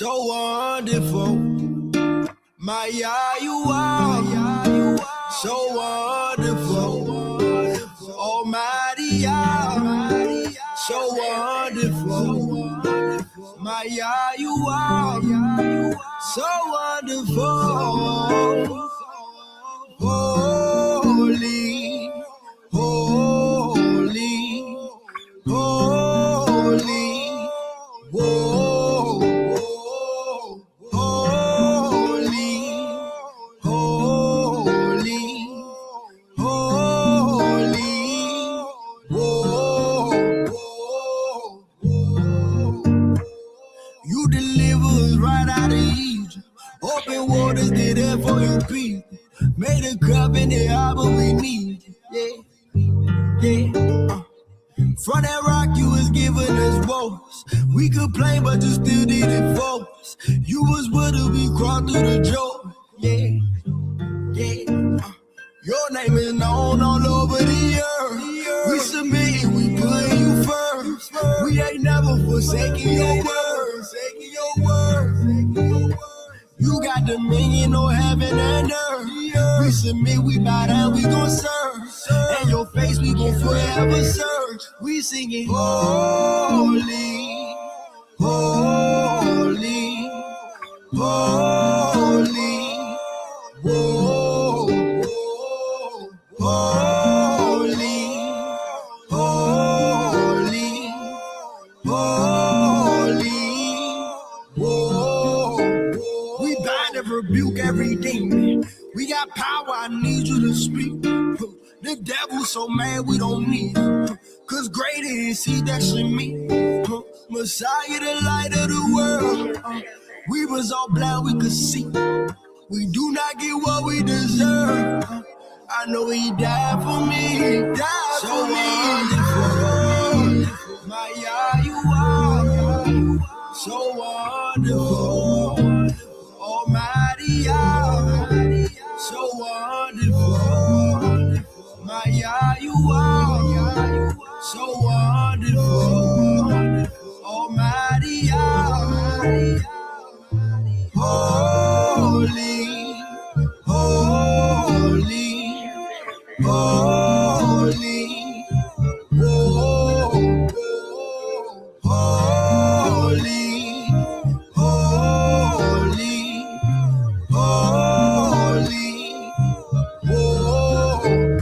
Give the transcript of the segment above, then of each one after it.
So wonderful. My you are so wonderful. Almighty, so wonderful. My you are so wonderful. Holy, holy, holy. Whoa, holy, holy, holy. Whoa, you deliver us right out of Egypt. Open waters, did there for your people. Made a covenant, but we need you. Yeah. From that rock you was giving us woes. We complain, but you still did it for us. You was with us, we crawled through the Jordan. Yeah, yeah. Your name is known all over the earth. We submit, we put you first. We ain't never forsaking your word. You got dominion on heaven and earth. We submit, we bow down, we gon' serve. And your face we gon' forever search. We singing holy, holy, holy. Whoa, holy, holy, holy. Whoa, we bind and rebuke every demon. We got power, I need you to speak. The devil's so mad we don't need him. Cause greater is he that's in me. Messiah, the light of the world. We was all blind, we could see. We do not get what we deserve. I know he died for me. He died for me. My you are so wonderful. Almighty, so wonderful. My you are so wonderful. Almighty, holy, holy, holy. Whoa, holy, holy, holy. Whoa.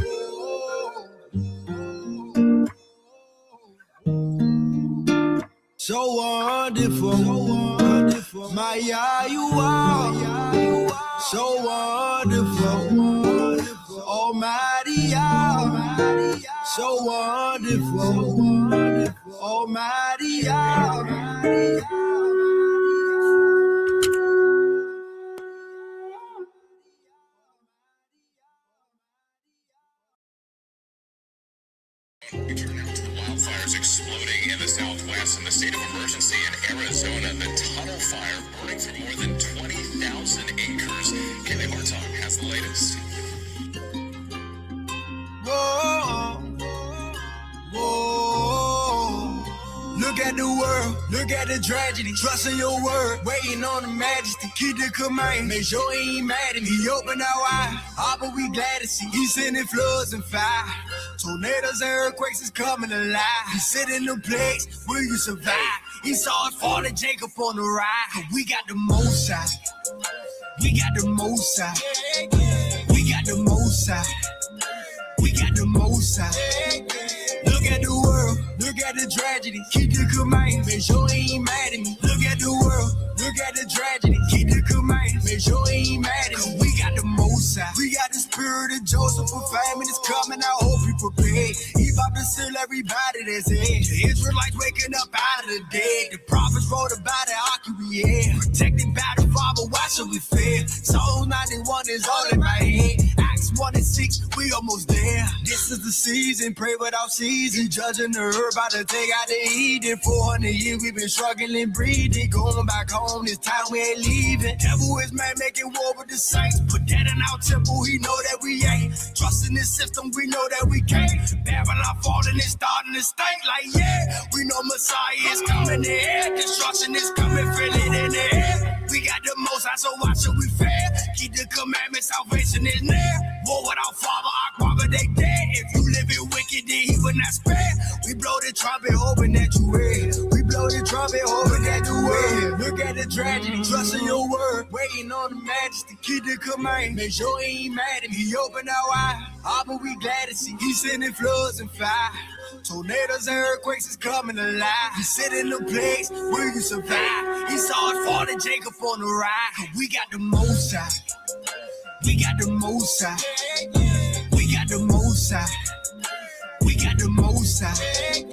So wonderful, my you are so wonderful. Almighty, so wonderful. Almighty, Wildfires exploding in the southwest and the state of emergency in Arizona. The tunnel fire burning for more than 20,000 acres. Kaylee Hartung has the latest. whoa, whoa. Look at the world, look at the tragedy. Trust in your word, waiting on the majesty. Keep the command, make sure he ain't mad at me. He opened our eyes, but we glad to see. He sending floods and fire. Tornadoes and earthquakes is coming alive. He sit in the place, will you survive? He saw us fall and Jacob on the ride. We got the most high. We got the most high. We got the most high. We got the most high. Look at the world, look at the tragedy. Keep the command, make sure he ain't mad at me. Look at the world, look at the tragedy. Keep the command, make sure he ain't mad at me. We got the most high. We got the spirit of Joseph for famine is coming. I hope you prepared. He about to seal everybody that's in. The Israelites waking up out of the dead. The prophets wrote about it, how can we hear? Protected by the Father, why should we fear? Psalm 91 is all in my head. Acts 1 and 6, we almost there. This is the season, pray without season. Judging the herb, about to take out the Eden. 400 years we've been struggling, breathing. Going back home, this time we ain't leaving. Devil is man making war with the saints. Put that in our temple, he know that we ain't. Trusting this system, we know that we can't. Babylon falling and starting to stink like, yeah. We know Messiah is coming in here. Destruction is coming, feel it in the air. We got the most high, so why should we fear? Keep the commandments, salvation is near. War without father, Akbar, they dead. If you live in wicked, then he will not spare. We blow the trumpet, hoping that you hear. We blow the trumpet, hoping that you hear. Look at the tragedy, trust in your word. Waiting on the majesty, keep the command. Make sure he ain't mad at me. He open our eye, all but we glad to see. He sending floods and fire. Tornadoes and earthquakes is coming alive. You sit in the place where you survive. He saw it fall to Jacob on the ride. We got the most high. We got the most high. We got the most high. We got the most high.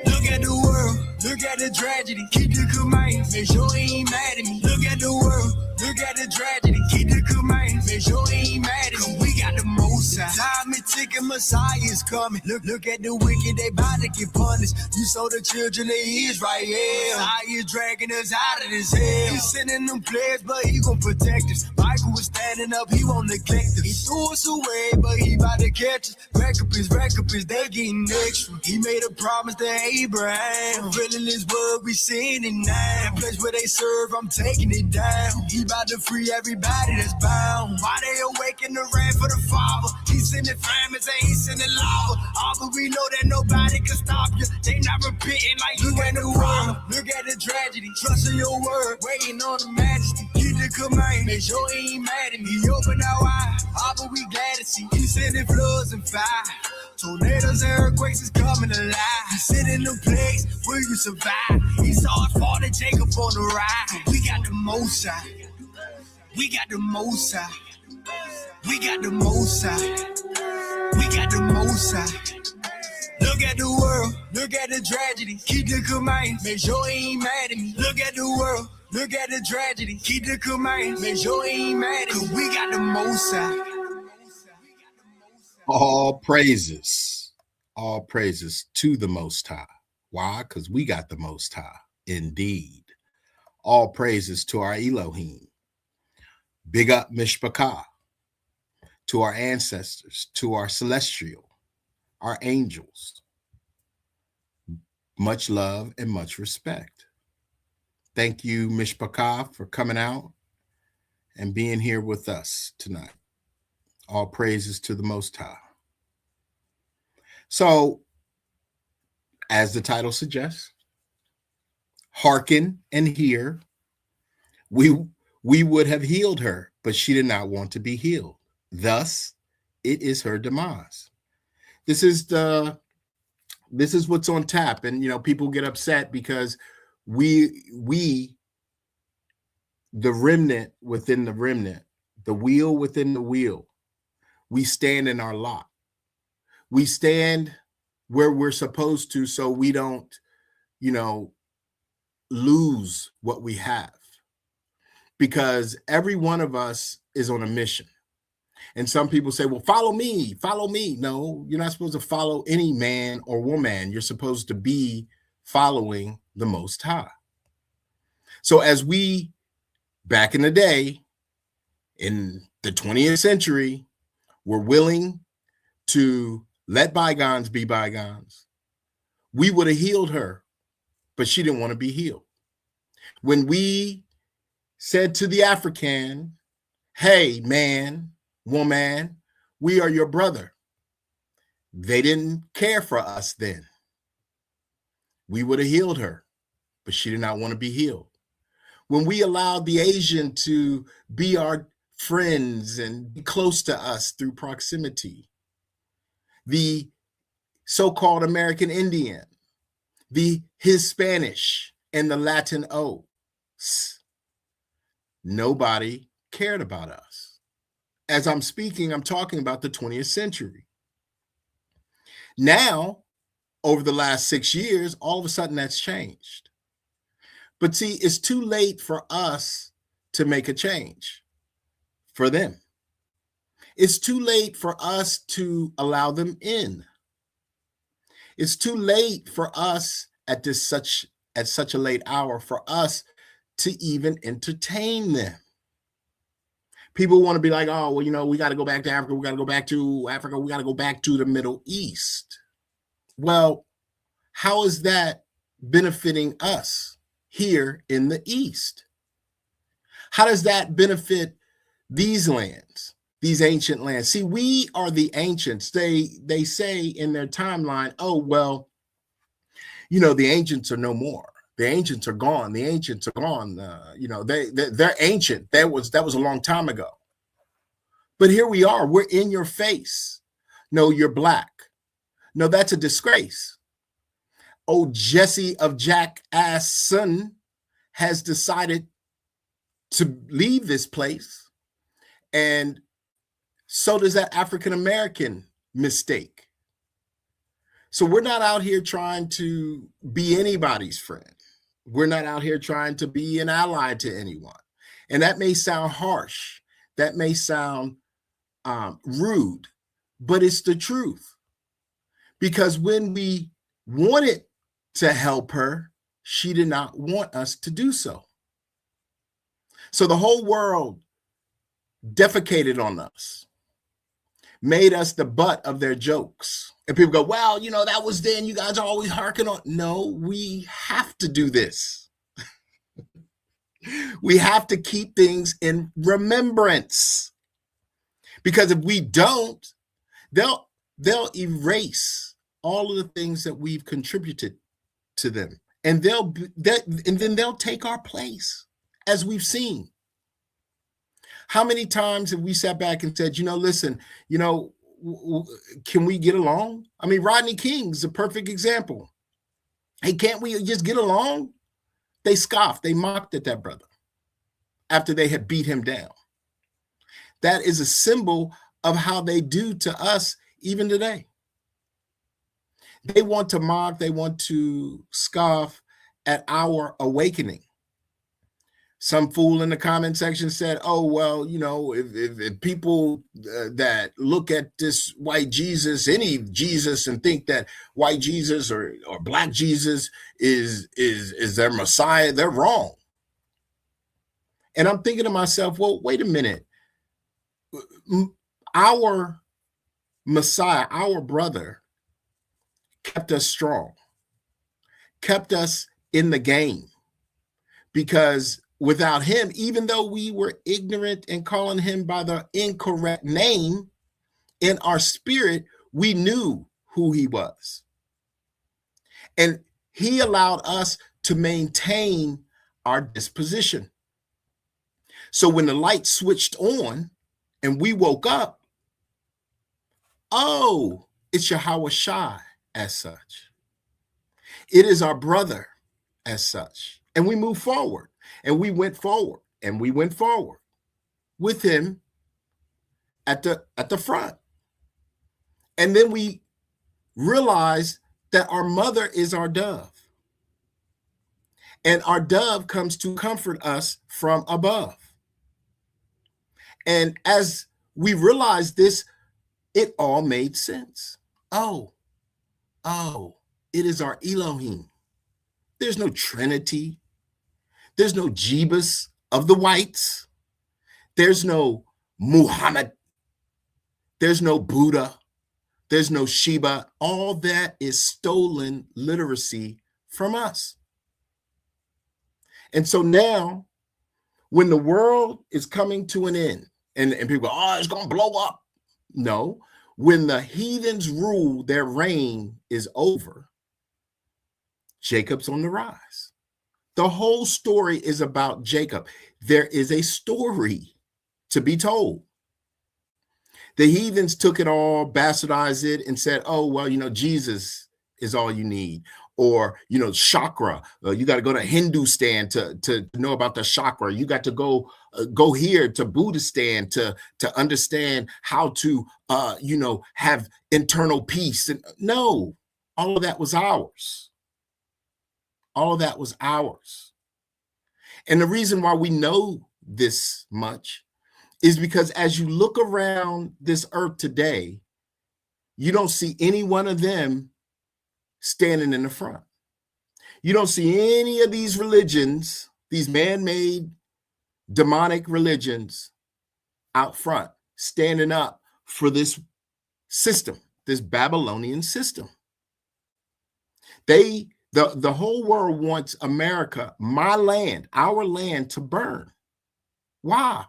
Look at the world. Look at the tragedy. Keep the command. Make sure he ain't mad at me. Look at the world. Look at the tragedy. Keep the command. Make sure he ain't mad at me. We got the most high. Time is ticking. Messiah is coming. Look at the wicked. They about to get punished. You saw the children of Israel. Messiah is dragging us out of this hell. He's sending them players, but he gon' protect us. Michael was standing up. He won't neglect us. He threw us away, but he about to catch us. Rack up his, they getting extra. He made a promise to Abraham. Fulfilling his word, we seeing it now. The place where they serve, I'm taking it down. He about to free everybody that's bound. Why they awaken the wrath for the Father? He sending famines and he sending lava. All but we know that nobody can stop you. They not repenting like you in the world. Look at the tragedy, trust in your word. Waiting on the majesty, keep the command. Make sure he ain't mad at me. He open our eye, all but we glad to see. He sending floods and fire. Tornadoes and earthquakes is coming alive. You sit in the place where you survive. He saw it fall to Jacob on the ride. We got the most high. We got the most high. We got the most high. We got the most high. Look at the world. Look at the tragedy. Keep the command. Make sure he ain't mad at me. Look at the world. Look at the tragedy. Keep the command. Make sure he ain't mad at me. We got the most high. All praises to the Most High. Why? Because we got the Most High. Indeed. All praises to our Elohim. Big up Mishpachah. To our ancestors, to our celestial, our angels. Much love and much respect. Thank you, Mishpachah, for coming out and being here with us tonight. All praises to the Most High. So, as the title suggests, hearken and hear. We would have healed her, but she did not want to be healed. Thus, it is her demise. This is what's on tap, and people get upset because we the remnant within the remnant, the wheel within the wheel. We stand in our lot. We stand where we're supposed to so we don't, lose what we have. Because every one of us is on a mission. And some people say, well, follow me, follow me. No, you're not supposed to follow any man or woman. You're supposed to be following the Most High. So as we, back in the day, in the 20th century, were willing to let bygones be bygones, we would have healed her, but she didn't want to be healed. When we said to the African, hey, man, woman, we are your brother, they didn't care for us then. We would have healed her, but she did not want to be healed. When we allowed the Asian to be our friends and be close to us through proximity, the so-called American Indian, the Hispanic, and the Latino, nobody cared about us. As I'm speaking, I'm talking about the 20th century. Now, over the last 6 years, all of a sudden that's changed. But see, it's too late for us to make a change for them. It's too late for us to allow them in. It's too late for us at such a late hour for us to even entertain them. People want to be like, oh, well, we got to go back to Africa. We got to go back to Africa. We got to go back to the Middle East. Well, how is that benefiting us here in the East? How does that benefit these lands, these ancient lands? See, we are the ancients. They say in their timeline, oh, well, the ancients are no more. The ancients are gone. The ancients are gone. They're ancient. That was a long time ago. But here we are. We're in your face. No, you're black. No, that's a disgrace. Oh, Jesse of Jackass son has decided to leave this place. And so does that African-American mistake. So we're not out here trying to be anybody's friend. We're not out here trying to be an ally to anyone. And that may sound harsh. That may sound rude, but it's the truth. Because when we wanted to help her, she did not want us to do so. So the whole world defecated on us, made us the butt of their jokes. And people go, well, that was then. You guys are always harking on. No, we have to do this. We have to keep things in remembrance. Because if we don't, they'll erase all of the things that we've contributed to them. And then they'll take our place, as we've seen. How many times have we sat back and said, listen, can we get along? I mean, Rodney King's a perfect example. Hey, can't we just get along? They scoffed, they mocked at that brother after they had beat him down. That is a symbol of how they do to us even today. They want to mock, they want to scoff at our awakening. Some fool in the comment section said, oh, well, if people that look at this white Jesus, any Jesus, and think that white Jesus or black Jesus is their Messiah, they're wrong. And I'm thinking to myself, well, wait a minute. Our Messiah, our brother, kept us strong, kept us in the game, because without him, even though we were ignorant and calling him by the incorrect name, in our spirit, we knew who he was. And he allowed us to maintain our disposition. So when the light switched on and we woke up, oh, it's Yahweh Shai as such. It is our brother as such. And we move forward. And we went forward, and we went forward with him at the front. And then we realized that our mother is our dove. And our dove comes to comfort us from above. And as we realized this, it all made sense. Oh, it is our Elohim. There's no Trinity. There's no Jebus of the whites. There's no Muhammad. There's no Buddha. There's no Shiva. All that is stolen literacy from us. And so now, when the world is coming to an end, and people go, oh, it's going to blow up. No, when the heathens rule, their reign is over, Jacob's on the rise. The whole story is about Jacob. There is a story to be told. The heathens took it all, bastardized it, and said, oh, well, Jesus is all you need. Or, chakra. You got to go to Hindustan to know about the chakra. You got to go here to Buddhistan to understand how to, have internal peace. And no, all of that was ours. All of that was ours. And the reason why we know this much is because as you look around this earth today, you don't see any one of them standing in the front. You don't see any of these religions, these man-made demonic religions, out front, standing up for this system, this Babylonian system. The whole world wants America, my land, our land, to burn. Why?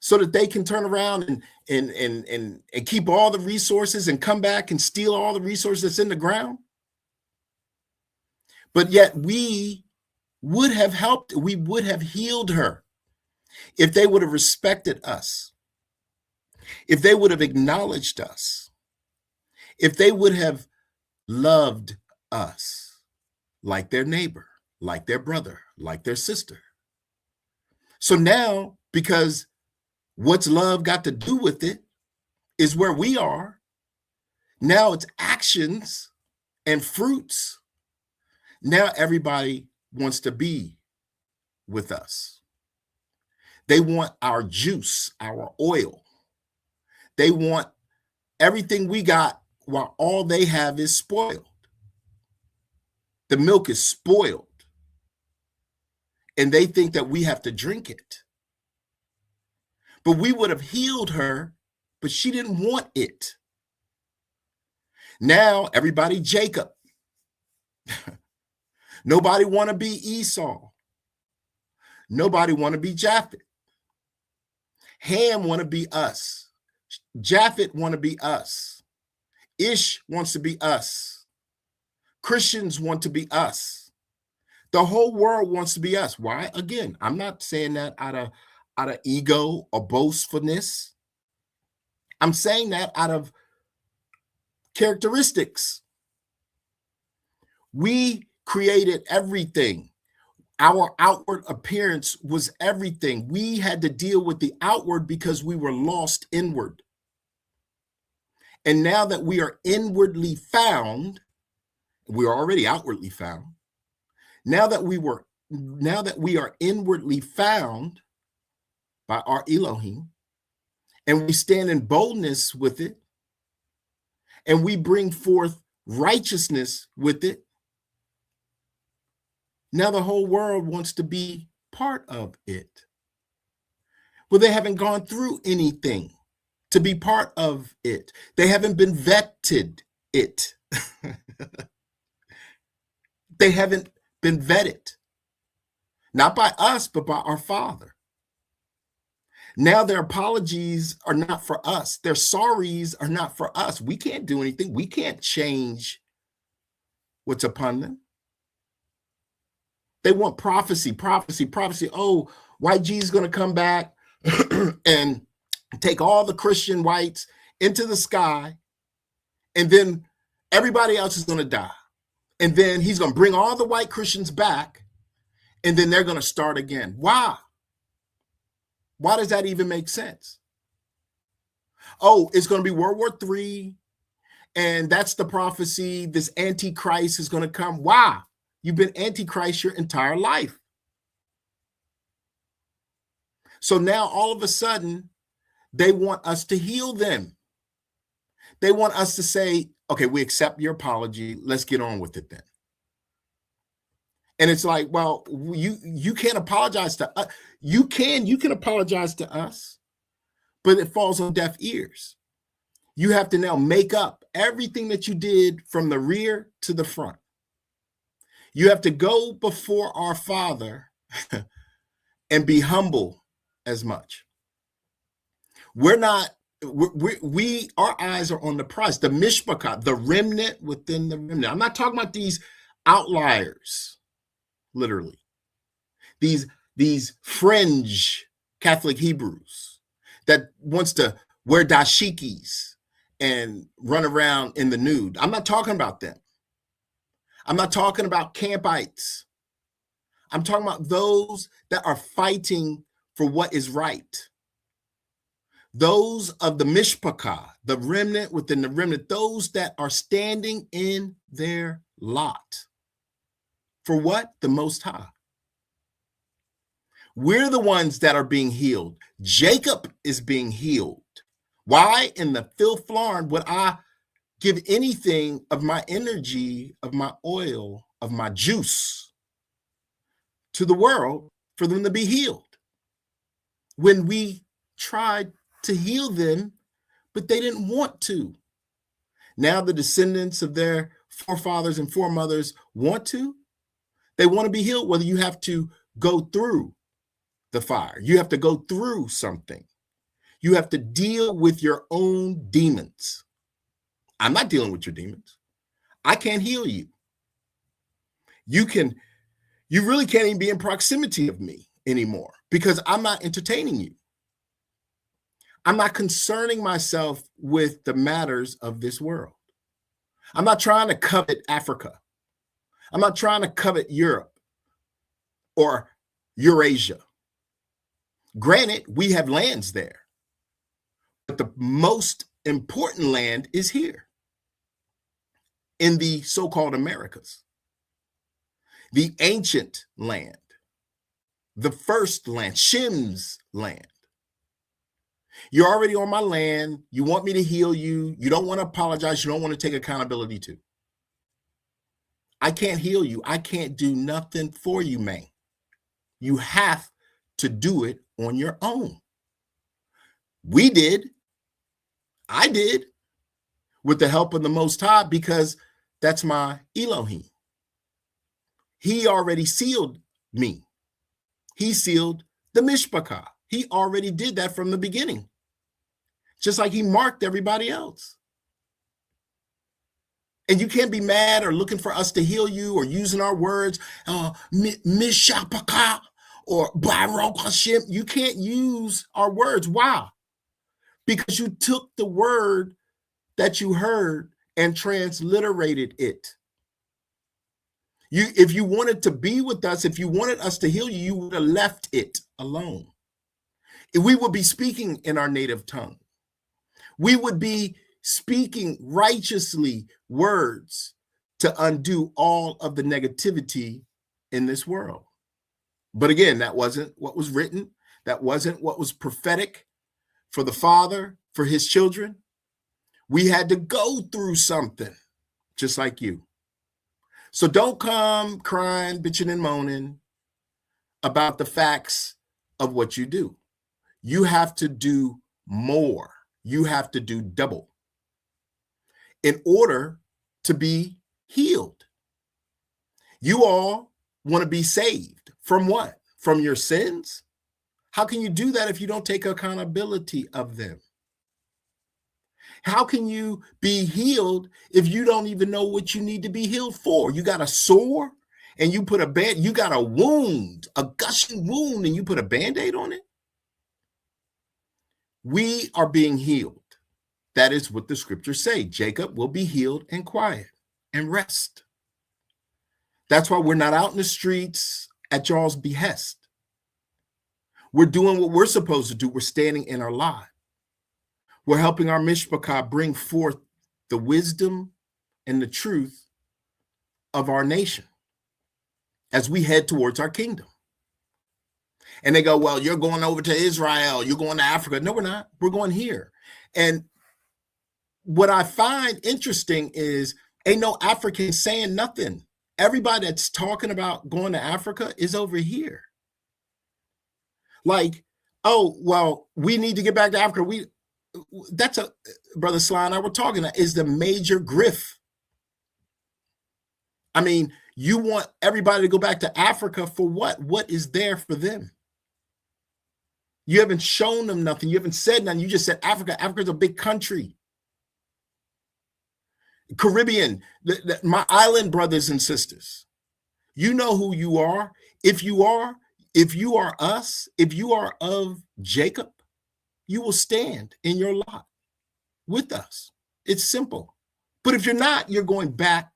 So that they can turn around and keep all the resources and come back and steal all the resources that's in the ground. But yet we would have helped, we would have healed her if they would have respected us, if they would have acknowledged us, if they would have loved us like their neighbor, like their brother, like their sister. So now, because what's love got to do with it is where we are, now it's actions and fruits. Now everybody wants to be with us. They want our juice, our oil. They want everything we got while all they have is spoiled. The milk is spoiled. And they think that we have to drink it. But we would have healed her, but she didn't want it. Now everybody Jacob. Nobody want to be Esau. Nobody want to be Japheth. Ham want to be us. Japheth want to be us. Ish wants to be us. Christians want to be us. The whole world wants to be us. Why? Again, I'm not saying that out of ego or boastfulness. I'm saying that out of characteristics. We created everything. Our outward appearance was everything. We had to deal with the outward because we were lost inward. And now that we are inwardly found, we're already outwardly found. Now that we are inwardly found by our Elohim, and we stand in boldness with it, and we bring forth righteousness with it, now the whole world wants to be part of it. Well, they haven't gone through anything to be part of it. They haven't been vetted it. They haven't been vetted. Not by us, but by our Father. Now their apologies are not for us. Their sorries are not for us. We can't do anything. We can't change what's upon them. They want prophecy. Oh, white Jesus is going to come back and take all the Christian whites into the sky, and then everybody else is going to die. And then he's going to bring all the white Christians back, and then they're going to start again. Why? Why does that even make sense? Oh, it's going to be World War III, and that's the prophecy. This Antichrist is going to come. Why? You've been Antichrist your entire life. So now all of a sudden, they want us to heal them. They want us to say, okay, we accept your apology. Let's get on with it then. And it's like, well, you can't apologize to us. You can apologize to us, but it falls on deaf ears. You have to now make up everything that you did from the rear to the front. You have to go before our Father and be humble as much. Our eyes are on the prize, the mishpachah, the remnant within the remnant. I'm not talking about these outliers, literally. These fringe Catholic Hebrews that wants to wear dashikis and run around in the nude. I'm not talking about them. I'm not talking about campites. I'm talking about those that are fighting for what is right. Those of the mishpachah, the remnant within the remnant, those that are standing in their lot. For what? The Most High. We're the ones that are being healed. Jacob is being healed. Why in the filth floor would I give anything of my energy, of my oil, of my juice to the world for them to be healed? When we tried to heal them, but they didn't want to. Now the descendants of their forefathers and foremothers want to. They want to be healed, whether you have to go through the fire. You have to go through something. You have to deal with your own demons. I'm not dealing with your demons. I can't heal you. You really can't even be in proximity of me anymore because I'm not entertaining you. I'm not concerning myself with the matters of this world. I'm not trying to covet Africa. I'm not trying to covet Europe or Eurasia. Granted, we have lands there, but the most important land is here in the so-called Americas, the ancient land, the first land, Shem's land. You're already on my land. You want me to heal you. You don't want to apologize. You don't want to take accountability to. I can't heal you. I can't do nothing for you, man. You have to do it on your own. We did. I did with the help of the Most High because that's my Elohim. He already sealed me. He sealed the Mishpachah. He already did that from the beginning, just like he marked everybody else. And you can't be mad or looking for us to heal you or using our words, Mishpachah or Baruch Hashem. You can't use our words. Why? Because you took the word that you heard and transliterated it. If you wanted to be with us, if you wanted us to heal you, you would have left it alone. We would be speaking in our native tongue. We would be speaking righteously words to undo all of the negativity in this world. But again, that wasn't what was written. That wasn't what was prophetic for the Father, for his children. We had to go through something, just like you. So don't come crying, bitching, and moaning about the facts of what you do. You have to do more. You have to do double in order to be healed. You all want to be saved from what? From your sins? How can you do that if you don't take accountability of them? How can you be healed if you don't even know what you need to be healed for? You got a sore and you put you got a wound, a gushing wound, and you put a Band-Aid on it? We are being healed. That is what the scriptures say. Jacob will be healed and quiet and rest. That's why we're not out in the streets at y'all's behest. We're doing what we're supposed to do. We're standing in our lot. We're helping our Mishpachah bring forth the wisdom and the truth of our nation as we head towards our kingdom. And they go, well, you're going over to Israel. You're going to Africa. No, we're not. We're going here. And what I find interesting is ain't no African saying nothing. Everybody that's talking about going to Africa is over here. Like, oh, well, we need to get back to Africa. That's Brother Sly and I were talking, that is the major grift. I mean, you want everybody to go back to Africa for what? What is there for them? You haven't shown them nothing. You haven't said nothing. You just said Africa. Africa's a big country. Caribbean, my island brothers and sisters, you know who you are. If you are us, if you are of Jacob, you will stand in your lot with us. It's simple. But if you're not, you're going back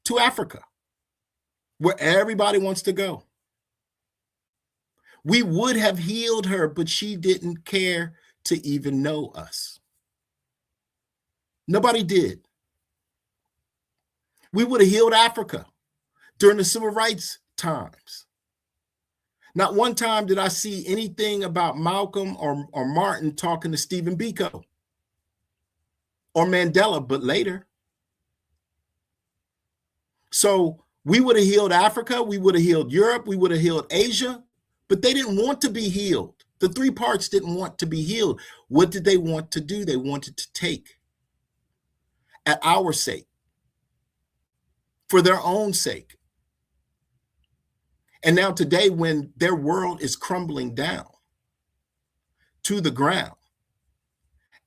to Africa, where everybody wants to go. We would have healed her, but she didn't care to even know us. Nobody did. We would have healed Africa during the civil rights times. Not one time did I see anything about Malcolm or Martin talking to Stephen Biko or Mandela, but later. So we would have healed Africa, we would have healed Europe, we would have healed Asia, but they didn't want to be healed. The three parts didn't want to be healed. What did they want to do? They wanted to take at our sake, for their own sake. And now today, when their world is crumbling down to the ground,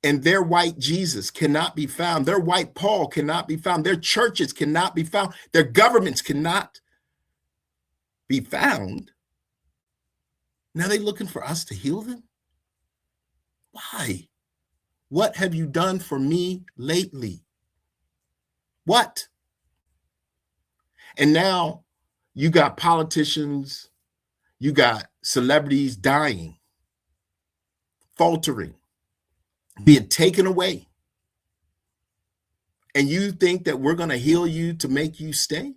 and their white Jesus cannot be found, their white Paul cannot be found, their churches cannot be found, their governments cannot be found, now they're looking for us to heal them? Why? What have you done for me lately? What? And now you got politicians, you got celebrities dying, faltering, being taken away. And you think that we're going to heal you to make you stay?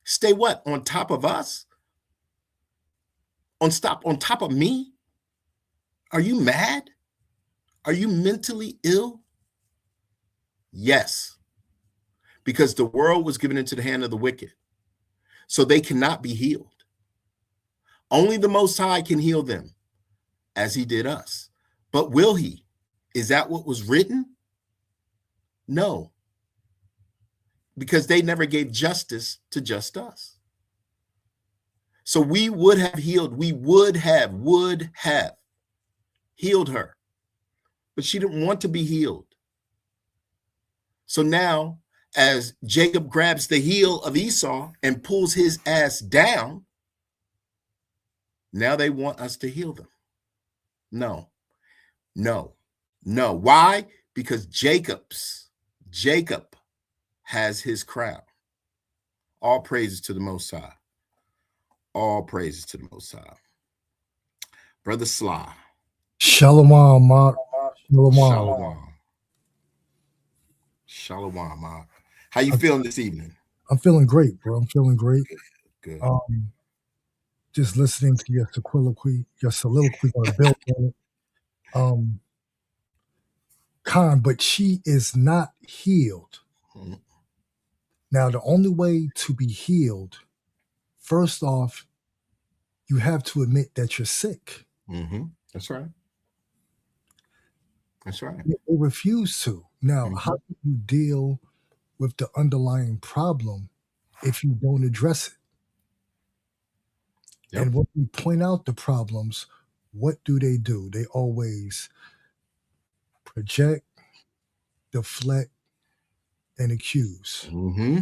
Stay what? On top of us? On top of me? Are you mad? Are you mentally ill? Yes. Because the world was given into the hand of the wicked. So they cannot be healed. Only the Most High can heal them, as he did us. But will he? Is that what was written? No. Because they never gave justice to just us. So we would have healed. We would have healed her. But she didn't want to be healed. So now, as Jacob grabs the heel of Esau and pulls his ass down, now they want us to heal them. No. Why? Because Jacob has his crown. All praises to the Most High. All praises to the Most High. Brother Sly. Shalom, Mark. Shalom, Mark. How you feeling this evening? I'm feeling great, bro. I'm feeling great. Good. Just listening to your soliloquy on the bill on it. Khan, but she is not healed. Mm-hmm. Now, the only way to be healed, first off, you have to admit that you're sick. Mm-hmm. That's right. They refuse to. Now, how do you deal with the underlying problem if you don't address it? Yep. And when we point out the problems, what do? They always project, deflect, and accuse. Mm-hmm.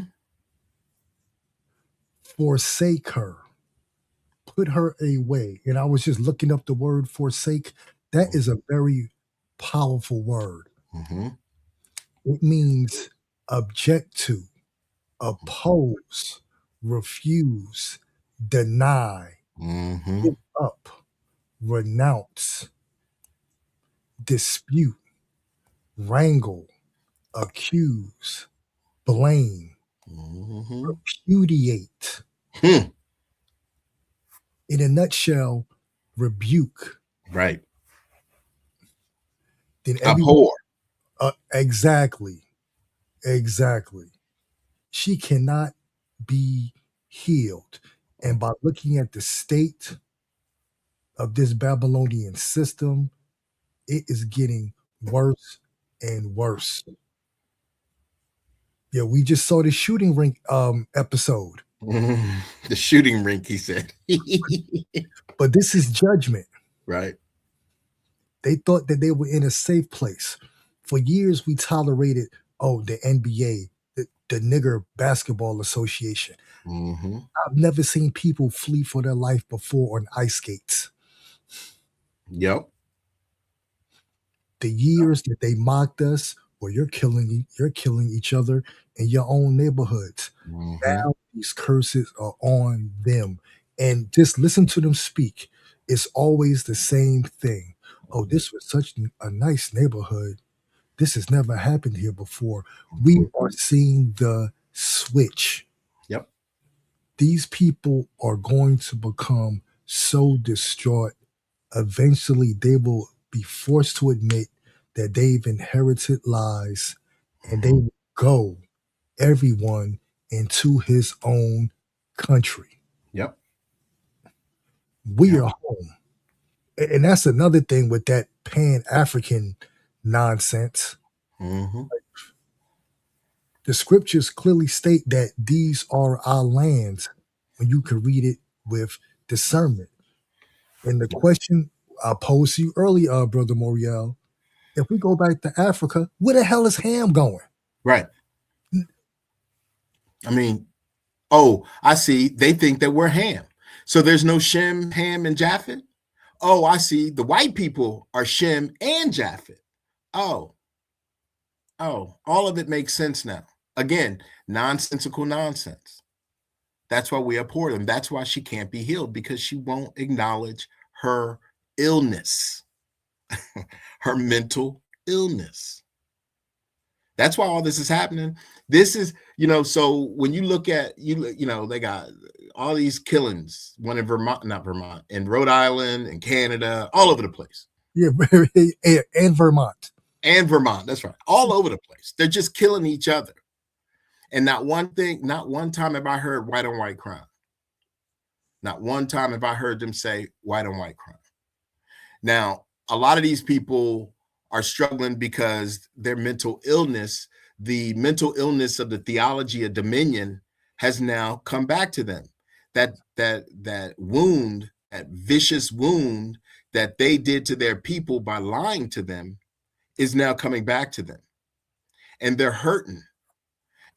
Forsake her. Put her away. And I was just looking up the word forsake. That is a very powerful word. Mm-hmm. It means object to, oppose, refuse, deny, Mm-hmm. give up, renounce, dispute, wrangle, accuse, blame, Mm-hmm. repudiate. In a nutshell, rebuke. Right. Then Abhor. Exactly. She cannot be healed. And by looking at the state of this Babylonian system, it is getting worse and worse. Yeah, we just saw the shooting rink episode. The shooting rink, he said. But this is judgment. Right. They thought that they were in a safe place. For years, we tolerated, the NBA, the Nigger Basketball Association. Mm-hmm. I've never seen people flee for their life before on ice skates. Yep. The years that they mocked us, well, you're killing each other in your own neighborhoods. Mm-hmm. Now these curses are on them. And just listen to them speak. It's always the same thing. Oh, this was such a nice neighborhood. This has never happened here before. We are seeing the switch. Yep. These people are going to become so distraught. Eventually, they will be forced to admit that they've inherited lies, and they will go, everyone, into his own country. Yep. We are home. And that's another thing with that Pan-African nonsense. Mm-hmm. The scriptures clearly state that these are our lands when you can read it with discernment. And the question I posed to you earlier, Brother Moriel, if we go back to Africa, where the hell is Ham going? Right. I mean, oh, I see. They think that we're Ham. So there's no Shem, Ham, and Japheth. Oh, I see. The white people are Shem and Japheth. Oh, all of it makes sense now. Again, nonsensical nonsense. That's why we abhor them. That's why she can't be healed, because she won't acknowledge her illness, her mental illness. That's why all this is happening. This is, so when you look at, they got all these killings, one in Vermont, not Vermont, in Rhode Island and Canada, all over the place. Yeah, and Vermont. And Vermont, that's right. All over the place. They're just killing each other. And not one time have I heard white on white crime. Not one time have I heard them say white on white crime. Now, a lot of these people are struggling because their mental illness, the mental illness of the theology of dominion, has now come back to them. That wound, that vicious wound that they did to their people by lying to them, is now coming back to them. And they're hurting,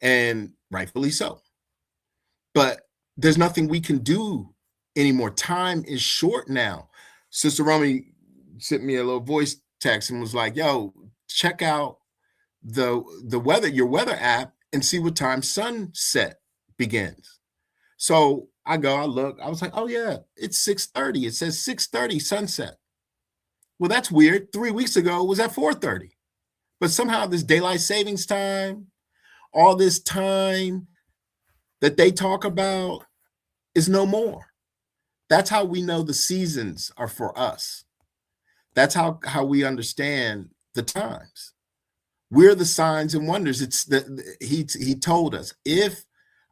and rightfully so. But there's nothing we can do anymore. Time is short now. Sister Romy sent me a little voice text and was like, yo, check out the weather, your weather app, and see what time sunset begins. So I look, I was like, oh yeah, it's 6:30. It says 6:30 sunset. Well, that's weird. 3 weeks ago it was at 4:30. But somehow this daylight savings time, all this time that they talk about, is no more. That's how we know the seasons are for us. That's how we understand the times. We're the signs and wonders. He told us, if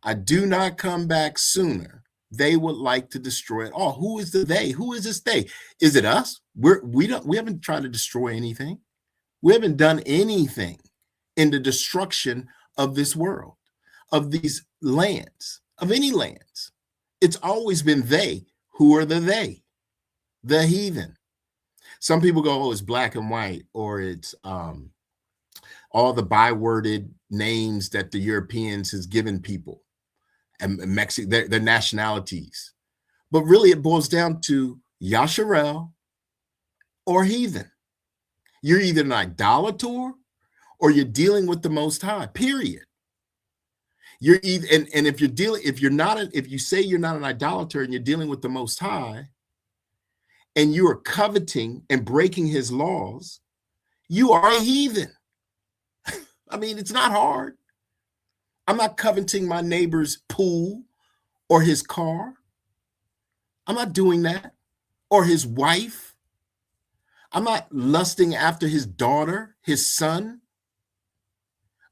I do not come back sooner, they would like to destroy it all. Who is the they? Who is this they? Is it us? We haven't tried to destroy anything. We haven't done anything in the destruction of this world, of these lands, of any lands. It's always been they. Who are the they? The heathen. Some people go, oh, it's black and white, or it's all the byworded names that the Europeans has given people, and Mexico, their nationalities. But really it boils down to Yasharel or heathen. You're either an idolater or you're dealing with the Most High, period. You're either, and if you say you're not an idolater and you're dealing with the Most High, and you are coveting and breaking his laws, you are a heathen. I mean, it's not hard. I'm not coveting my neighbor's pool or his car. I'm not doing that. Or his wife. I'm not lusting after his daughter, his son,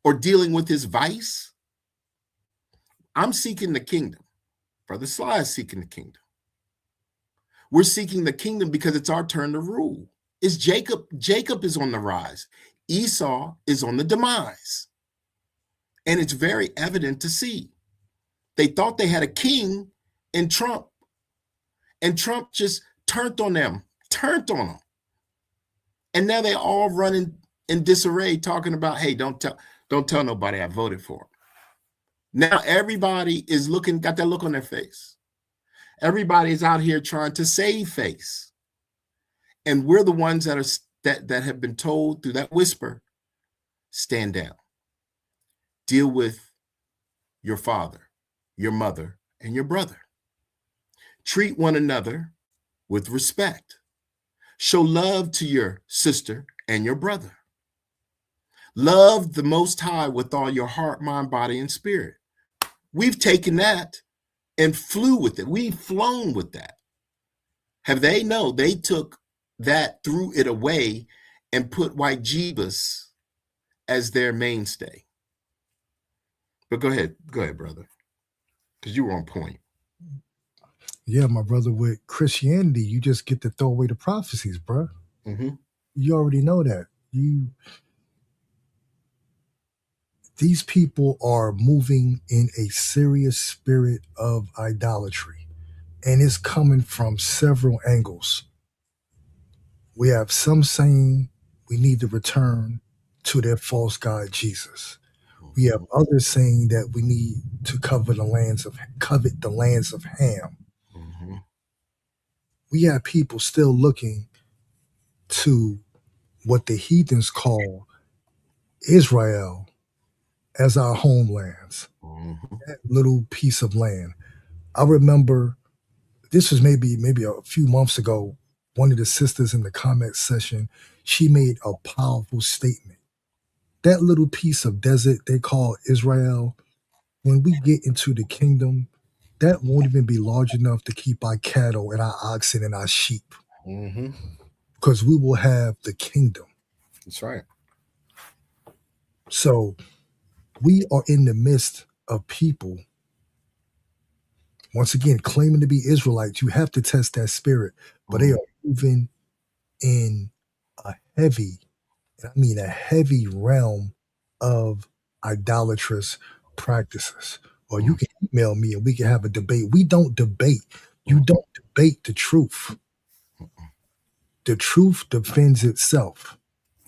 or dealing with his vice. I'm seeking the kingdom. Brother Sly is seeking the kingdom. We're seeking the kingdom because it's our turn to rule. It's Jacob. Jacob is on the rise. Esau is on the demise. And it's very evident to see. They thought they had a king in Trump. And Trump just turned on them. And now they all running in disarray, talking about, hey, don't tell nobody I voted for him. Now everybody is got that look on their face. Everybody is out here trying to save face. And we're the ones that have been told through that whisper, stand down. Deal with your father, your mother, and your brother. Treat one another with respect. Show love to your sister and your brother. Love the Most High with all your heart, mind, body, and spirit. We've taken that and flew with it. We've flown with that. Have they? No, they took that, threw it away, and put white Jeebus as their mainstay. But go ahead, brother, because you were on point. Yeah, my brother, with Christianity, you just get to throw away the prophecies, bro. Mm-hmm. You already know that. These people are moving in a serious spirit of idolatry, and it's coming from several angles. We have some saying we need to return to their false god Jesus. We have others saying that we need to covet the lands of Ham. Mm-hmm. We have people still looking to what the heathens call Israel as our homelands, Mm-hmm. that little piece of land. I remember this was maybe a few months ago. One of the sisters in the comment session, she made a powerful statement. That little piece of desert they call Israel, when we get into the kingdom, that won't even be large enough to keep our cattle and our oxen and our sheep, Mm-hmm. because we will have the kingdom. That's right. So we are in the midst of people, once again, claiming to be Israelites. You have to test that spirit, but they Mm-hmm. are moving in a heavy, and I mean a heavy realm of idolatrous practices. Or you can email me and we can have a debate. We don't debate. You Mm-hmm. don't debate the truth. The truth defends itself.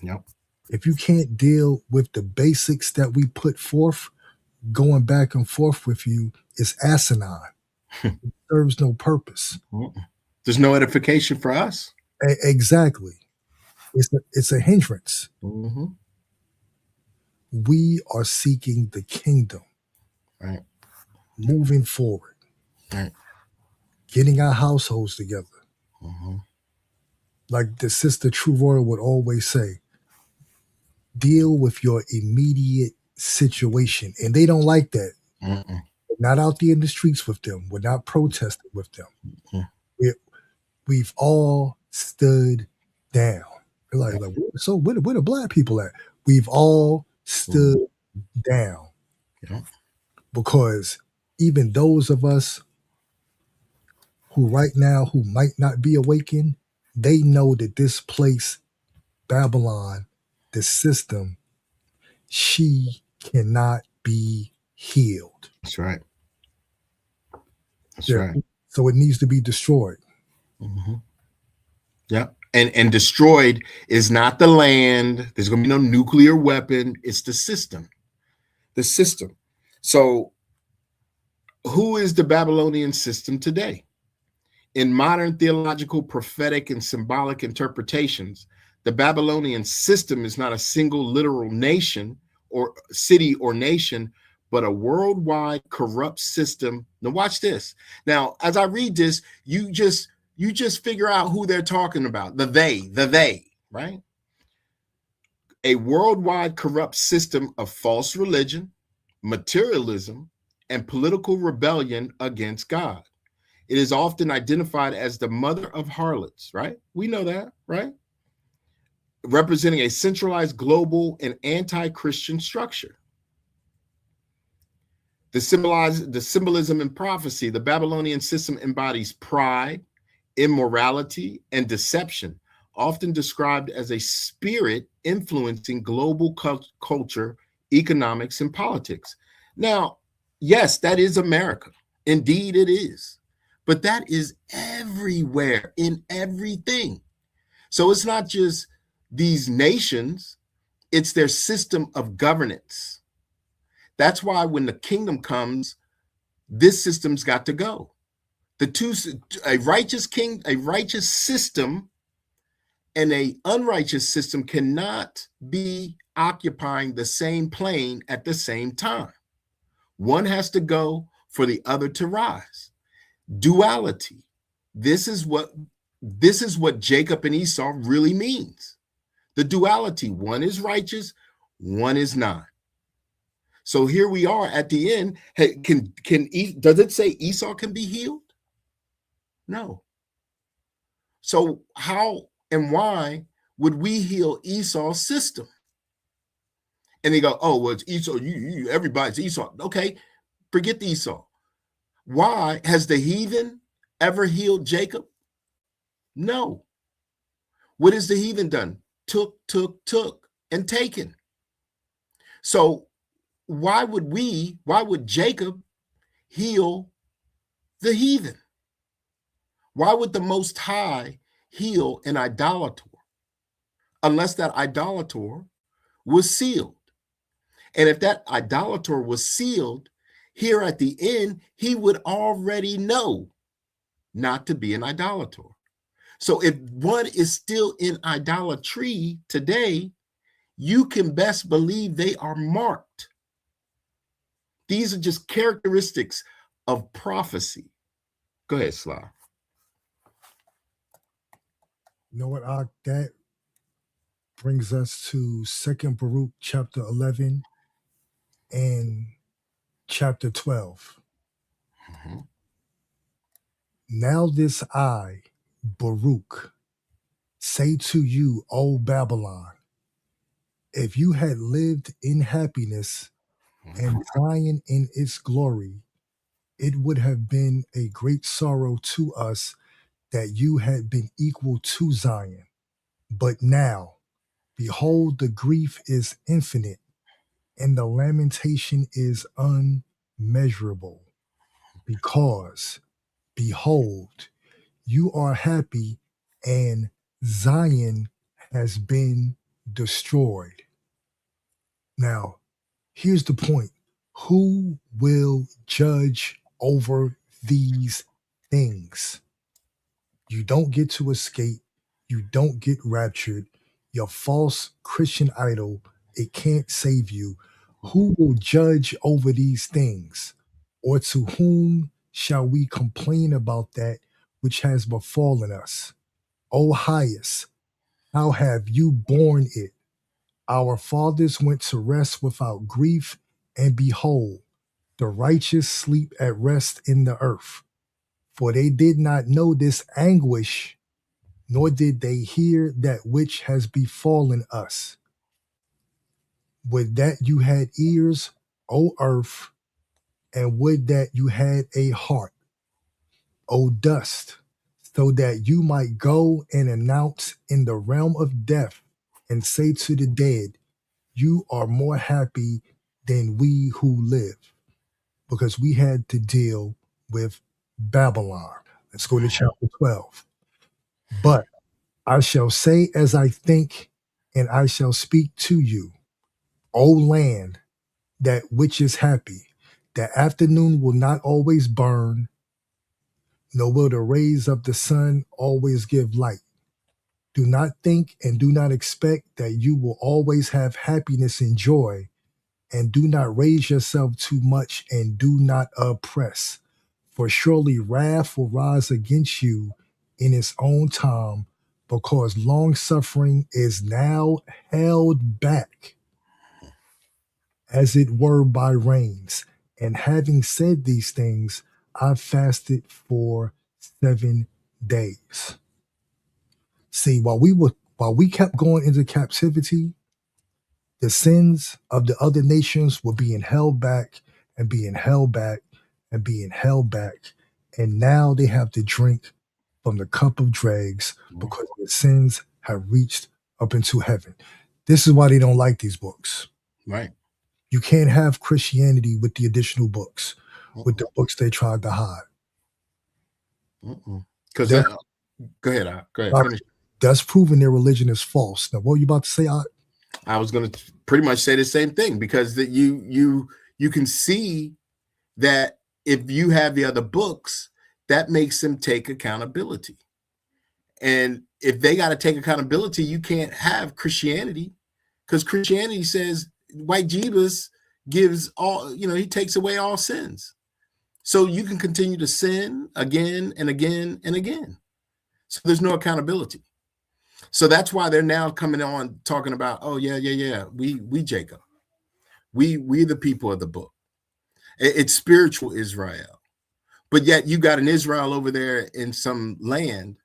Yep. If you can't deal with the basics that we put forth, going back and forth with you is asinine. It serves no purpose. Mm-mm. There's no edification for us. Exactly. It's a hindrance. Mm-hmm. We are seeking the kingdom, Right. moving forward, Right. getting our households together. Mm-hmm. Like the sister True Royal would always say, deal with your immediate situation. And they don't like that. Mm-mm. We're not out there in the streets with them. We're not protesting with them. Mm. We've all stood down. They're like, so where the black people at? We've all stood down, Yeah. because even those of us who right now who might not be awakened, they know that this place, Babylon, the system, she cannot be healed. That's right. That's There- right. So it needs to be destroyed. Mm-hmm. Yeah. And destroyed is not the land. There's going to be no nuclear weapon. It's the system. The system. So who is the Babylonian system today? In modern theological, prophetic, and symbolic interpretations, the Babylonian system is not a single literal nation or city or nation, but a worldwide corrupt system. Now watch this. Now, as I read this, you just figure out who they're talking about. The they, right? A worldwide corrupt system of false religion, materialism, and political rebellion against God. It is often identified as the mother of harlots, right? We know that, right? Representing a centralized global and anti-Christian structure. The symbolism and prophecy, the Babylonian system embodies pride, immorality, and deception, often described as a spirit influencing global culture, economics, and politics. Now, yes, that is America. Indeed, it is. But that is everywhere in everything. So it's not just these nations, it's their system of governance. That's why when the kingdom comes, this system's got to go. A righteous system and a unrighteous system cannot be occupying the same plane at the same time. One has to go for the other to rise. Duality. This is what Jacob and Esau really means. The duality. One is righteous, one is not. So here we are at the end. Hey, does it say Esau can be healed? No. So how and why would we heal Esau's system? And they go, oh, well, it's Esau. Everybody's Esau. Okay, forget the Esau. Why has the heathen ever healed Jacob? No. What has the heathen done? Took, and taken. So why would Jacob heal the heathen? Why would the Most High heal an idolater unless that idolater was sealed? And if that idolater was sealed, here at the end, he would already know not to be an idolater. So if one is still in idolatry today, you can best believe they are marked. These are just characteristics of prophecy. Go ahead, Sly. You know what, that brings us to 2nd Baruch chapter 11 and chapter 12. Mm-hmm. Now this I, Baruch, say to you, O Babylon, if you had lived in happiness and Zion in its glory, it would have been a great sorrow to us that you had been equal to Zion. But now, behold, the grief is infinite, and the lamentation is unmeasurable, because, behold, you are happy, and Zion has been destroyed. Now, here's the point. Who will judge over these things? You don't get to escape. You don't get raptured. Your false Christian idol, it can't save you. Who will judge over these things? Or to whom shall we complain about that which has befallen us? O highest, how have you borne it? Our fathers went to rest without grief, and behold, the righteous sleep at rest in the earth. For they did not know this anguish, nor did they hear that which has befallen us. Would that you had ears, O earth, and would that you had a heart, O dust, so that you might go and announce in the realm of death and say to the dead, you are more happy than we who live, because we had to deal with Babylon. Let's go to chapter 12. But I shall say as I think, and I shall speak to you, O land, that which is happy. The afternoon will not always burn, nor will the rays of the sun always give light. Do not think and do not expect that you will always have happiness and joy, and do not raise yourself too much, and do not oppress. For surely wrath will rise against you in its own time, because long suffering is now held back, as it were by rains. And having said these things, I fasted for 7 days. See, while we kept going into captivity, the sins of the other nations were being held back and being held back and being held back. And now they have to drink from the cup of dregs because their sins have reached up into heaven. This is why they don't like these books. Right. You can't have Christianity with the additional books, with the books they tried to hide. Because go ahead. Finish. That's proving their religion is false. Now, what were you about to say? I was going to pretty much say the same thing, because that you can see that if you have the other books, that makes them take accountability. And if they got to take accountability, you can't have Christianity, because Christianity says white Jesus gives all, he takes away all sins. So you can continue to sin again and again and again. So there's no accountability. So that's why they're now coming on talking about, oh yeah, we Jacob, we the people of the book. It's spiritual Israel, but yet you got an Israel over there in some land,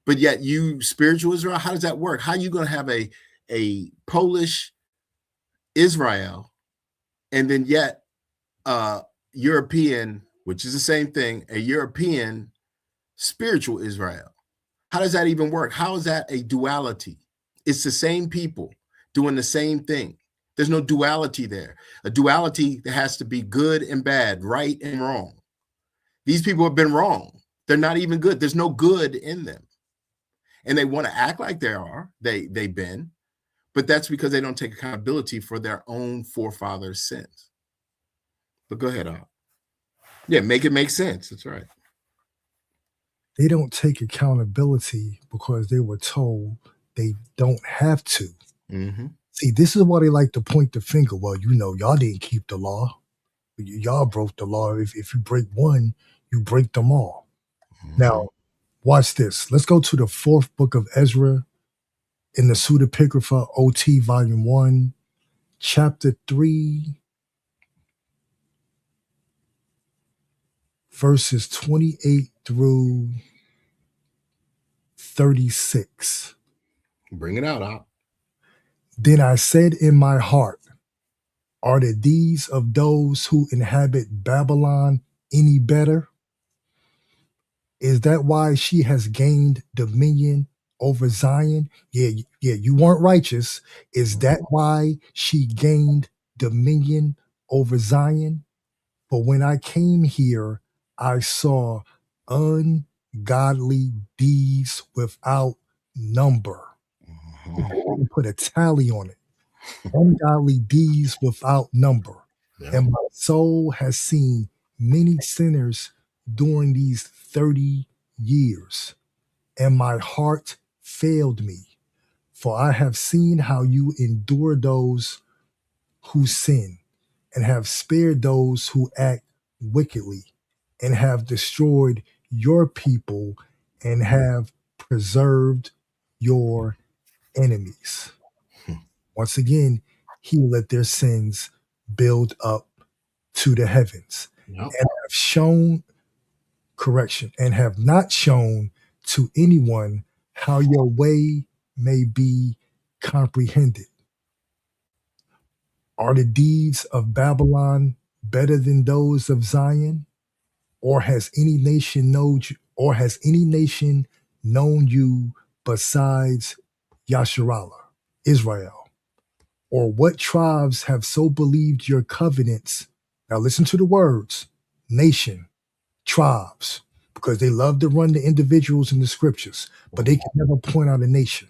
but yet you spiritual Israel. How does that work? How are you going to have a Polish Israel, and then yet European, which is the same thing, a European spiritual Israel. How does that even work? How is that a duality? It's the same people doing the same thing. There's no duality there. A duality that has to be good and bad, right and wrong. These people have been wrong. They're not even good. There's no good in them. And they want to act like they are. They've been, but that's because they don't take accountability for their own forefathers' sins. But go ahead, Al. Yeah, make it make sense. That's right. They don't take accountability because they were told they don't have to. Mm-hmm. See, this is why they like to point the finger. Well, y'all didn't keep the law. Y'all broke the law. If you break one, you break them all. Mm-hmm. Now, watch this. Let's go to the 4th book of Ezra in the Pseudepigrapha OT Volume 1, Chapter 3, verses 28 through 36. Bring it out, Al. Then I said in my heart, are the deeds of those who inhabit Babylon any better? Is that why she has gained dominion over Zion? Yeah, you weren't righteous. Is that why she gained dominion over Zion? But when I came here, I saw ungodly deeds without number. Mm-hmm. Put a tally on it. Ungodly deeds without number. Yeah. And my soul has seen many sinners during these 30 years, and my heart failed me. For I have seen how you endure those who sin, and have spared those who act wickedly, and have destroyed your people, and have preserved your enemies. Once again, he let their sins build up to the heavens, Yep. and have shown correction, and have not shown to anyone how your way may be comprehended. Are the deeds of Babylon better than those of Zion? Or has any nation known you besides Yasharallah, Israel? Or what tribes have so believed your covenants? Now listen to the words, nation, tribes, because they love to run the individuals in the scriptures, but they can never point out a nation.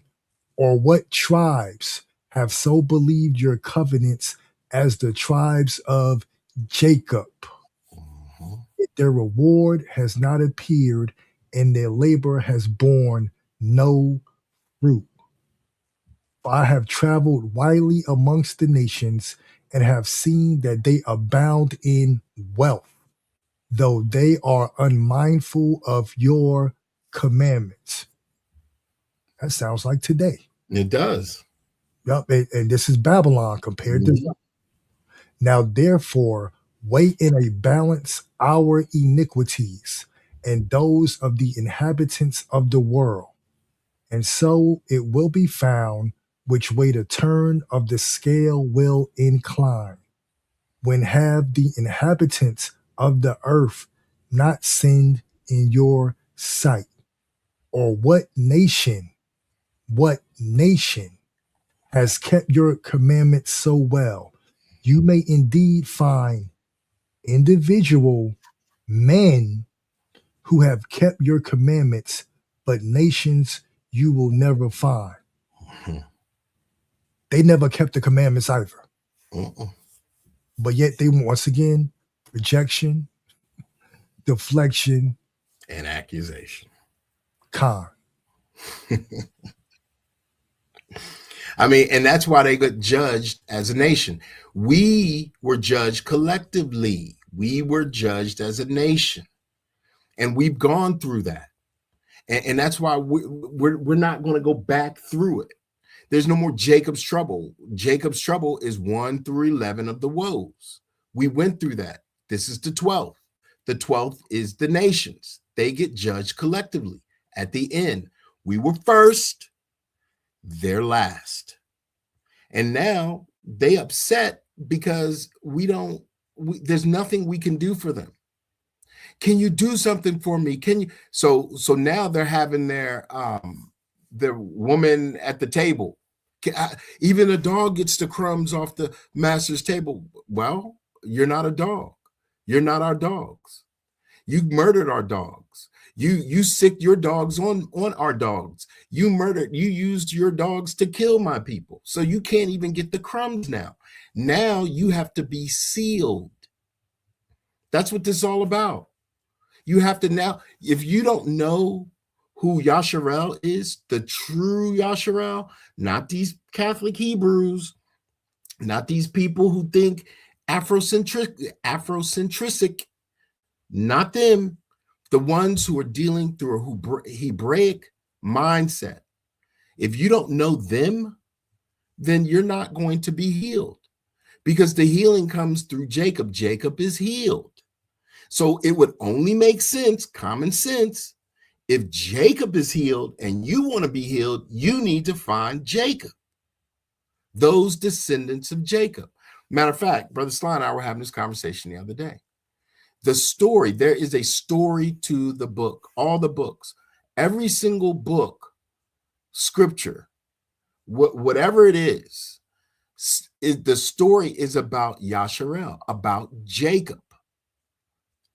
Or what tribes have so believed your covenants as the tribes of Jacob? Mm-hmm. Their reward has not appeared, and their labor has borne no fruit. For I have traveled widely amongst the nations, and have seen that they abound in wealth, though they are unmindful of your commandments. That sounds like today. It does. Yup, and this is Babylon compared to Mm-hmm. Now, therefore, weigh in a balance our iniquities and those of the inhabitants of the world, and so it will be found which way the turn of the scale will incline. When have the inhabitants of the earth not sinned in your sight? Or what nation has kept your commandments so well? You may indeed find individual men who have kept your commandments, but nations you will never find. Mm-hmm. They never kept the commandments either. Mm-mm. But yet they, once again, rejection, deflection, And accusation. con. I mean, and that's why they got judged as a nation. We were judged collectively. We were judged as a nation. And we've gone through that. And that's why we're not going to go back through it. There's no more Jacob's trouble. Jacob's trouble is 1 through 11 of the woes. We went through that. This is the 12th. The 12th is the nations. They get judged collectively. At the end, we were first, they're last. And now they upset because there's nothing we can do for them. Can you do something for me? Can you? So now they're having their woman at the table. Even a dog gets the crumbs off the master's table. Well, you're not a dog. You're not our dogs. You murdered our dogs. You sicked your dogs on our dogs. You used your dogs to kill my people. So you can't even get the crumbs now. Now you have to be sealed. That's what this is all about. You have to now, if you don't know who Yasharel is, the true Yasharel, not these Catholic Hebrews, not these people who think Afrocentric, not them, the ones who are dealing through a Hebraic mindset. If you don't know them, then you're not going to be healed, because the healing comes through Jacob. Jacob is healed. So it would only make sense, common sense, if Jacob is healed and you want to be healed, you need to find Jacob, those descendants of Jacob. Matter of fact, Brother Sly and I were having this conversation the other day. The story, there is a story to the book, all the books, every single book, scripture, whatever it is, the story is about Yasharel, about Jacob.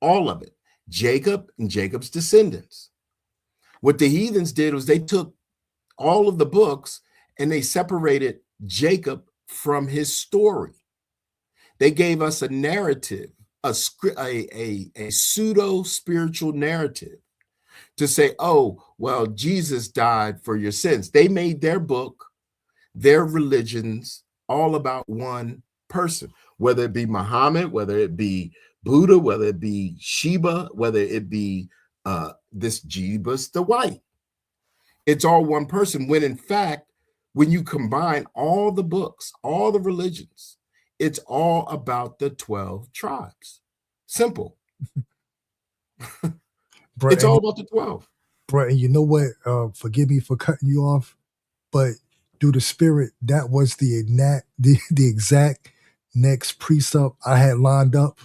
All of it, Jacob and Jacob's descendants. What the heathens did was they took all of the books and they separated Jacob from his story. They gave us a narrative, a pseudo spiritual narrative to say, oh, well, Jesus died for your sins. They made their book, their religions, all about one person, whether it be Muhammad, whether it be Buddha, whether it be Shiva, whether it be this Jeebus the White. It's all one person, when in fact, when you combine all the books, all the religions, it's all about the 12 tribes. Simple. Bro, it's all about the 12. Bro, and you know what? Forgive me for cutting you off, but through the spirit, that was the exact next precept I had lined up.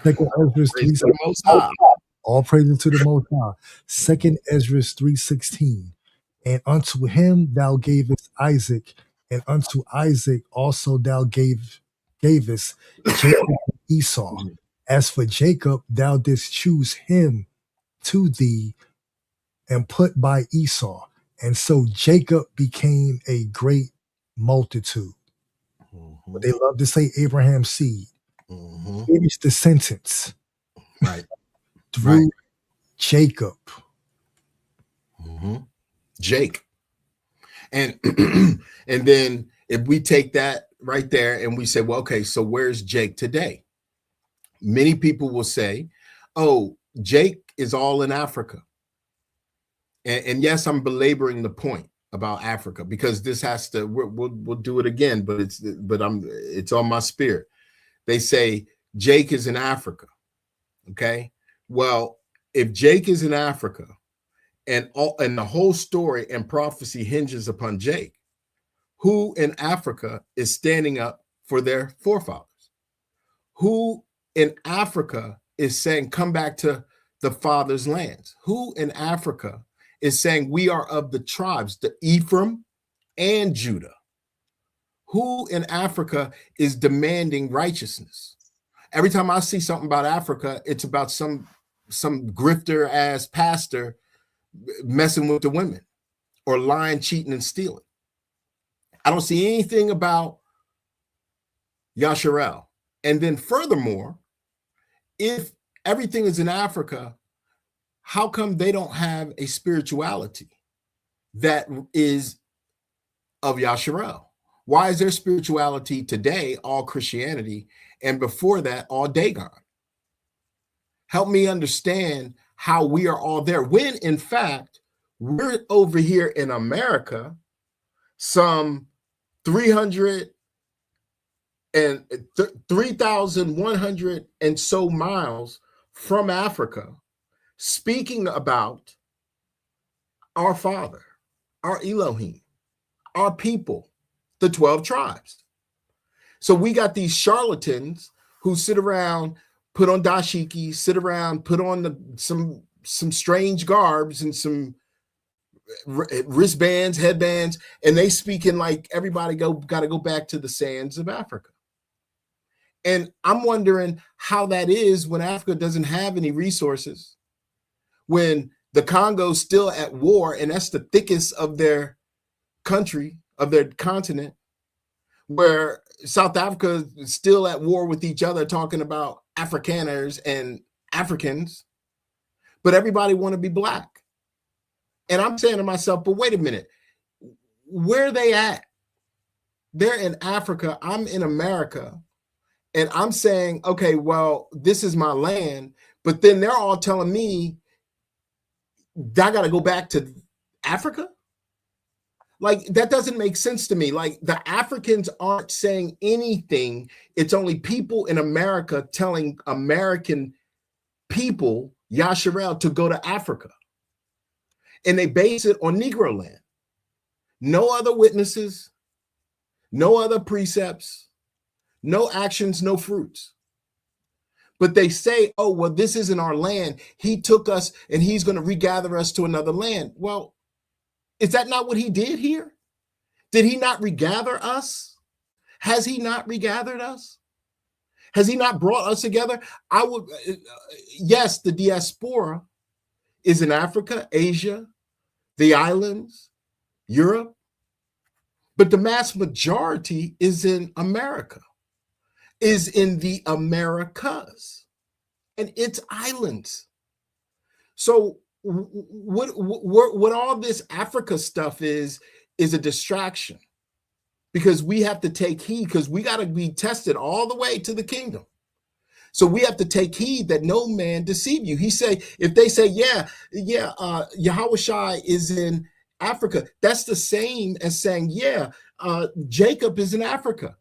Second Ezra 3:16. All praises to the Most High. Second Ezra 3:16. And unto him thou gavest Isaac, and unto Isaac also thou gavest Jacob and Esau. As for Jacob, thou didst choose him to thee and put by Esau. And so Jacob became a great multitude. But they love to say Abraham's seed. Finish the sentence. Right. Through Jacob. Jake. And and then if we take that right there and we say, well, okay, so where's Jake today? Many people will say, oh, Jake is all in Africa. And yes, I'm belaboring the point about Africa, because this has to, we'll do it again, but it's on my spirit. They say Jake is in Africa. Okay. Well, if Jake is in Africa and the whole story and prophecy hinges upon Jake, who in Africa is standing up for their forefathers? Who in Africa is saying, come back to the father's lands? Who in Africa is saying we are of the tribes, the Ephraim and Judah? Who in Africa is demanding righteousness? Every time I see something about Africa, it's about some grifter ass pastor messing with the women or lying, cheating, and stealing. I don't see anything about Yasharel. And then furthermore, if everything is in Africa, how come they don't have a spirituality that is of Yasharel? Why is their spirituality today all Christianity and before that all Dagon? Help me understand how we are all there when in fact we're over here in America, some 3,100 and so miles from Africa, speaking about our Father, our Elohim, our people, the 12 tribes. So we got these charlatans who sit around put on dashiki, sit around, put on some strange garbs and some wristbands, headbands, and they speaking like everybody got to go back to the sands of Africa. And I'm wondering how that is when Africa doesn't have any resources, when the Congo's still at war, and that's the thickest of their country, of their continent, where South Africa is still at war with each other, talking about Afrikaners and Africans, but everybody want to be black. And I'm saying to myself, but wait a minute, where are they at? They're in Africa, I'm in America, and I'm saying, okay, well, this is my land, but then they're all telling me I got to go back to Africa? Like, that doesn't make sense to me. Like, the Africans aren't saying anything. It's only people in America telling American people, Yasharel, to go to Africa. And they base it on Negro land. No other witnesses, no other precepts, no actions, no fruits. But they say, oh, well, this isn't our land. He took us and he's going to regather us to another land. Well, is that not what he did here? Did he not regather us? Has he not regathered us? Has he not brought us together? Yes, the diaspora is in Africa, Asia, the islands, Europe, but the mass majority is in America, is in the Americas and its islands. So what all this Africa stuff is a distraction, because we have to take heed, because we got to be tested all the way to the kingdom. So we have to take heed that no man deceive you. He say, if they say, Yahushua is in Africa, that's the same as saying, Jacob is in Africa,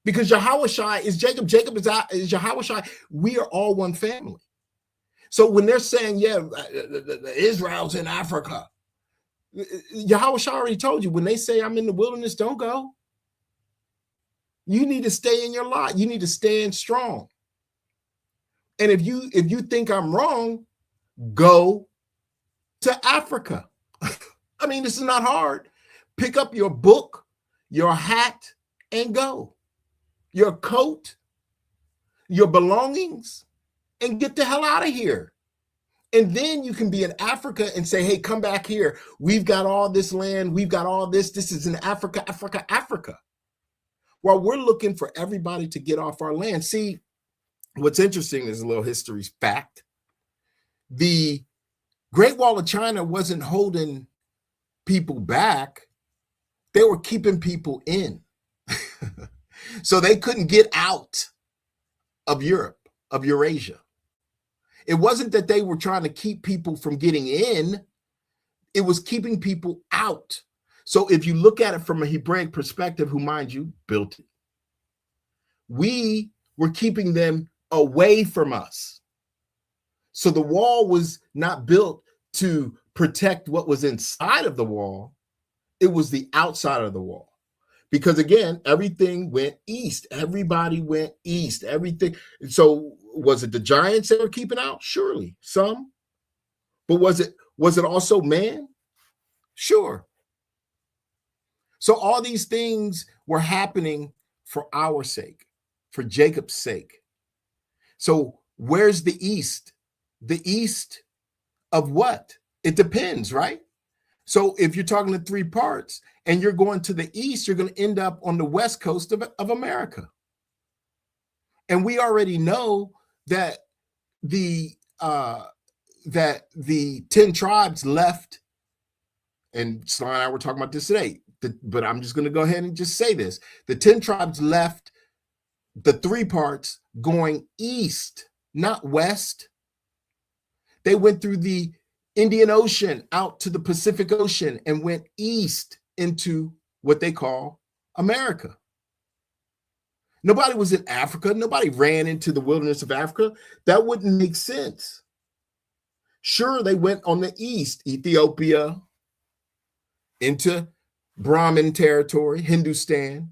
because Yahushua is Jacob. Jacob is Yahushua. We are all one family. So when they're saying, Israel's in Africa, Yahushua already told you, when they say I'm in the wilderness, don't go. You need to stay in your lot. You need to stand strong. And if you think I'm wrong, go to Africa. I mean, this is not hard. Pick up your book, your hat, and go. Your coat, your belongings, and get the hell out of here. And then you can be in Africa and say, hey, come back here. We've got all this land. We've got all this. This is in Africa, Africa, Africa. While we're looking for everybody to get off our land. See, what's interesting is a little history fact. The Great Wall of China wasn't holding people back. They were keeping people in. So they couldn't get out of Europe, of Eurasia. It wasn't that they were trying to keep people from getting in. It was keeping people out. So if you look at it from a Hebraic perspective, who, mind you, built it, we were keeping them away from us. So the wall was not built to protect what was inside of the wall. It was the outside of the wall. Because again, everything went east. Everybody went east. Everything. So was it the giants that were keeping out? Surely, some. But was it also man? Sure. So all these things were happening for our sake, for Jacob's sake. So where's the east? The east of what? It depends, right? So if you're talking to three parts and you're going to the east, you're going to end up on the west coast of America. And we already know that the 10 tribes left, and Sly and I were talking about this today, but I'm just going to go ahead and just say this. The 10 tribes left the three parts going east, not west. They went through the Indian Ocean out to the Pacific Ocean and went east into what they call America. Nobody was in Africa. Nobody ran into the wilderness of Africa. That wouldn't make sense. Sure, they went on the east, Ethiopia, into Brahmin territory, Hindustan,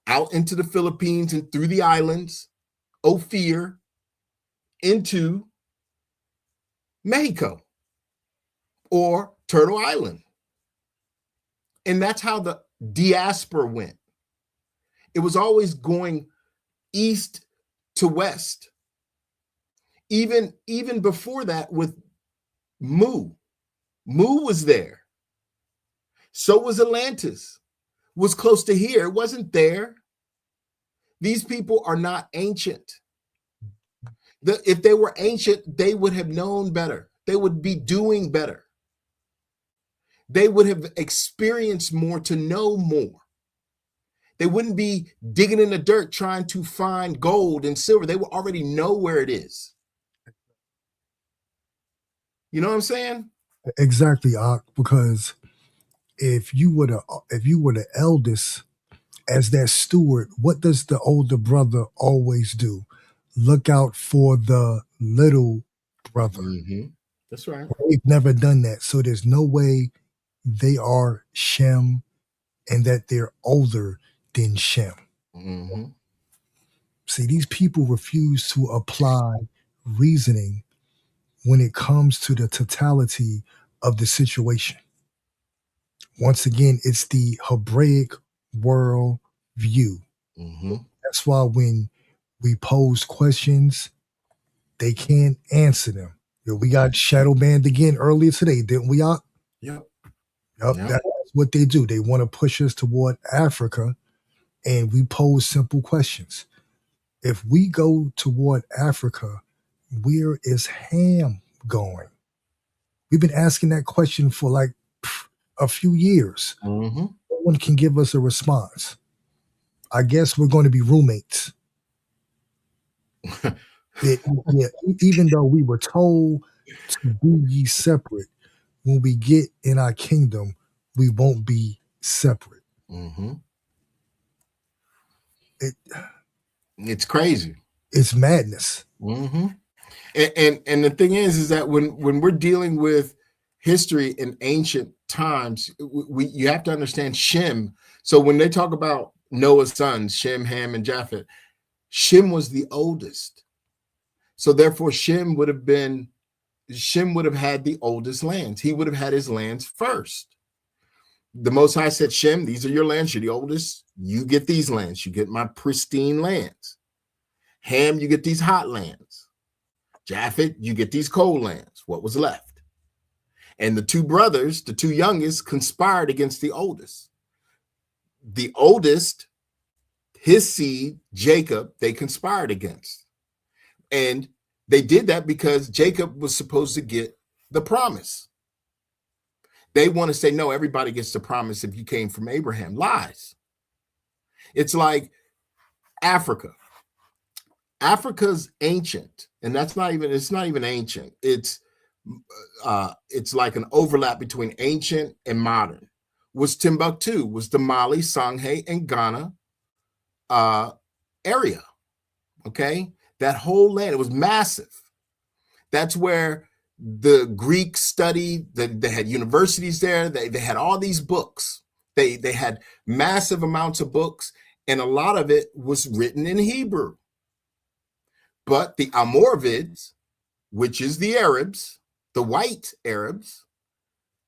out into the Philippines and through the islands, Ophir, into Mexico or Turtle Island. And that's how the diaspora went. It was always going east to west. Even before that with Mu. Mu was there. So was Atlantis. Was close to here. It wasn't there. These people are not ancient. If they were ancient, they would have known better. They would be doing better. They would have experienced more to know more. They wouldn't be digging in the dirt trying to find gold and silver. They would already know where it is. You know what I'm saying? Exactly, Ak, because if you were the eldest as that steward, what does the older brother always do? Look out for the little brother. Mm-hmm. That's right. They've never done that. So there's no way they are Shem and that they're older than Shem. Mm-hmm. See, these people refuse to apply reasoning when it comes to the totality of the situation. Once again, it's the Hebraic world view. Mm-hmm. That's why when we pose questions, they can't answer them. Yo, we got shadow banned again earlier today, didn't we? Yep. Yep. Yep. That's what they do. They want to push us toward Africa, and we pose simple questions. If we go toward Africa, where is Ham going? We've been asking that question for like a few years. Mm-hmm. No one can give us a response. I guess we're going to be roommates. Even though we were told to be ye separate, when we get in our kingdom, we won't be separate. Mm-hmm. It's crazy. It's madness. Mm-hmm. And the thing is that when we're dealing with history in ancient times, you have to understand Shem. So when they talk about Noah's sons, Shem, Ham, and Japheth, Shem was the oldest. So therefore, Shem would have had the oldest lands. He would have had his lands first. The Most High said, Shem, these are your lands. You're the oldest. You get these lands. You get my pristine lands. Ham, you get these hot lands. Japheth, you get these cold lands. What was left? And the two brothers, the two youngest, conspired against the oldest. The oldest, his seed, Jacob, they conspired against. And they did that because Jacob was supposed to get the promise. They want to say, no, everybody gets the promise if you came from Abraham. Lies. It's like Africa. Africa's ancient, and it's not even ancient. It's like an overlap between ancient and modern. Was Timbuktu, was the Mali, Songhay, and Ghana area. Okay, that whole land, it was massive. That's where the Greeks studied. They had universities there. They had all these books. They had massive amounts of books, and a lot of it was written in Hebrew. But the Almoravids, which is the Arabs, the white Arabs,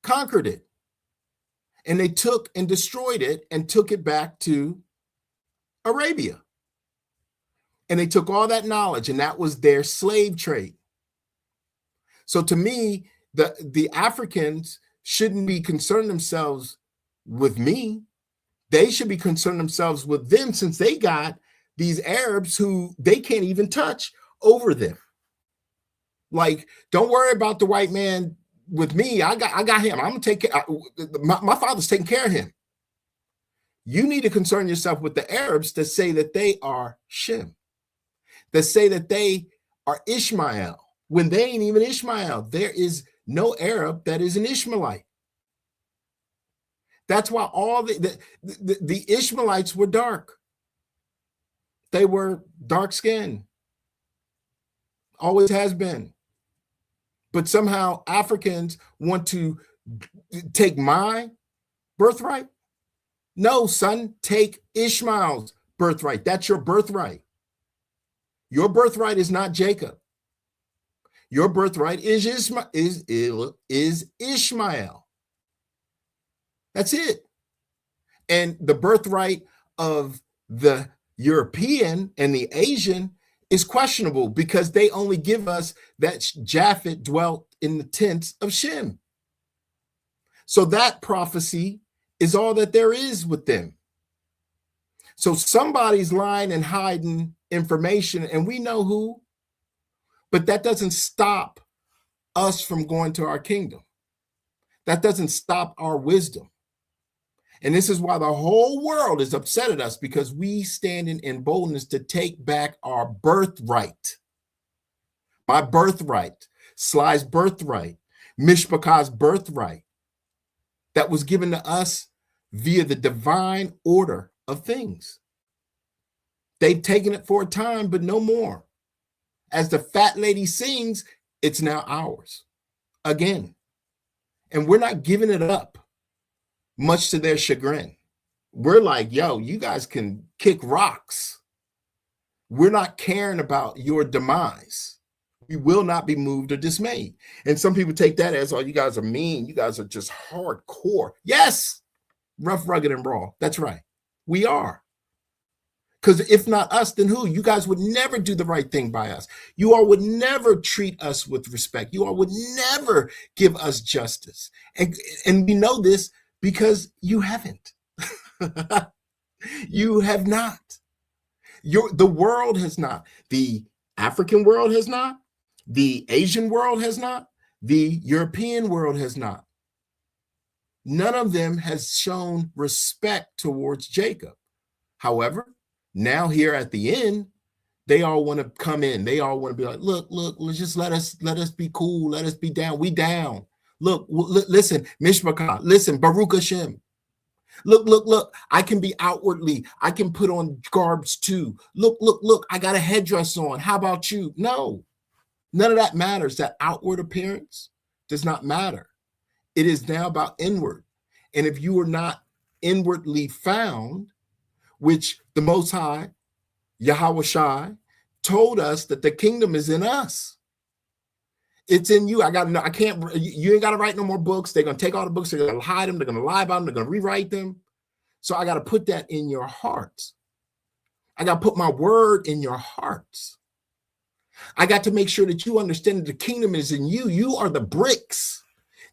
conquered it. And they took and destroyed it and took it back to Arabia. And they took all that knowledge, and that was their slave trade. So to me, the Africans shouldn't be concerned themselves with me. They should be concerned themselves with them, since they got these Arabs who they can't even touch over them. Like, don't worry about the white man with me. I got him. I'm gonna take care. My father's taking care of him. You need to concern yourself with the Arabs that say that they are Shem, that say that they are Ishmael, when they ain't even Ishmael. There is no Arab that is an Ishmaelite. That's why all the Ishmaelites were dark. They were dark skinned. Always has been. But somehow Africans want to take my birthright. No, son, take Ishmael's birthright. That's your birthright. Your birthright is not Jacob. Your birthright is Ishmael. That's it. And the birthright of the European and the Asian is questionable because they only give us that Japhet dwelt in the tents of Shem. So that prophecy is all that there is with them. So somebody's lying and hiding information, and we know who, but that doesn't stop us from going to our kingdom. That doesn't stop our wisdom. And this is why the whole world is upset at us, because we stand in boldness to take back our birthright. My birthright, Sly's birthright, Mishpachah's birthright, that was given to us via the divine order of things. They've taken it for a time, but no more. As the fat lady sings, it's now ours again. And we're not giving it up, much to their chagrin. We're like, yo, you guys can kick rocks. We're not caring about your demise. We will not be moved or dismayed. And some people take that as, oh, you guys are mean. You guys are just hardcore. Yes, rough, rugged, and raw. That's right. We are. Because if not us, then who? You guys would never do the right thing by us. You all would never treat us with respect. You all would never give us justice. And we know this because you haven't. You have not. The world has not. The African world has not. The Asian world has not. The European world has not. None of them has shown respect towards Jacob. However, now here at the end, they all want to come in. They all want to be like, look, just let us be cool. Let us be down. We down. Look, listen, Mishpachah, listen, Baruch Hashem. Look, I can be outwardly. I can put on garbs too. Look, I got a headdress on. How about you? No, none of that matters. That outward appearance does not matter. It is now about inward. And if you are not inwardly found, which the Most High, Yahweh Shai, told us that the kingdom is in us. It's in you. You ain't got to write no more books. They're going to take all the books. They're going to hide them. They're going to lie about them. They're going to rewrite them. So I got to put that in your hearts. I got to put my word in your hearts. I got to make sure that you understand that the kingdom is in you. You are the bricks.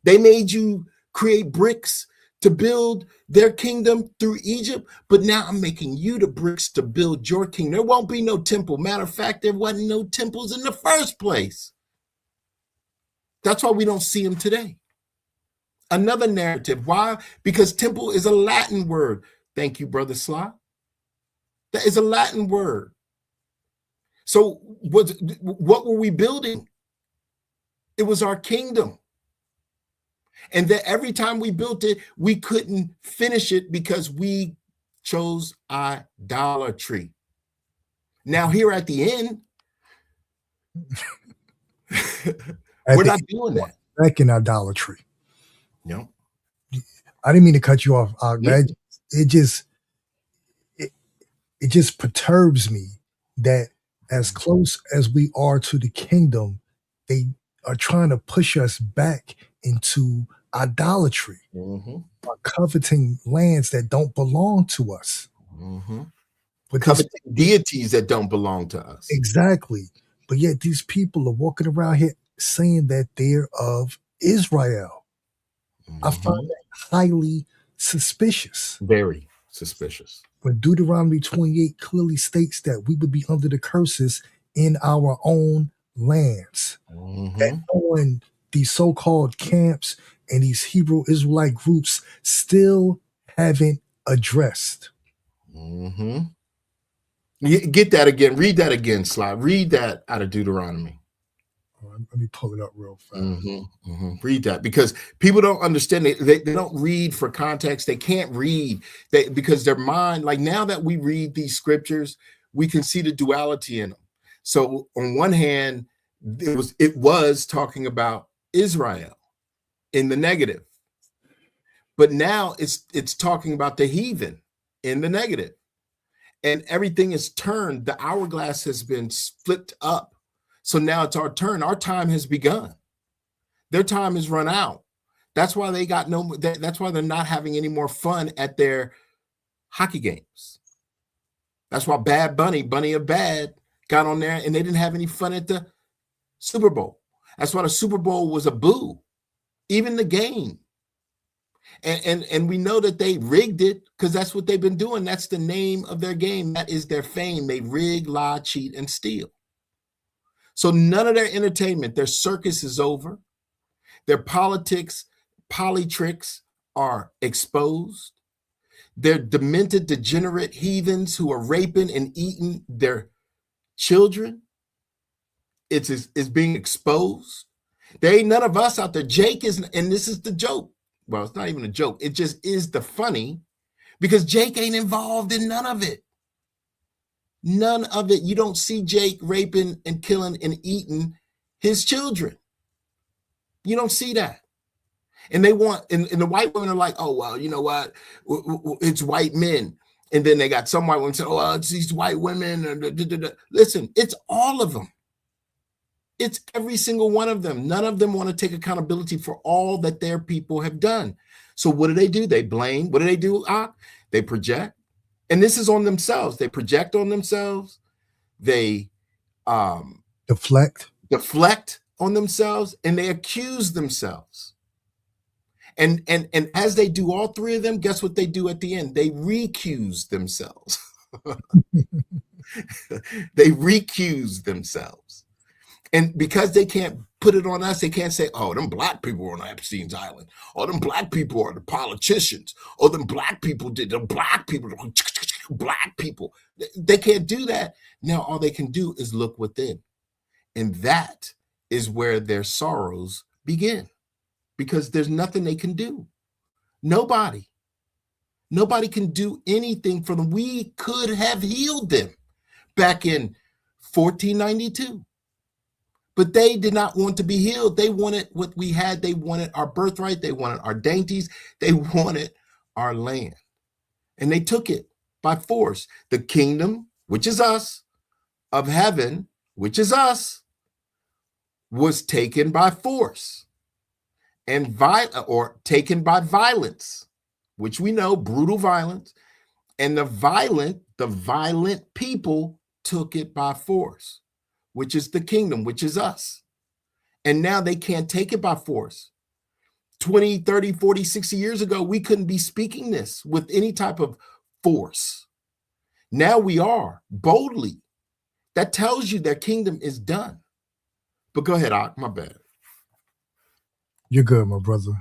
They made you create bricks to build their kingdom through Egypt, but now I'm making you the bricks to build your kingdom. There won't be no temple. Matter of fact, there wasn't no temples in the first place. That's why we don't see them today. Another narrative. Why? Because temple is a Latin word. Thank you, Brother Sly. That is a Latin word. So what were we building? It was our kingdom. And that every time we built it, we couldn't finish it because we chose idolatry. Now, here at the end, we're not doing that. Back in idolatry. No. I didn't mean to cut you off. Yeah. It just perturbs me that as close as we are to the kingdom, they are trying to push us back into idolatry, by coveting lands that don't belong to us. But coveting deities that don't belong to us. Exactly. But yet these people are walking around here saying that they're of Israel. I find that highly suspicious. Very suspicious. When Deuteronomy 28 clearly states that we would be under the curses in our own lands. And knowing these so-called camps and these Hebrew Israelite groups still haven't addressed. Get that again. Read that again, Sly. Read that out of Deuteronomy. Let me pull it up real fast. Read that, because people don't understand. They don't read for context. They can't read because their mind, like now that we read these scriptures, we can see the duality in them. So on one hand, it was talking about Israel in the negative, but now it's talking about the heathen in the negative, and everything is turned. The hourglass has been flipped up. So now it's our turn. Our time has begun. Their time has run out. That's why they got no. That's why they're not having any more fun at their hockey games. That's why Bad Bunny of Bad, got on there and they didn't have any fun at the Super Bowl. That's why the Super Bowl was a boo, even the game. And we know that they rigged it because that's what they've been doing. That's the name of their game. That is their fame. They rig, lie, cheat, and steal. So none of their entertainment, their circus is over. Their politics, politricks are exposed. They're demented, degenerate heathens who are raping and eating their children. It's being exposed. There ain't none of us out there. Jake is, and this is the joke. Well, it's not even a joke. It just is the funny because Jake ain't involved in none of it. None of it. You don't see Jake raping and killing and eating his children. You don't see that. And they want, and the white women are like, oh, well, you know what? It's white men. And then they got some white women say, oh, well, it's these white women. Listen, it's all of them. It's every single one of them. None of them want to take accountability for all that their people have done. So what do? They blame. What do? They project. And this is on themselves. They project on themselves. They deflect on themselves, and they accuse themselves. And as they do all three of them, guess what they do at the end? They recuse themselves. They recuse themselves. And because they can't put it on us, they can't say, oh, them black people were on Epstein's Island. Oh, them black people are the politicians. Oh, them black people did. The black people. They can't do that. Now, all they can do is look within. And that is where their sorrows begin. Because there's nothing they can do. Nobody can do anything for them. We could have healed them back in 1492. But they did not want to be healed. They wanted what we had. They wanted our birthright. They wanted our dainties. They wanted our land. And they took it by force. The kingdom, which is us, of heaven, which is us, was taken by force and taken by violence, which we know, brutal violence. And the violent people took it by force, which is the kingdom, which is us. And now they can't take it by force. 20, 30, 40, 60 years ago, we couldn't be speaking this with any type of force. Now we are boldly. That tells you their kingdom is done. But go ahead, Ak, my bad. You're good, my brother.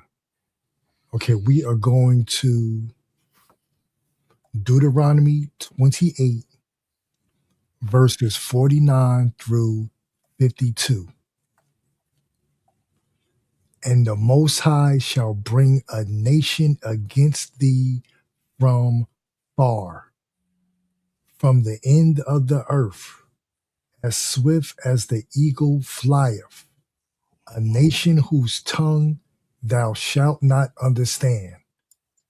Okay, we are going to Deuteronomy 28, verses 49 through 52. And the Most High shall bring a nation against thee from far, from the end of the earth, as swift as the eagle flieth, a nation whose tongue thou shalt not understand,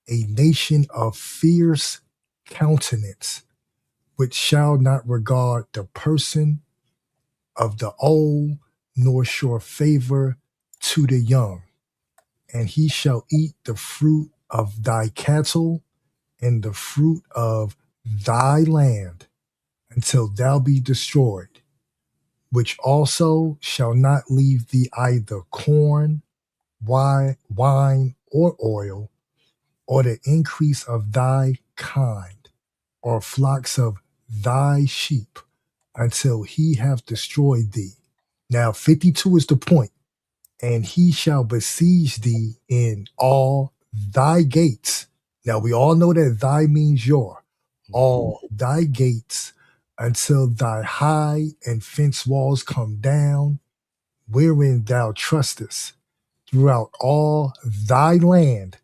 a nation of fierce countenance, which shall not regard the person of the old, nor show favor to the young. And he shall eat the fruit of thy cattle and the fruit of thy land until thou be destroyed, which also shall not leave thee either corn, wine, or oil, or the increase of thy kind, or flocks of thy sheep, until he have destroyed thee. Now 52 is the point. And he shall besiege thee in all thy gates. Now we all know that thy means your. All thy gates, until thy high and fence walls come down, wherein thou trustest, throughout all thy land.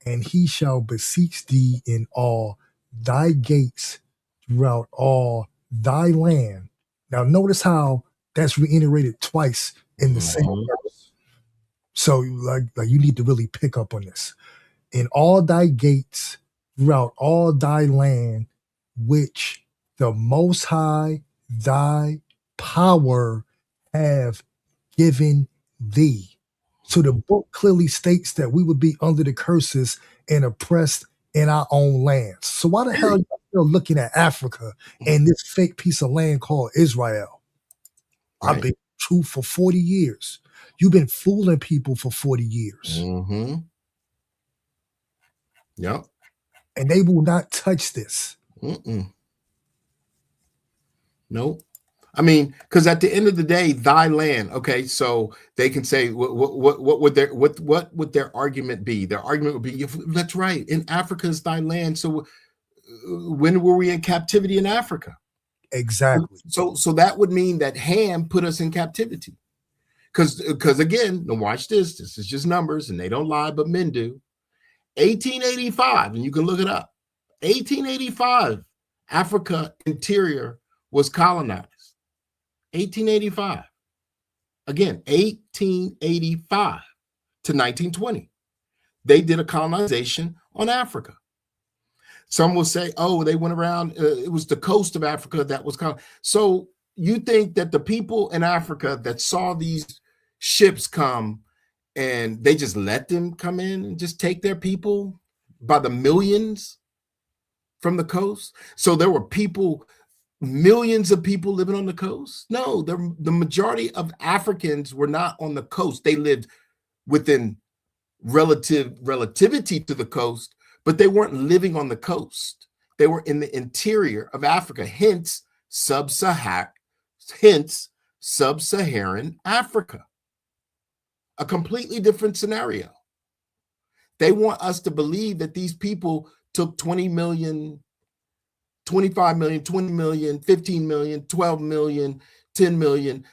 And he shall beseech thee in all thy gates, throughout all thy land. Now notice how that's reiterated twice in the same verse. So like you need to really pick up on this. In all thy gates, throughout all thy land, which the Most High thy power have given thee. So the book clearly states that we would be under the curses and oppressed in our own lands. So why the hell are you still looking at Africa and this fake piece of land called Israel? I've Right. been true for 40 years. You've been fooling people for 40 years. Mm-hmm. Yep. And they will not touch this. Mm-mm. Nope. I mean, because at the end of the day, thy land. Okay, so they can say what would their argument be? Their argument would be, that's right. In Africa is thy land. So when were we in captivity in Africa? Exactly. So that would mean that Ham put us in captivity. Because again, now watch this. This is just numbers, and they don't lie, but men do. 1885, and you can look it up. 1885, Africa interior was colonized. 1885. Again, 1885 to 1920. They did a colonization on Africa. Some will say, oh, they went around, it was the coast of Africa that was colonized. So you think that the people in Africa that saw these ships come and they just let them come in and just take their people by the millions from the coast? So there were people, millions of people living on the coast? No, the majority of Africans were not on the coast. They lived within relativity to the coast, but they weren't living on the coast. They were in the interior of Africa, hence sub-Saharan Africa. A completely different scenario. They want us to believe that these people took 20 million, 25 million, 20 million, 15 million, 12 million, 10 million,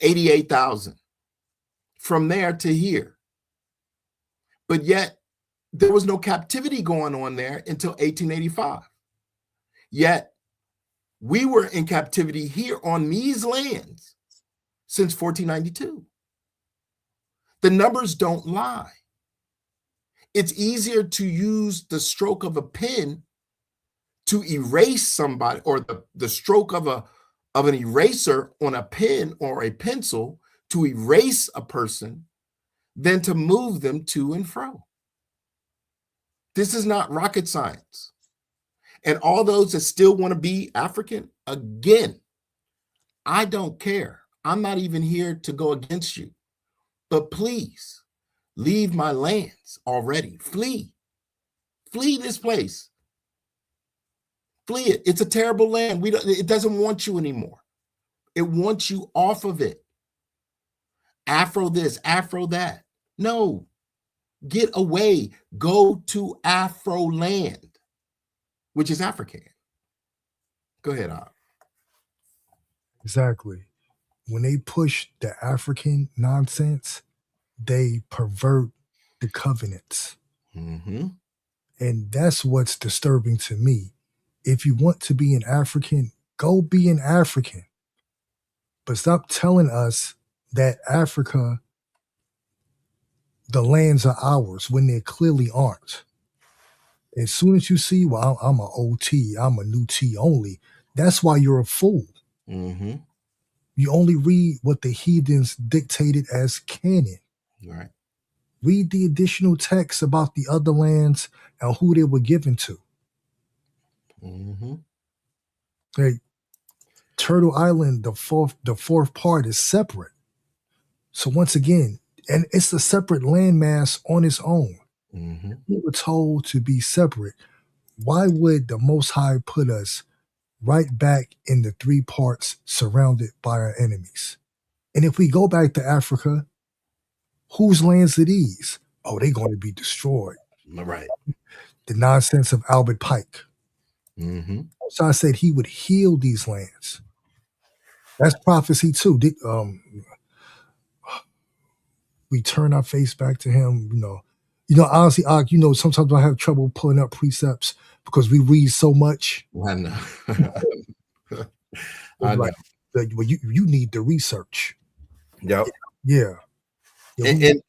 88,000 from there to here. But yet there was no captivity going on there until 1885. Yet we were in captivity here on these lands since 1492. The numbers don't lie. It's easier to use the stroke of a pen to erase somebody, or the stroke of an eraser on a pen or a pencil to erase a person than to move them to and fro. This is not rocket science. And all those that still want to be African, again, I don't care. I'm not even here to go against you. But please leave my lands already. Flee. Flee this place. Flee it. It's a terrible land. It doesn't want you anymore. It wants you off of it. Afro this, Afro that. No. Get away. Go to Afro land, which is African. Go ahead, Op. Exactly. When they push the African nonsense, they pervert the covenants. Mm-hmm. And that's what's disturbing to me. If you want to be an African, go be an African. But stop telling us that Africa, the lands are ours when they clearly aren't. As soon as you see, well, I'm an OT, I'm a new T only, that's why you're a fool. Mm-hmm. You only read what the heathens dictated as canon. Right. Read the additional texts about the other lands and who they were given to. Mm-hmm. Like Turtle Island, the fourth part is separate. So once again, and it's a separate landmass on its own. Mm-hmm. We were told to be separate. Why would the Most High put us right back in the three parts surrounded by our enemies? And if we go back to Africa, whose lands are these? Oh, they're going to be destroyed. Right. The nonsense of Albert Pike. Mm-hmm. So I said he would heal these lands. That's prophecy too. We turn our face back to him, honestly, sometimes I have trouble pulling up precepts because we read so much. I know. I know. Well, you need the research. Yep. Yeah. And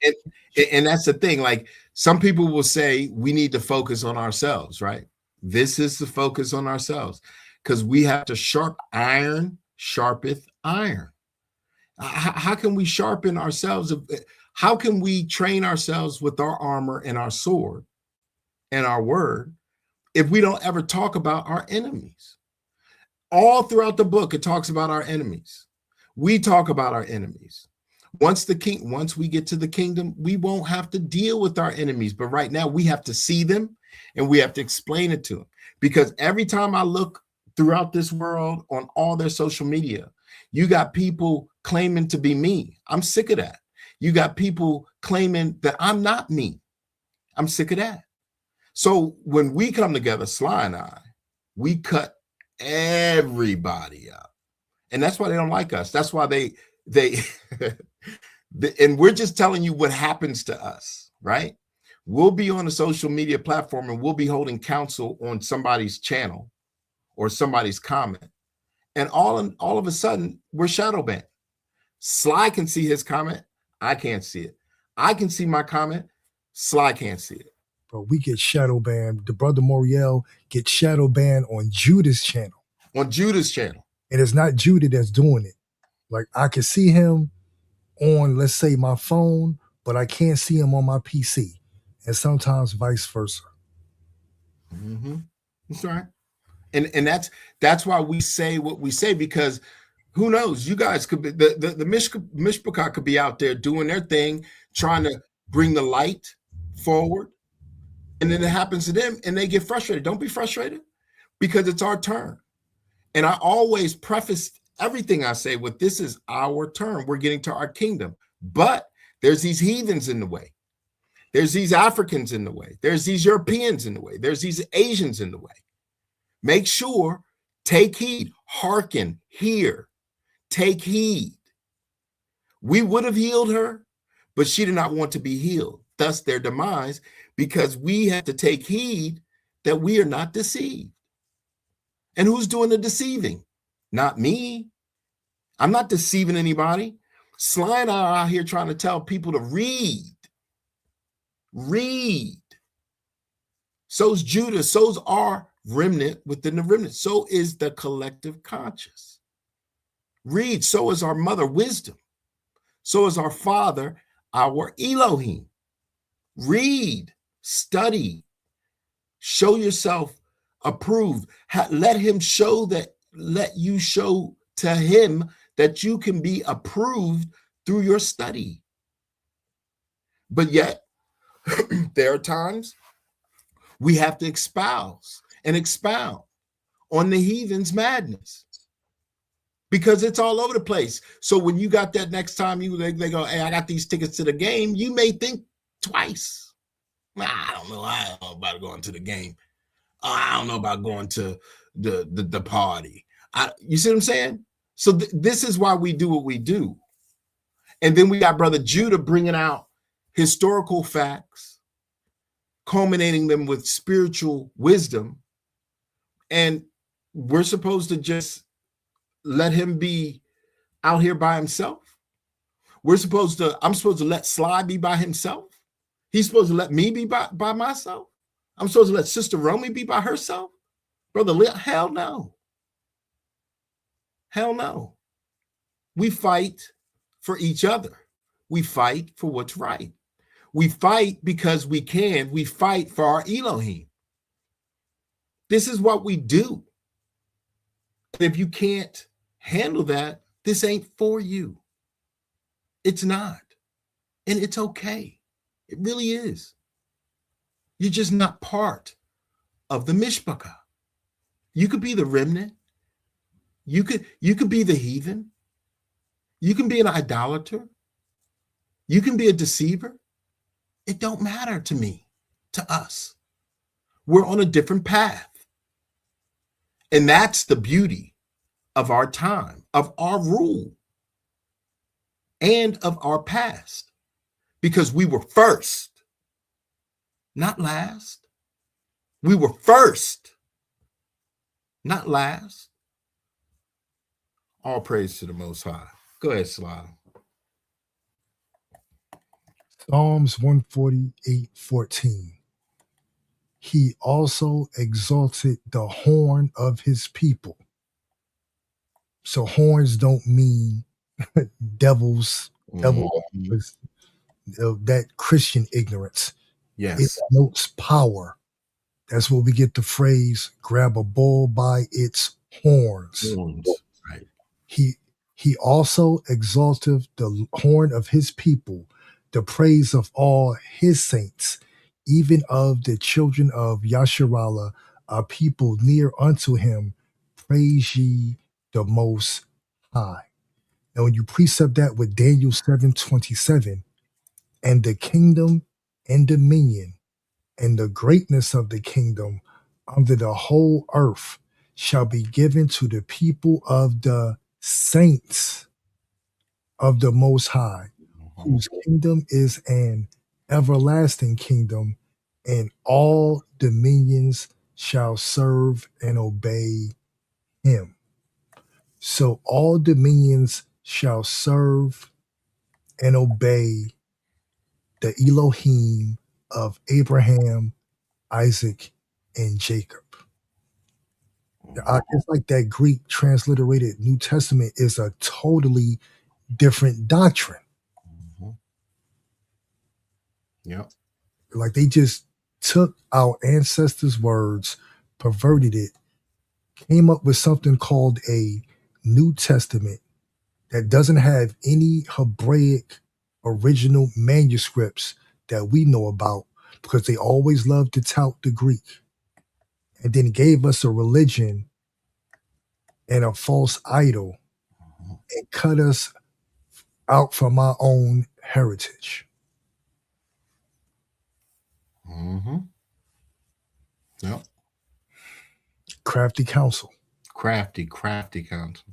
that's the thing. Like, some people will say we need to focus on ourselves, right? This is the focus on ourselves, because we have to iron sharpeth iron. How can we sharpen ourselves? How can we train ourselves with our armor and our sword and our word if we don't ever talk about our enemies? All throughout the book, it talks about our enemies. We talk about our enemies. Once we get to the kingdom, we won't have to deal with our enemies. But right now, we have to see them and we have to explain it to them. Because every time I look throughout this world on all their social media, you got people claiming to be me. I'm sick of that. You got people claiming that I'm not me. I'm sick of that. So when we come together, Sly and I, we cut everybody out. And that's why they don't like us. That's why they and we're just telling you what happens to us, right? We'll be on a social media platform and we'll be holding counsel on somebody's channel or somebody's comment. And all of a sudden, we're shadow banned. Sly can see his comment. I can't see it. I can see my comment. Sly can't see it. Bro, we get shadow banned. The brother Moriel gets shadow banned on Judah's channel. On Judah's channel. And it's not Judah that's doing it. Like, I can see him on, let's say, my phone, but I can't see him on my PC. And sometimes vice versa. Mm-hmm. That's right. And that's why we say what we say, because who knows? You guys could be the Mishpachah could be out there doing their thing, trying to bring the light forward, and then it happens to them and they get frustrated. Don't be frustrated, because it's our turn. And I always preface everything I say with, this is our turn. We're getting to our kingdom. But there's these heathens in the way. There's these Africans in the way. There's these Europeans in the way. There's these Asians in the way. Make sure, take heed, hearken, hear, take heed. We would have healed her, but she did not want to be healed. Thus their demise, because we have to take heed that we are not deceived. And who's doing the deceiving? Not me. I'm not deceiving anybody. Sly and I are out here trying to tell people to read. Read. So's Judah, so's our remnant within the remnant. So is the collective conscious. Read. So is our mother, wisdom. So is our father, our Elohim. Read, study, show yourself approved. Let him show that, let you show to him that you can be approved through your study. But yet, there are times we have to espouse and expound on the heathen's madness, because it's all over the place. So when you got that next time they go, hey, I got these tickets to the game, you may think twice. I don't know about going to the game. I don't know about going to the party. You see what I'm saying? So this is why we do what we do. And then we got Brother Judah bringing out historical facts, culminating them with spiritual wisdom. And we're supposed to just let him be out here by himself. I'm supposed to let Sly be by himself. He's supposed to let me be by myself. I'm supposed to let Sister Romy be by herself. Brother Leah, hell no. Hell no. We fight for each other. We fight for what's right. We fight because we can. We fight for our Elohim. This is what we do. And if you can't handle that, this ain't for you. It's not. And it's okay. It really is. You're just not part of the Mishpachah. You could be the remnant. You could be the heathen. You can be an idolater. You can be a deceiver. It don't matter to me, to us. We're on a different path. And that's the beauty of our time, of our rule, and of our past. Because we were first, not last. We were first, not last. All praise to the Most High. Go ahead, Sly. Psalms 148:14. He also exalted the horn of his people. So horns don't mean devil Mhm. that Christian ignorance. It Yes. denotes power. That's where we get the phrase grab a bull by its horns. Horns. Right. He he also exalteth the horn of his people, the praise of all his saints, even of the children of Yasharallah, a people near unto him. Praise ye the most high. And when you precept that with Daniel 7:27, and the kingdom and dominion and the greatness of the kingdom under the whole earth shall be given to the people of the saints of the Most High, Mhm. whose kingdom is an everlasting kingdom, and all dominions shall serve and obey him. So all dominions shall serve and obey the Elohim of Abraham, Isaac, and Jacob. It's like that Greek transliterated New Testament is a totally different doctrine. Mhm. Yep. Like they just took our ancestors' words, perverted it, came up with something called a New Testament that doesn't have any Hebraic original manuscripts that we know about because they always loved to tout the Greek, and then gave us a religion and a false idol and cut us out from our own heritage. Mm-hmm. Yep. Crafty counsel. Crafty counsel.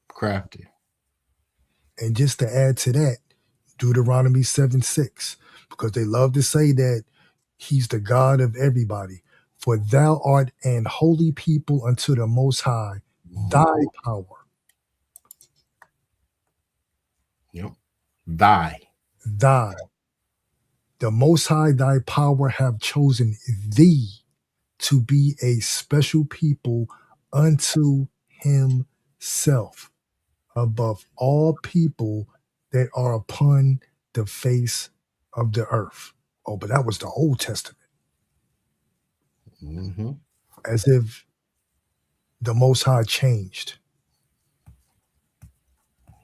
Crafty. And just to add to that, Deuteronomy 7:6, because they love to say that he's the God of everybody. For thou art an holy people unto the Most High, thy power, Yep. Thy. thy, the Most High, thy power have chosen thee to be a special people unto himself above all people that are upon the face of the earth. Oh, but that was the Old Testament. Mm-hmm. As if the Most High changed.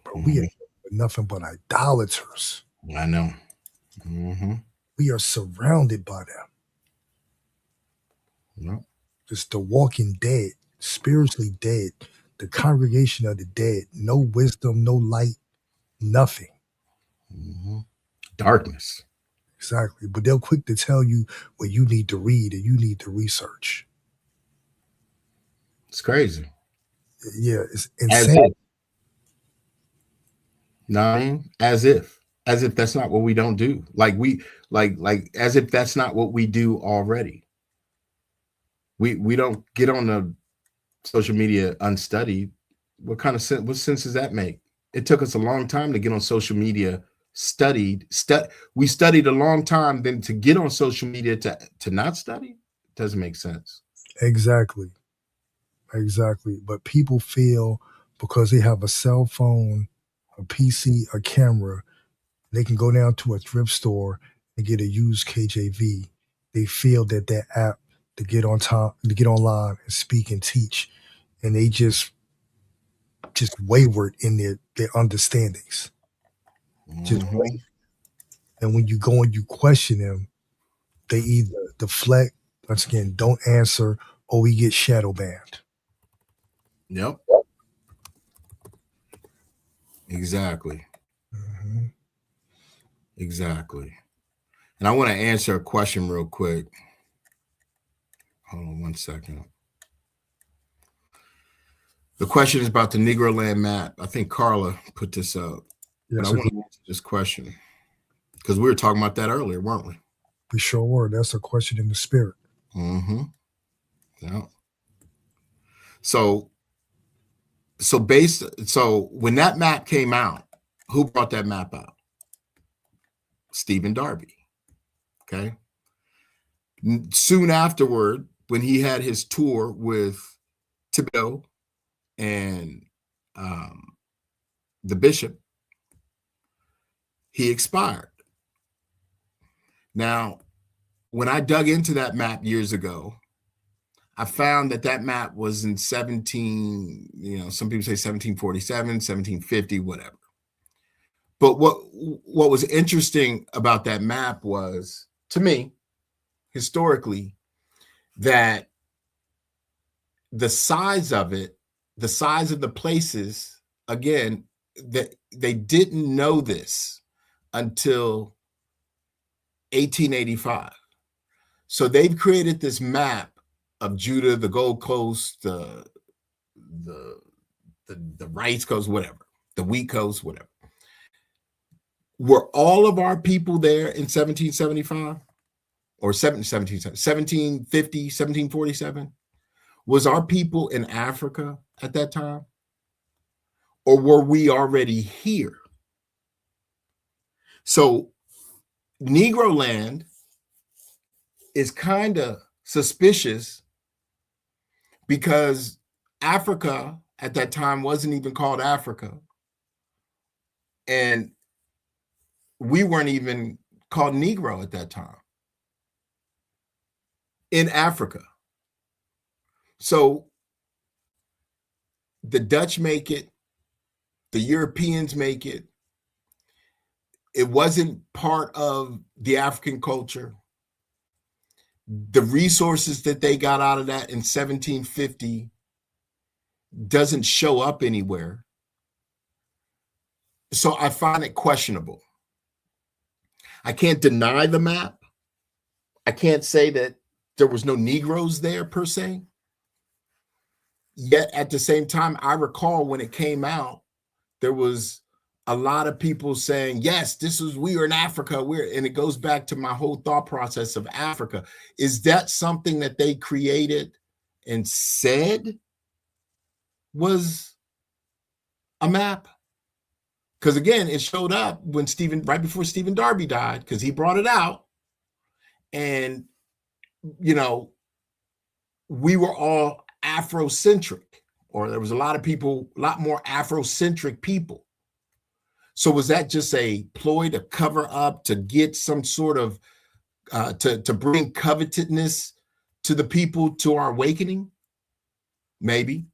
But we Mm-hmm. ain't nothing but idolaters. I know. Mm-hmm. We are surrounded by them. Yep. Just the walking dead, spiritually dead, the congregation of the dead. No wisdom, no light, nothing. Mm-hmm. Darkness. Exactly. But they're quick to tell you what you need to read and you need to research. It's crazy. Yeah, it's As insane. if. No, I mean, as if that's not what we don't do. Like as if that's not what we do already. We don't get on the social media unstudied. What kind of sense? What sense does that make? It took us a long time to get on social media studied. We studied a long time then to get on social media to not study. It doesn't make sense. Exactly. Exactly. But people feel because they have a cell phone, a PC, a camera, they can go down to a thrift store and get a used KJV. They feel that that app to get on top, to get online and speak and teach, and they just wayward in their understandings. Just Mm-hmm. wayward. And when you go and you question them, they either deflect, once again, don't answer, or we get shadow banned. Yep. Exactly. Mhm. Exactly. And I want to answer a question real quick. Hold on 1 second. The question is about the Negro Land map. I think Carla put this up, but I Yes, want to answer this question because we were talking about that earlier, weren't we? we sure were. That's a question in the spirit. Mm-hmm. Yeah. So when that map came out, who brought that map out? Stephen Darby. Okay. Soon afterward, when he had his tour with Thibodeau and the bishop, he expired. Now, when I dug into that map years ago, I found that map was in 17, some people say 1747, 1750, whatever. But what was interesting about that map was, to me, historically, that the size of it, the size of the places, again, that they didn't know this until 1885. So they've created this map of Judah, the Gold Coast, the rice coast, whatever, the wheat coast, whatever. Were all of our people there in 1775 or 1750, 1747? Was our people in Africa at that time? Or were we already here? So Negro land is kind of suspicious because Africa at that time wasn't even called Africa. And we weren't even called Negro at that time in Africa. So the Dutch make it, the Europeans make it. It wasn't part of the African culture. The resources that they got out of that in 1750 doesn't show up anywhere. So I find it questionable. I can't deny the map. I can't say that there was no Negroes there per se. Yet at the same time, I recall when it came out, there was a lot of people saying, yes, we are in Africa. And it goes back to my whole thought process of Africa. Is that something that they created and said was a map? Because again, it showed up when right before Stephen Darby died, because he brought it out. And, we were all Afrocentric, or there was a lot more Afrocentric people. So was that just a ploy to cover up, to get some sort of, to bring covetousness to the people, to our awakening? Maybe.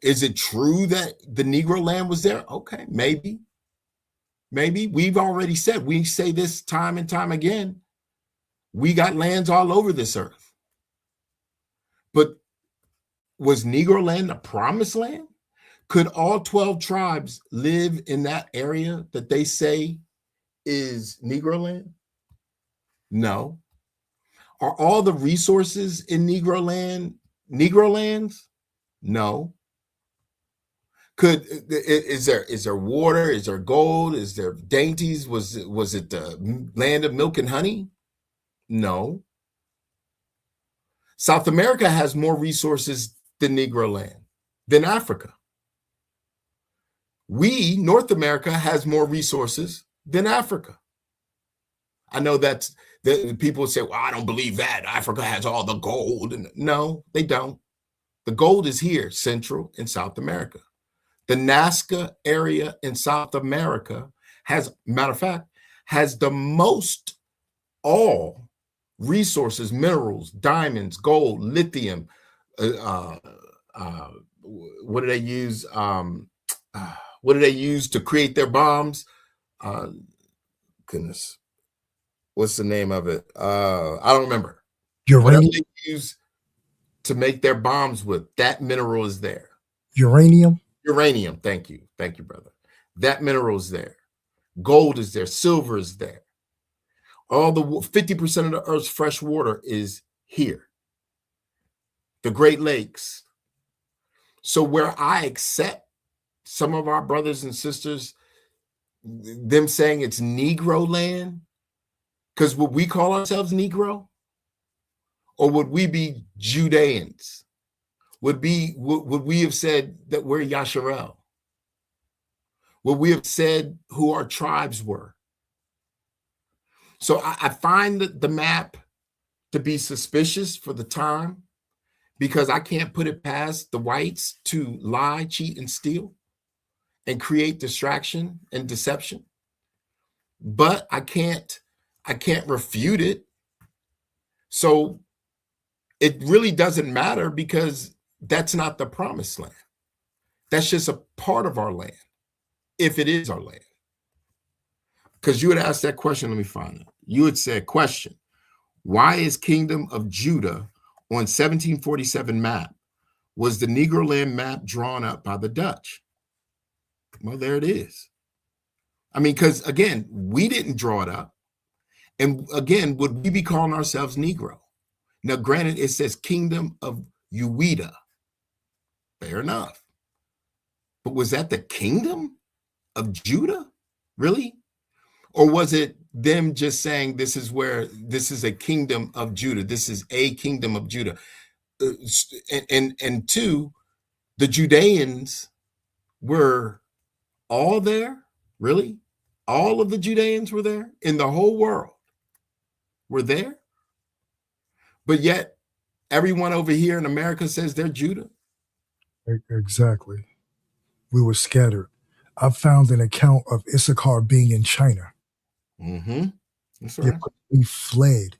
Is it true that the Negro land was there? Okay, maybe. We've already said, we say this time and time again, we got lands all over this earth. But was Negro land a promised land? Could all 12 tribes live in that area that they say is Negro land? No. Are all the resources in Negro land Negro lands? No. Is there water? Is there gold? Is there dainties? Was it the land of milk and honey? No. South America has more resources than Negro land, than Africa. North America, has more resources than Africa. I know that people say, well, I don't believe that. Africa has all the gold. And no, they don't. The gold is here, Central and South America. The Nazca area in South America has the most all resources, minerals, diamonds, gold, lithium. What do they use? What do they use to create their bombs? Goodness, what's the name of it? I don't remember. Uranium. What they use to make their bombs with, that mineral is there. Uranium. Thank you, brother. That mineral is there. Gold is there. Silver is there. All the 50% of the Earth's fresh water is here. The Great Lakes. So where I accept some of our brothers and sisters, them saying it's Negro land, because would we call ourselves Negro? Or would we be Judeans? Would we have said that we're Yasharel? Would we have said who our tribes were? So I find the map to be suspicious for the time, because I can't put it past the whites to lie, cheat, and steal. and create distraction and deception. But I can't refute it. So it really doesn't matter because that's not the promised land. That's just a part of our land, if it is our land. Because you had asked that question, let me find it. You had said, question, why is Kingdom of Judah on 1747 map? Was the Negro land map drawn up by the Dutch? Well, there it is. I mean, because again, we didn't draw it up. And again, would we be calling ourselves Negro? Now, granted, it says Kingdom of Ueda. Fair enough. But was that the Kingdom of Judah? Really? Or was it them just saying this is a kingdom of Judah? This is a kingdom of Judah. And two, the Judeans were all there? Really? All of the Judeans were there in the whole world? Were there? But yet everyone over here in America says they're Judah? Exactly. We were scattered. I found an account of Issachar being in China. Mm-hmm. That's Yeah, right. but we fled.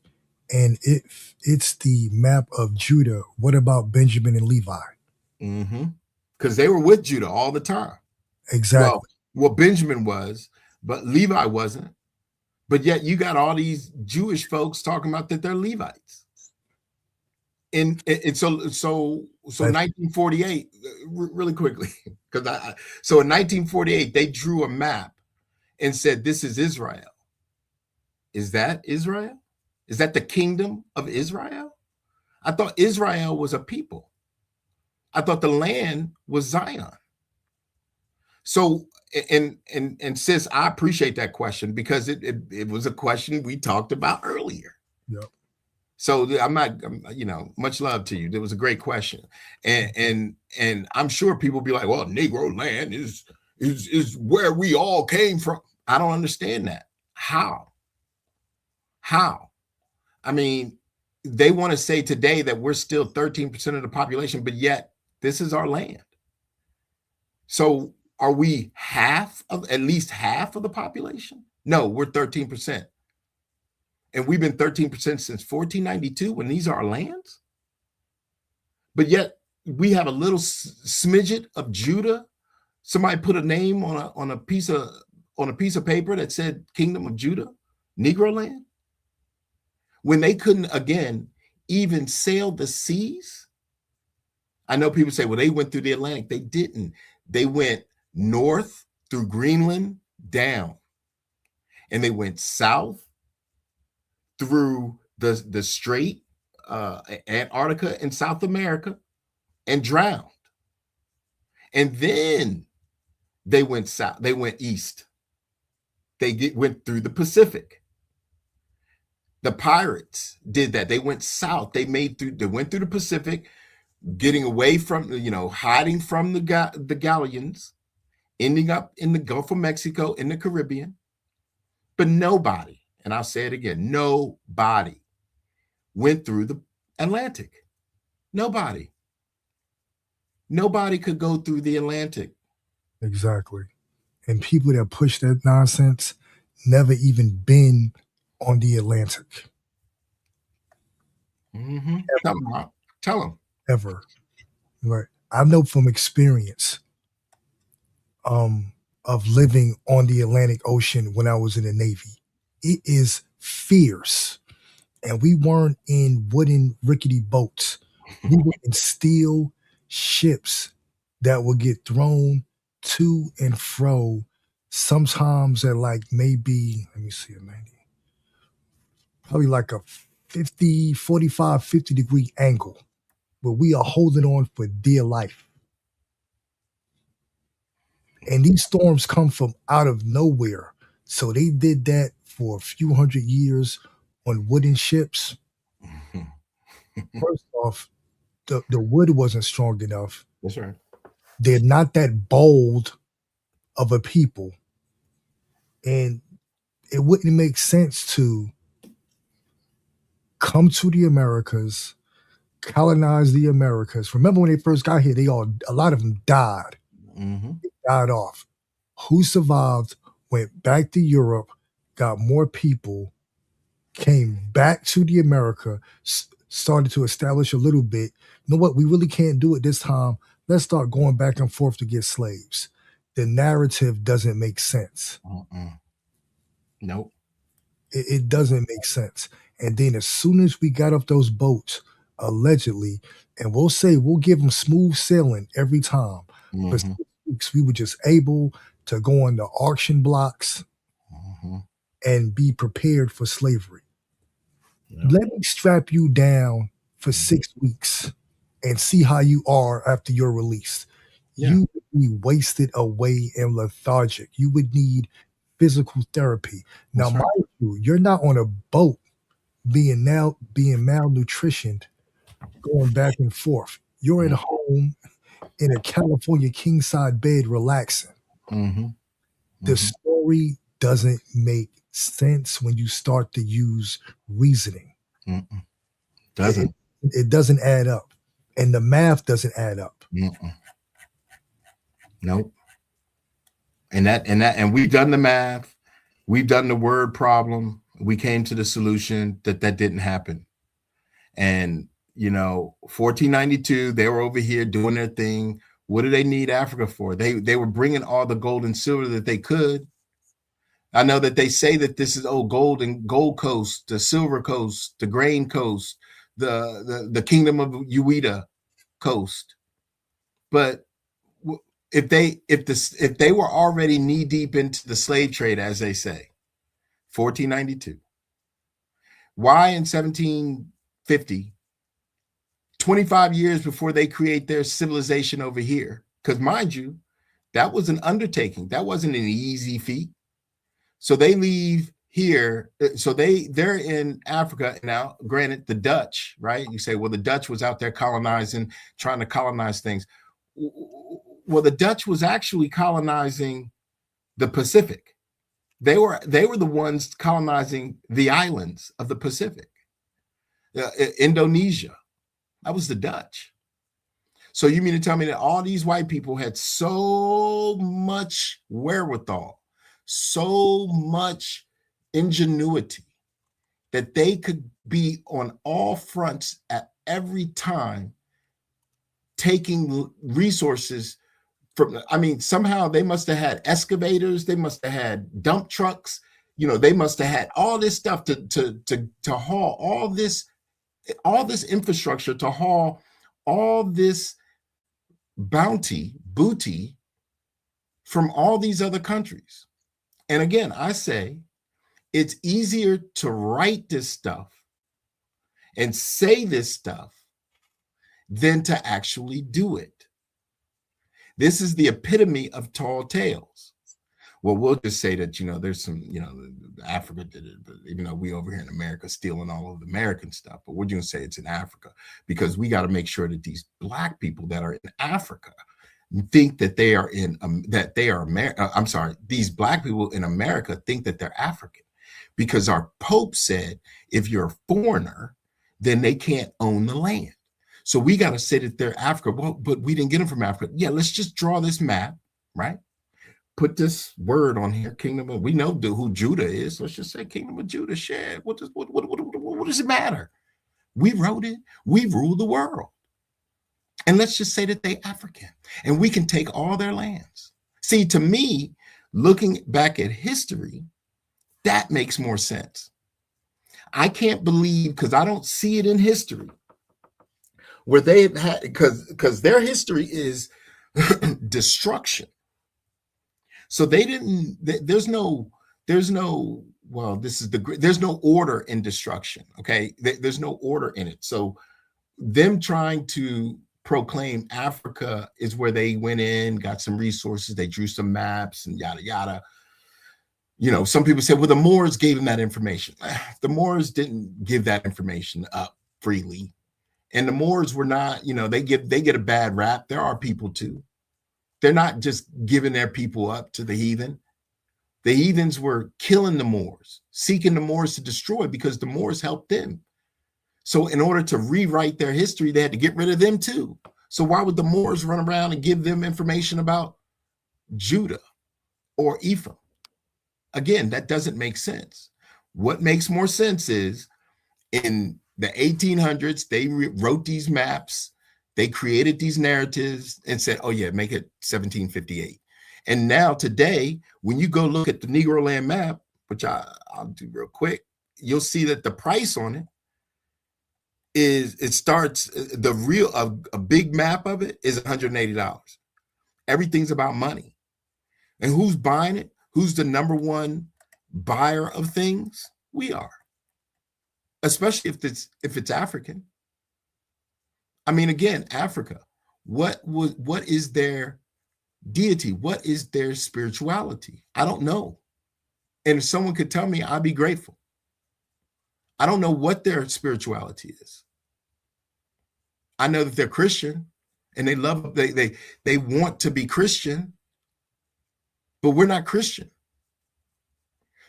And it's the map of Judah. What about Benjamin and Levi? Mm-hmm. Because they were with Judah all the time. Exactly. Well, Benjamin was, but Levi wasn't. But yet you got all these Jewish folks talking about that they're Levites. And so 1948, really quickly, because so in 1948 they drew a map and said this is Israel. Is that Israel? Is that the kingdom of Israel? I thought Israel was a people. I thought the land was Zion. So and sis, I appreciate that question because it was a question we talked about earlier. Yep. So much love to you. That was a great question. And I'm sure people be like, well, Negro land is where we all came from. I don't understand that. How? I mean, they want to say today that we're still 13% of the population, but yet this is our land. So are we at least half of the population? No, we're 13%. And we've been 13% since 1492 when these are our lands. But yet we have a little smidget of Judah. Somebody put a name on a piece of paper that said Kingdom of Judah, Negro land. When they couldn't, again, even sail the seas. I know people say, well, they went through the Atlantic. They didn't. They went north through Greenland down. And they went south through the Strait, Antarctica and South America, and drowned. And then they went south. They went east. They went through the Pacific. The pirates did that. They went south. They went through the Pacific, getting away from, hiding from the galleons, ending up in the Gulf of Mexico, in the Caribbean. But nobody, and I'll say it again, nobody went through the Atlantic. Nobody could go through the Atlantic. Exactly. And people that push that nonsense never even been on the Atlantic. Mm-hmm. Tell them. Ever. Right. I know from experience of living on the Atlantic Ocean when I was in the Navy. It is fierce. And we weren't in wooden rickety boats. We were in steel ships that would get thrown to and fro, sometimes at like maybe, let me see, 90, probably like a 45, 50 degree angle, but we are holding on for dear life. And these storms come from out of nowhere. So they did that for a few hundred years on wooden ships. First off, the wood wasn't strong enough. That's right. They're not that bold of a people. And it wouldn't make sense to come to the Americas, colonize the Americas. Remember when they first got here, a lot of them died. Mm-hmm. They died off. Who survived, went back to Europe, got more people, came back to the America, started to establish a little bit. You know what? We really can't do it this time. Let's start going back and forth to get slaves. The narrative doesn't make sense. Nope. It doesn't make sense. And then as soon as we got off those boats, allegedly, and we'll say we'll give them smooth sailing every time. For 6 weeks, we were just able to go on the auction blocks and be prepared for slavery. Yep. Let me strap you down for 6 weeks and see how you are after your release. Yeah. You would be wasted away and lethargic. You would need physical therapy. Now, That's right. mind you, you're not on a boat being malnutritioned, going back and forth. You're at home in a California king-side bed relaxing. The story doesn't make sense when you start to use reasoning. Doesn't. It doesn't add up. And the math doesn't add up. Nope. And we've done the math. We've done the word problem. We came to the solution that didn't happen. And, 1492, they were over here doing their thing. What do they need Africa for? They were bringing all the gold and silver that they could. I know that they say that this is gold and Gold Coast, the Silver Coast, the Grain Coast, the Kingdom of Ueda Coast. But if they were already knee deep into the slave trade, as they say, 1492, why in 1750, 25 years before they create their civilization over here? Because mind you, that was an undertaking. That wasn't an easy feat. So they leave here. So they're in Africa now. Granted, the Dutch, right? You say, well, the Dutch was out there colonizing, trying to colonize things. Well, the Dutch was actually colonizing the Pacific. They were the ones colonizing the islands of the Pacific. Indonesia, that was the Dutch. So you mean to tell me that all these white people had so much wherewithal, so much ingenuity that they could be on all fronts at every time, taking resources from, somehow they must have had excavators, they must have had dump trucks, they must have had all this stuff to haul all this infrastructure, to haul all this booty from all these other countries. And again, I say it's easier to write this stuff and say this stuff than to actually do it. This is the epitome of tall tales. Well, we'll just say that, there's some, Africa did it, but even though we over here in America stealing all of the American stuff, but we're going to say it's in Africa because we got to make sure that these Black people that are in Africa think that they are these Black people in America think that they're African, because our Pope said, if you're a foreigner, then they can't own the land. So we got to say that they're Africa. Well, but we didn't get them from Africa. Yeah, let's just draw this map, right? Put this word on here, Kingdom of, we know who Judah is. Let's just say Kingdom of Judah. Shit, what does it matter? We wrote it. We rule the world. And let's just say that they African, and we can take all their lands. See, to me, looking back at history, that makes more sense. I can't believe, because I don't see it in history, where they had, because their history is destruction. So they didn't, there's no order in destruction. Okay. There's no order in it. So them trying to proclaim Africa is where they went in, got some resources, they drew some maps and yada, yada. Some people say, well, the Moors gave them that information. The Moors didn't give that information up freely. And the Moors were not, they get a bad rap. There are people too. They're not just giving their people up to the heathen. The heathens were killing the Moors, seeking the Moors to destroy, because the Moors helped them. So in order to rewrite their history, they had to get rid of them too. So why would the Moors run around and give them information about Judah or Ephraim. Again, that doesn't make sense. What makes more sense is in the 1800s, they wrote these maps, they created these narratives and said, oh yeah, make it 1758. And now today, when you go look at the Negro land map, which I'll do real quick, you'll see that the price on it starts, the real, a big map of it is $180. Everything's about money. And who's buying it? Who's the number one buyer of things? We are. Especially if it's African. I mean, again, Africa. What is their deity? What is their spirituality? I don't know. And if someone could tell me, I'd be grateful. I don't know what their spirituality is. I know that they're Christian and they want to be Christian, but we're not Christian.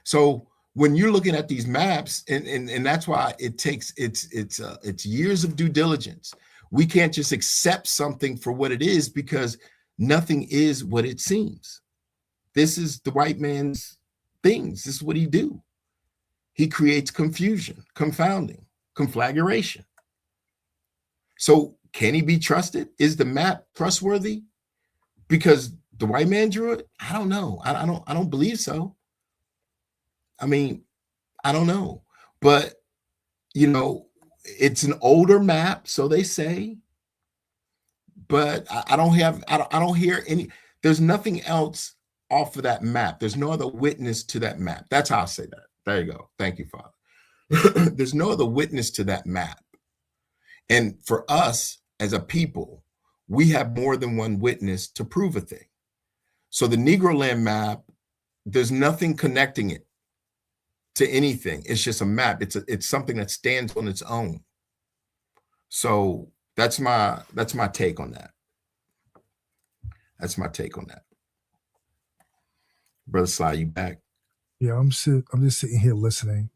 So when you're looking at these maps, and that's why it takes it's years of due diligence. We can't just accept something for what it is, because nothing is what it seems. This is the white man's things. This is what he do. He creates confusion, confounding, conflagration. So can he be trusted? Is the map trustworthy because the white man drew it? I don't know. I don't believe so. I mean, I don't know. But, you know, it's an older map, so they say. But I don't hear any, there's nothing else off of that map. There's no other witness to that map. That's how I say that. There you go. Thank you, Father. There's no other witness to that map. And for us as a people, we have more than one witness to prove a thing. So the Negro land map, there's nothing connecting it to anything. It's just a map. It's something that stands on its own. So that's my take on that. That's my take on that. Brother Sly, you back? Yeah, I'm just sitting here listening,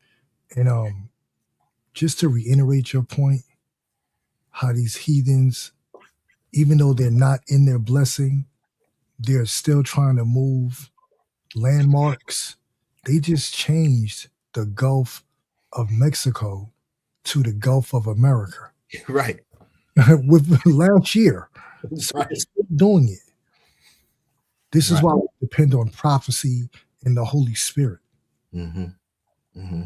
and just to reiterate your point, how these heathens, even though they're not in their blessing, they're still trying to move landmarks. They just changed the Gulf of Mexico to the Gulf of America. Right. With last year. So Right. they're still doing it. This is Right. why we depend on prophecy and the Holy Spirit. Mm-hmm. Mm-hmm.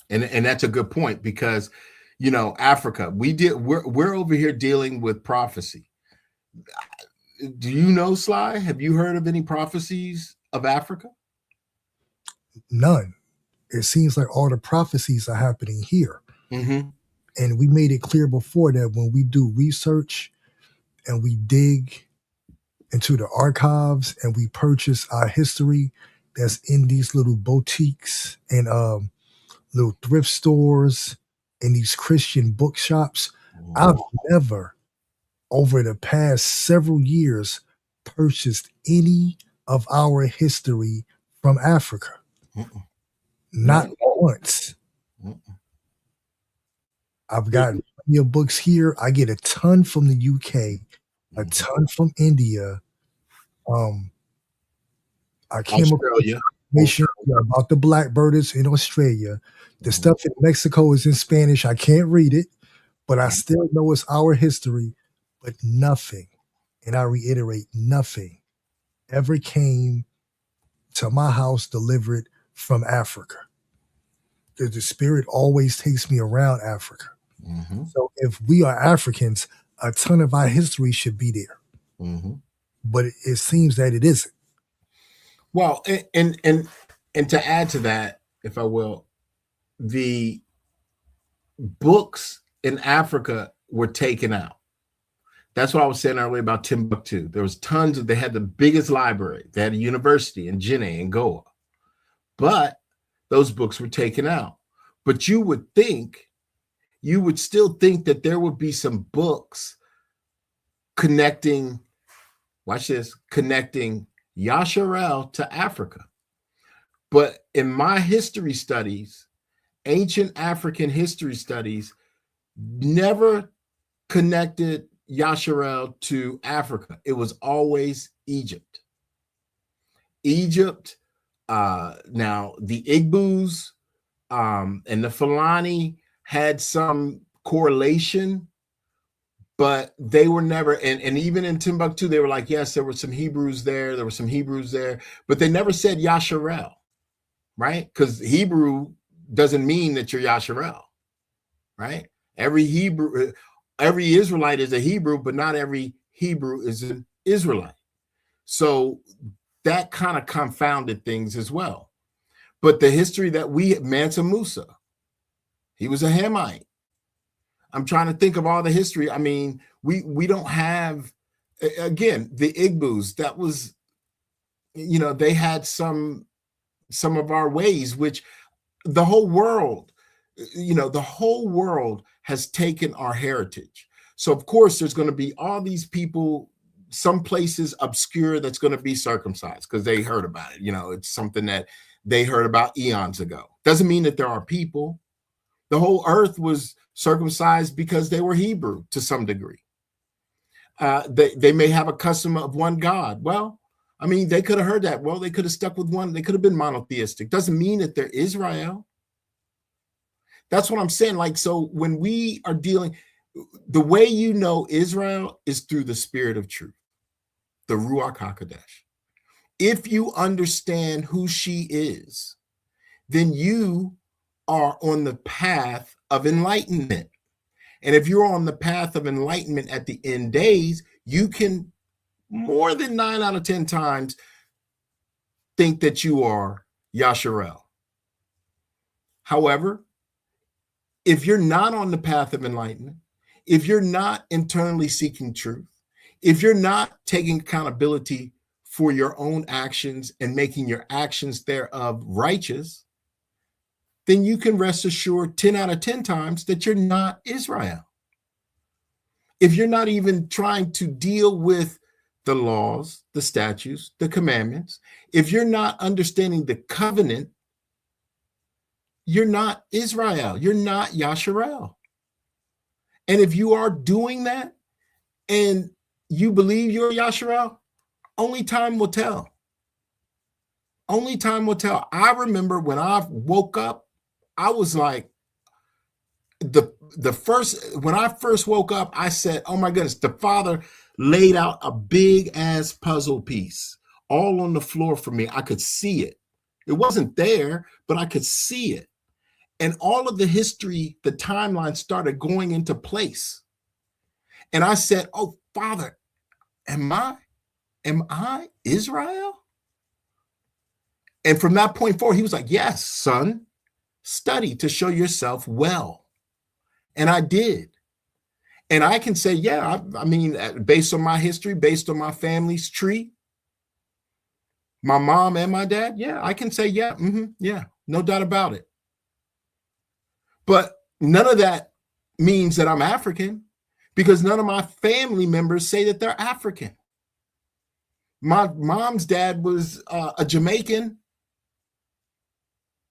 And that's a good point, because, you know, Africa, we're over here dealing with prophecy. Do you know, Sly? Have you heard of any prophecies of Africa? None. It seems like all the prophecies are happening here. Mm-hmm. And we made it clear before that when we do research and we dig into the archives and we purchase our history that's in these little boutiques and little thrift stores and these Christian bookshops, I've never, over the past several years, purchased any of our history from Africa. Mm-mm. Not once. Mm-mm. I've gotten plenty of books here. I get a ton from the UK, a ton from India. I came Australia. across information about the blackbirders in Australia. The stuff in Mexico is in Spanish. I can't read it, but I still know it's our history. But nothing, and I reiterate, nothing ever came to my house delivered from Africa. The Spirit always takes me around Africa. Mm-hmm. So if we are Africans, a ton of our history should be there. Mm-hmm. But it seems that it isn't. Well, and to add to that, if I will, the books in Africa were taken out. That's what I was saying earlier about Timbuktu. There was tons they had the biggest library. They had a university in Guinea and Goa. But those books were taken out. But you would still think that there would be some books connecting, watch this, connecting Yasharel to Africa. But in my history studies, ancient African history studies never connected Yasharel to Africa. It was always Egypt. Egypt. Now the Igbos and the Fulani had some correlation, but they were never, and even in Timbuktu, they were like, yes, there were some Hebrews there, but they never said Yasharel, right? Because Hebrew doesn't mean that you're Yasharel, right? Every Israelite is a Hebrew, but not every Hebrew is an Israelite. So that kind of confounded things as well. But the history that Mansa Musa, he was a Hamite. I'm trying to think of all the history. I mean, we don't have, again, the Igbos, that was, they had some of our ways, which the whole world has taken our heritage. So of course there's going to be all these people, some places obscure, that's going to be circumcised because they heard about it. It's something that they heard about eons ago. Doesn't mean that there are people. The whole earth was circumcised because they were Hebrew to some degree. They may have a custom of one God. Well, I mean, they could have heard that. Well, they could have stuck with one. They could have been monotheistic. Doesn't mean that they're Israel. That's what I'm saying. Like, so when we are dealing, the way you know Israel is through the spirit of truth, the Ruach HaKodesh. If you understand who she is, then you are on the path of enlightenment. And if you're on the path of enlightenment at the end days, you can more than 9 out of 10 times think that you are Yasharel. However, if you're not on the path of enlightenment, if you're not internally seeking truth, if you're not taking accountability for your own actions and making your actions thereof righteous, then you can rest assured 10 out of 10 times that you're not Israel. If you're not even trying to deal with the laws, the statutes, the commandments, if you're not understanding the covenant, you're not Israel. You're not Yasharel. And if you are doing that and you believe you're Yasharel, only time will tell. Only time will tell. I remember when I woke up, I was like, when I first woke up, I said, oh my goodness, the Father laid out a big ass puzzle piece all on the floor for me. I could see it. It wasn't there, but I could see it. And all of the history, the timeline started going into place. And I said, oh, Father, am I Israel? And from that point forward, he was like, yes, son, study to show yourself well. And I did. And I can say, yeah, I mean, based on my history, based on my family's tree, my mom and my dad, yeah, I can say, yeah, yeah, no doubt about it. But none of that means that I'm African, because none of my family members say that they're African. My mom's dad was a Jamaican,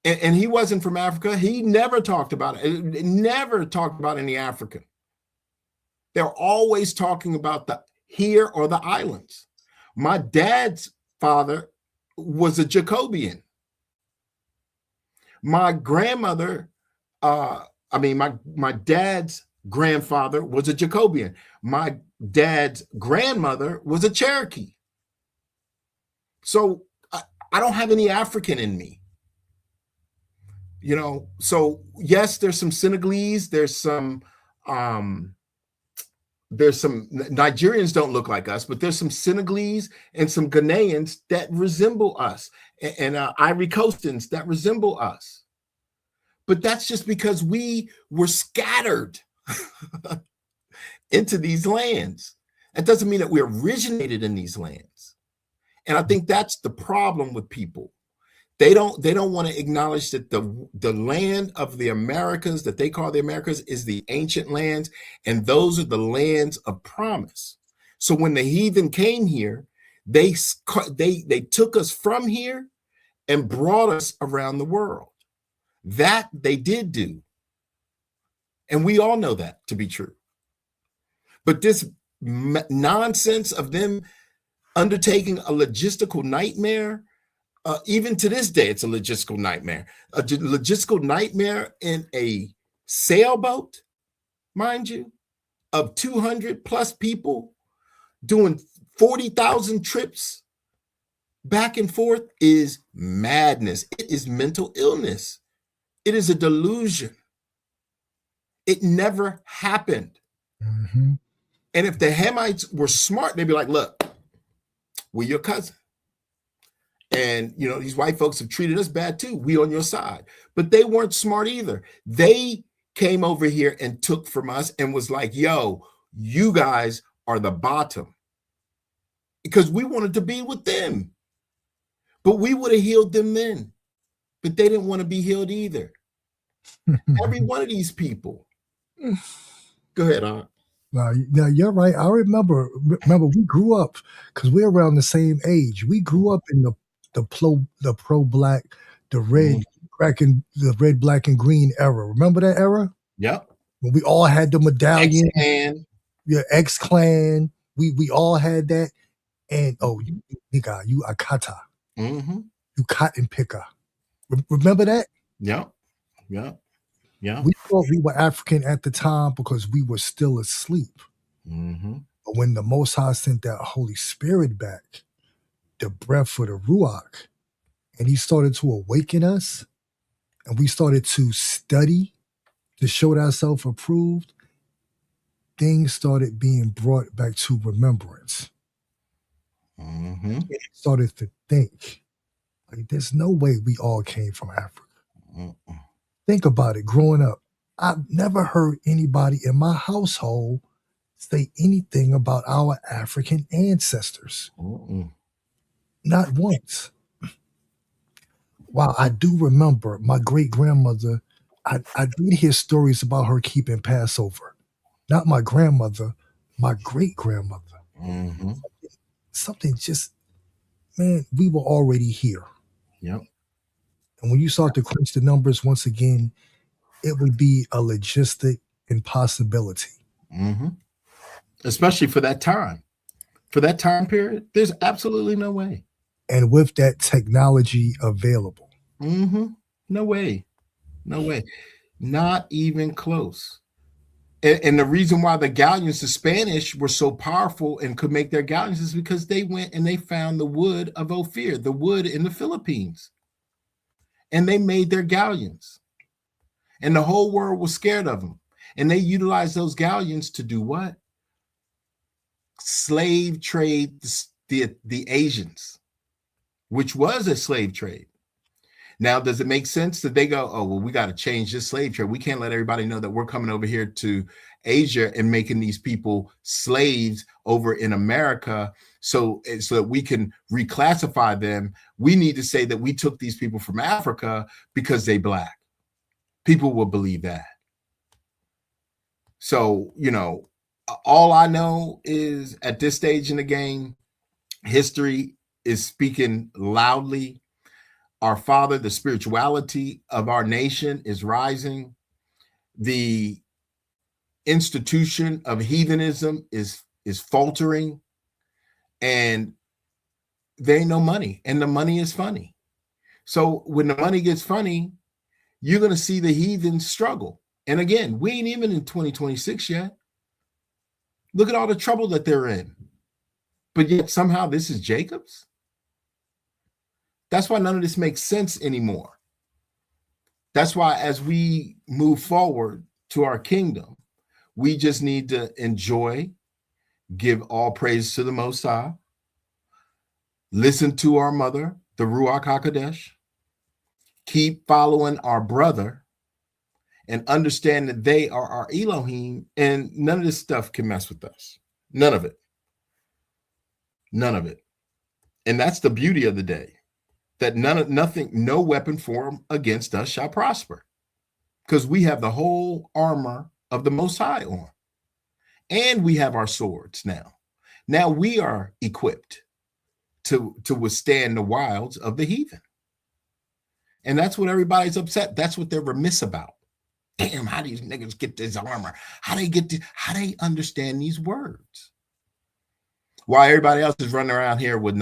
and he wasn't from Africa. He never talked about it. Never talked about any African. They're always talking about the here or the islands. My dad's father was a Jacobian. My grandmother, my dad's grandfather was a Jacobian. My dad's grandmother was a Cherokee. So I don't have any African in me. So yes, there's some Senegalese, there's some Nigerians don't look like us, but there's some Senegalese and some Ghanaians that resemble us, and Ivory Coastans that resemble us. But that's just because we were scattered into these lands. That doesn't mean that we originated in these lands. And I think that's the problem with people. They don't want to acknowledge that the land of the Americas that they call the Americas is the ancient lands, and those are the lands of promise. So when the heathen came here, they took us from here and brought us around the world. That they did do. And we all know that to be true. But this nonsense of them undertaking a logistical nightmare Even to this day, it's a logistical nightmare. A logistical nightmare in a sailboat, mind you, of 200 plus people doing 40,000 trips back and forth is madness. It is mental illness. It is a delusion. It never happened. Mm-hmm. And if the Hamites were smart, they'd be like, look, we're your cousin. And, you know, these white folks have treated us bad too. We on your side. But they weren't smart either. They came over here and took from us and was like, yo, you guys are the bottom. Because we wanted to be with them. But we would have healed them then. But they didn't want to be healed either. Every one of these people. Go ahead, Aunt. Now you're right. I remember we grew up because we're around the same age. We grew up in the pro black, the red, the red, black, and green era. Remember that era? Yep. When we all had the medallion. X-Clan. Yeah, X-Clan. We all had that. And you nigga, you Akata. Mm-hmm. You cotton picker. Remember that? Yep. Yep. Yeah. We thought we were African at the time because we were still asleep. Mm-hmm. But when the Most High sent that Holy Spirit back, the breath for the Ruach, and he started to awaken us, and we started to study to show ourselves approved, things started being brought back to remembrance. Mm-hmm. And started to think, like, there's no way we all came from Africa. Mm-mm. Think about it. Growing up, I've never heard anybody in my household say anything about our African ancestors. Mm-mm. Not once. Wow, I do remember my great-grandmother. I did hear stories about her keeping Passover. Not my grandmother, my great-grandmother. Mm-hmm. Something just, man, we were already here. Yep. And when you start to crunch the numbers once again, it would be a logistic impossibility. Mm-hmm. Especially for that time. For that time period, there's absolutely no way. And with that technology available. Mm-hmm. No way. No way. Not even close. And the reason why the galleons, the Spanish, were so powerful and could make their galleons is because they went and they found the wood of Ophir, the wood in the Philippines. And they made their galleons. And the whole world was scared of them. And they utilized those galleons to do what? Slave trade the Asians, which was a slave trade. Now, does it make sense that they go, oh, well, we got to change this slave trade. We can't let everybody know that we're coming over here to Asia and making these people slaves over in America so that we can reclassify them. We need to say that we took these people from Africa because they Black. People will believe that. So, you know, all I know is at this stage in the game, history is speaking loudly. Our Father, the spirituality of our nation is rising. The institution of heathenism is faltering. And there ain't no money. And the money is funny. So when the money gets funny, you're going to see the heathens struggle. And again, we ain't even in 2026 yet. Look at all the trouble that they're in. But yet somehow this is Jacob's. That's why none of this makes sense anymore. That's why as we move forward to our kingdom, we just need to enjoy, give all praise to the Most High, listen to our mother, the Ruach HaKodesh, keep following our brother, and understand that they are our Elohim, and none of this stuff can mess with us. None of it. None of it. And that's the beauty of the day. That no weapon formed against us shall prosper, because we have the whole armor of the Most High on, and we have our swords now. Now we are equipped to withstand the wilds of the heathen, and that's what everybody's upset. That's what they're remiss about. Damn, how these niggas get this armor? How they understand these words? While everybody else is running around here with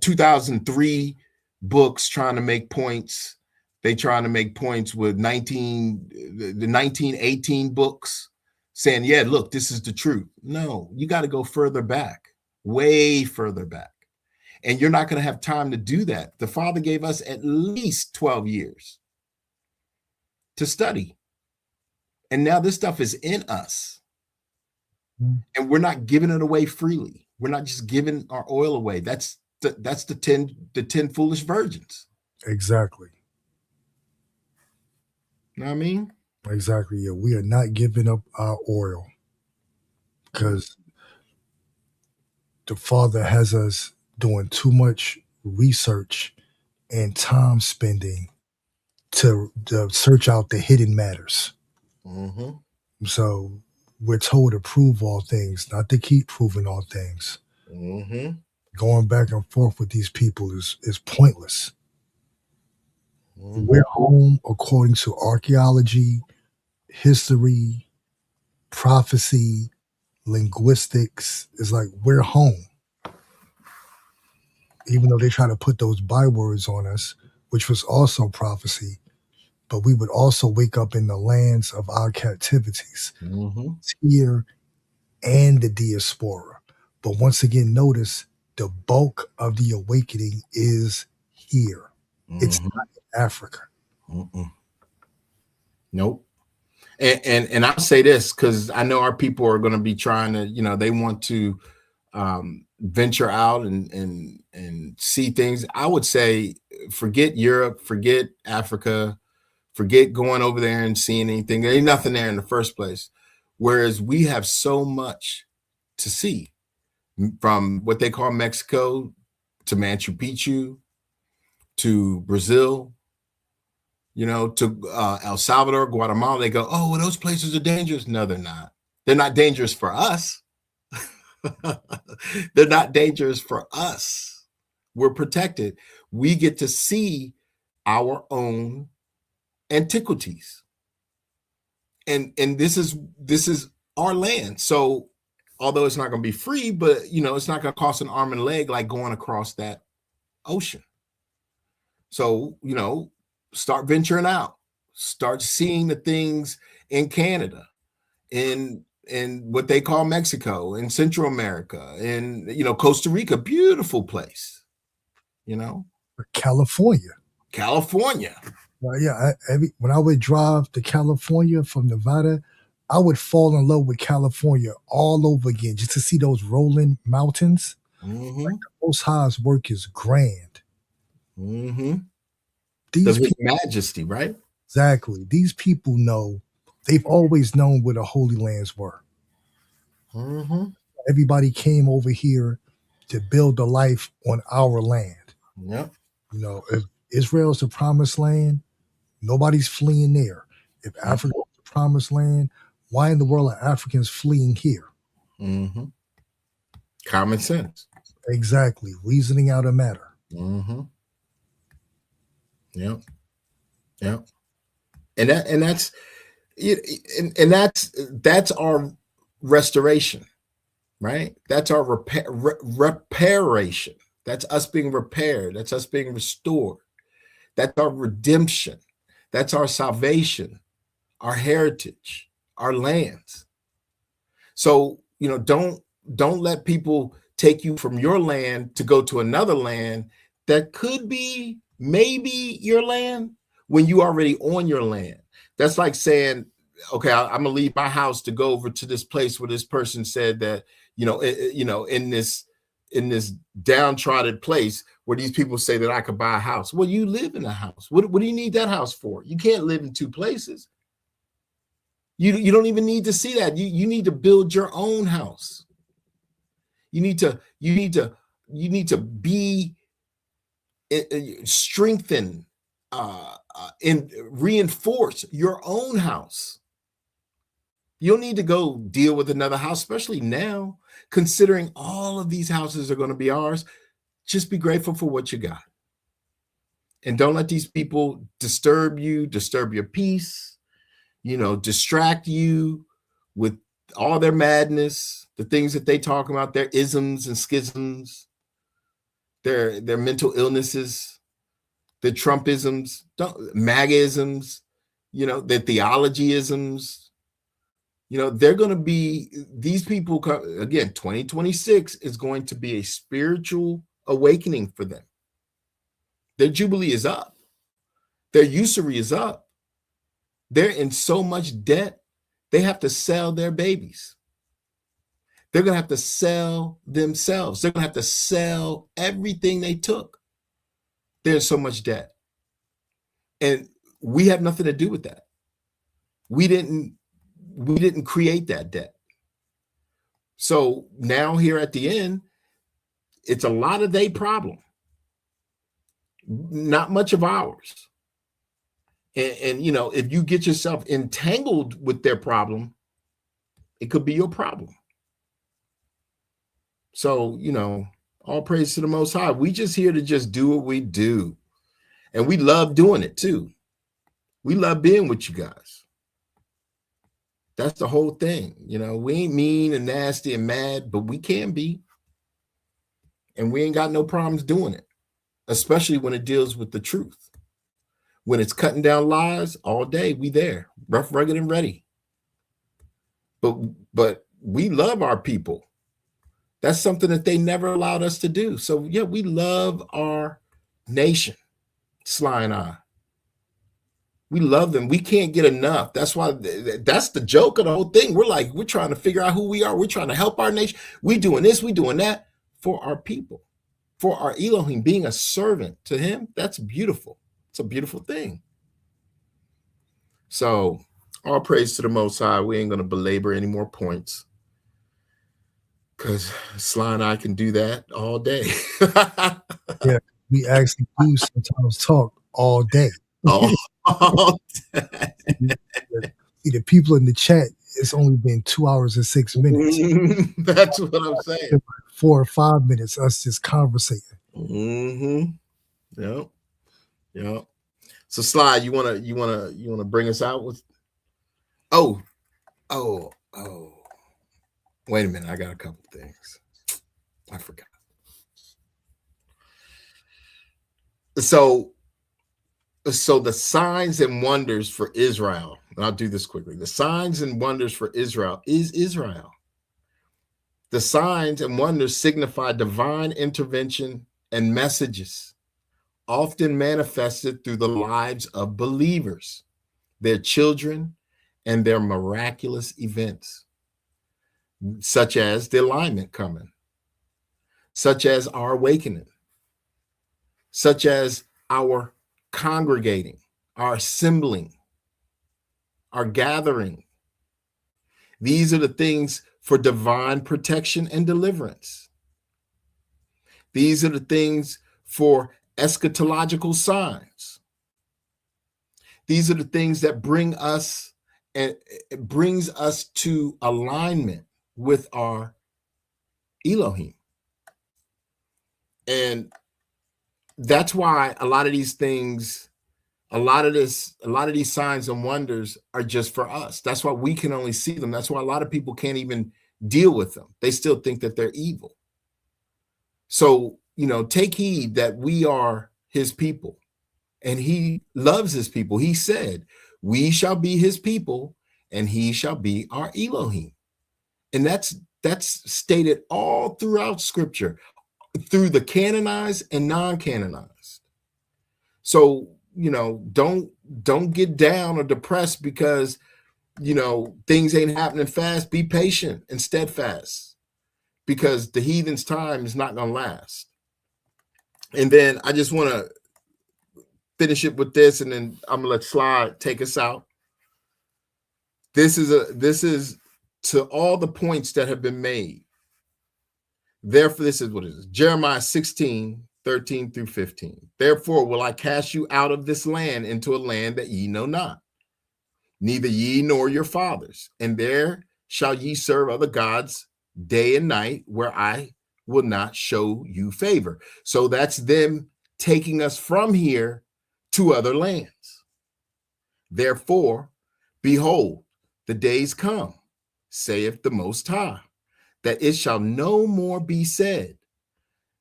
2003 books trying to make points. They trying to make points with the 1918 books saying, yeah, look, this is the truth. No, you got to go further back, way further back. And you're not going to have time to do that. The Father gave us at least 12 years to study. And now this stuff is in us. And we're not giving it away freely. We're not just giving our oil away. That's the 10 foolish virgins. Exactly. You know what I mean? Exactly. Yeah, we are not giving up our oil because the Father has us doing too much research and time spending to search out the hidden matters. Mm-hmm. So we're told to prove all things, not to keep proving all things. Mm-hmm. Going back and forth with these people is pointless. Mm-hmm. We're home according to archaeology, history, prophecy, linguistics. It's like we're home. Even though they try to put those bywords on us, which was also prophecy, but we would also wake up in the lands of our captivities, Mm-hmm. here and the diaspora. But once again, notice the bulk of the awakening is here. Mm-hmm. It's not in Africa. Mm-mm. Nope. And I'll say this because I know our people are going to be trying to, they want to venture out and see things. I would say forget Europe, forget Africa, forget going over there and seeing anything. There ain't nothing there in the first place. Whereas we have so much to see, from what they call Mexico to Machu Picchu to Brazil, to El Salvador, Guatemala. They go, oh, well, those places are dangerous. No, they're not. They're not dangerous for us. They're not dangerous for us. We're protected. We get to see our own antiquities. And this is our land. So although it's not going to be free, but it's not going to cost an arm and a leg like going across that ocean. So, start venturing out, start seeing the things in Canada, in what they call Mexico, in Central America, in Costa Rica, beautiful place. California. Yeah, when I would drive to California from Nevada, I would fall in love with California all over again just to see those rolling mountains. Mm-hmm. Like the Most High's work is grand. Mm-hmm. These people, majesty, right? Exactly. These people know. They've always known where the Holy Lands were. Mm-hmm. Everybody came over here to build a life on our land. Yep. If Israel's the promised land, nobody's fleeing there. If Africa is the promised land, why in the world are Africans fleeing here? Mm-hmm. Common sense. Exactly. Reasoning out a matter. Mm-hmm. Yep. Yep. And that's our restoration, right? That's our reparation. That's us being repaired. That's us being restored. That's our redemption. That's our salvation, our heritage, our lands. So, don't let people take you from your land to go to another land that could be maybe your land when you already on your land. That's like saying, okay, I'm going to leave my house to go over to this place where this person said that, in this downtrodden place where these people say that I could buy a house. Well, you live in a house. What do you need that house for? You can't live in two places. You don't even need to see that. You need to build your own house. You need to be strengthen and reinforce your own house. You don't need to go deal with another house, especially now, considering all of these houses are going to be ours. Just be grateful for what you got. And don't let these people disturb your peace, distract you with all their madness, the things that they talk about, their isms and schisms, their mental illnesses. the Trumpisms, MAGAisms, the theologyisms, they're going to be, these people, again, 2026 is going to be a spiritual awakening for them. Their jubilee is up. Their usury is up. They're in so much debt, they have to sell their babies. They're going to have to sell themselves. They're going to have to sell everything they took. They're in so much debt. And we have nothing to do with that. We didn't create that debt. So now here at the end, it's a lot of their problem, not much of ours. And if you get yourself entangled with their problem, it could be your problem. So, all praise to the Most High. We just here to just do what we do. And we love doing it too. We love being with you guys. That's the whole thing. We ain't mean and nasty and mad, but we can be. And we ain't got no problems doing it, especially when it deals with the truth. When it's cutting down lies all day, we there, rough, rugged, and ready. But we love our people. That's something that they never allowed us to do. So yeah, we love our nation, Sly and I. We love them. We can't get enough. That's why that's the joke of the whole thing. We're trying to figure out who we are. We're trying to help our nation. We doing this, we doing that for our people, for our Elohim, being a servant to him. That's beautiful. It's a beautiful thing. So all praise to the Most High. We ain't going to belabor any more points, because Sly and I can do that all day. Yeah, we actually do sometimes talk all day. All day. See, the people in the chat, it's only been 2 hours and 6 minutes. That's what I'm saying. 4 or 5 minutes, us just conversating. Yep. So Sly, you wanna bring us out with? Oh. Wait a minute, I got a couple things. I forgot. So the signs and wonders for Israel, and I'll do this quickly. The signs and wonders for Israel is Israel. The signs and wonders signify divine intervention and messages, often manifested through the lives of believers, their children, and their miraculous events, such as the alignment coming, such as our awakening, such as our congregating, our assembling, our gathering. These are the things for divine protection and deliverance. These are the things for eschatological signs. These are the things that bring us, and it brings us to alignment with our Elohim. And that's why a lot of these things, a lot of these signs and wonders are just for us. That's why we can only see them. That's why a lot of people can't even deal with them. They still think that they're evil. So, take heed that we are his people, and he loves his people. He said, we shall be his people, and he shall be our Elohim. And that's stated all throughout scripture, through the canonized and non-canonized. So, don't get down or depressed because, things ain't happening fast. Be patient and steadfast, because the heathen's time is not going to last. And then I just want to finish it with this, and then I'm going to let Sly take us out. This is to all the points that have been made. Therefore, this is what it is. Jeremiah 16, 13 through 15. Therefore will I cast you out of this land into a land that ye know not, neither ye nor your fathers. And there shall ye serve other gods day and night, where I will not show you favor. So that's them taking us from here to other lands. Therefore, behold, the days come, saith the Most High, that it shall no more be said,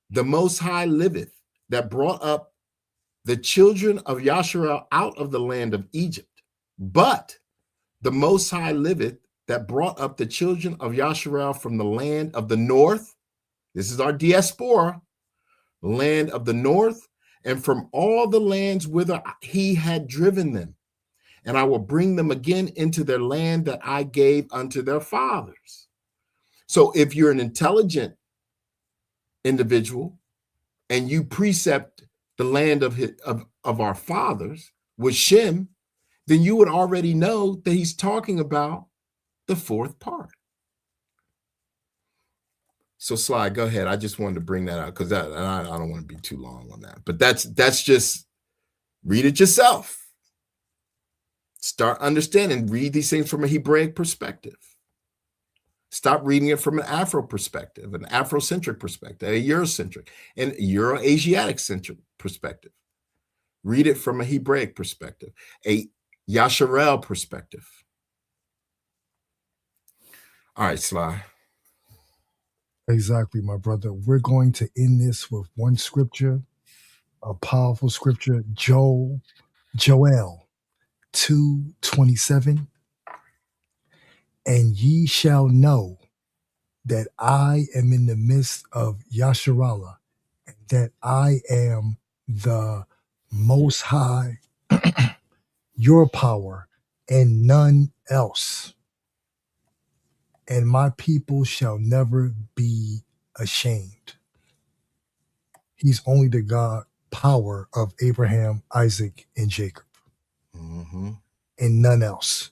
the Most High liveth, that brought up the children of Yasharel out of the land of Egypt. But the Most High liveth, that brought up the children of Yasharel from the land of the north. This is our diaspora, land of the north, and from all the lands whither he had driven them. And I will bring them again into their land that I gave unto their fathers. So if you're an intelligent individual and you precept the land of our fathers with Shem, then you would already know that he's talking about the fourth part. So Sly, go ahead. I just wanted to bring that out because I don't want to be too long on that. But that's just, read it yourself. Start understanding, read these things from a Hebraic perspective. Stop reading it from an Afro perspective, an Afrocentric perspective, a Eurocentric, and Euro-Asiatic centric perspective. Read it from a Hebraic perspective, a Yasharel perspective. All right, Sly. Exactly, my brother. We're going to end this with one scripture, a powerful scripture, Joel 2:27. And ye shall know that I am in the midst of Yasharallah, and that I am the Most High, your power, and none else. And my people shall never be ashamed. He's only the God power of Abraham, Isaac, and Jacob, and none else.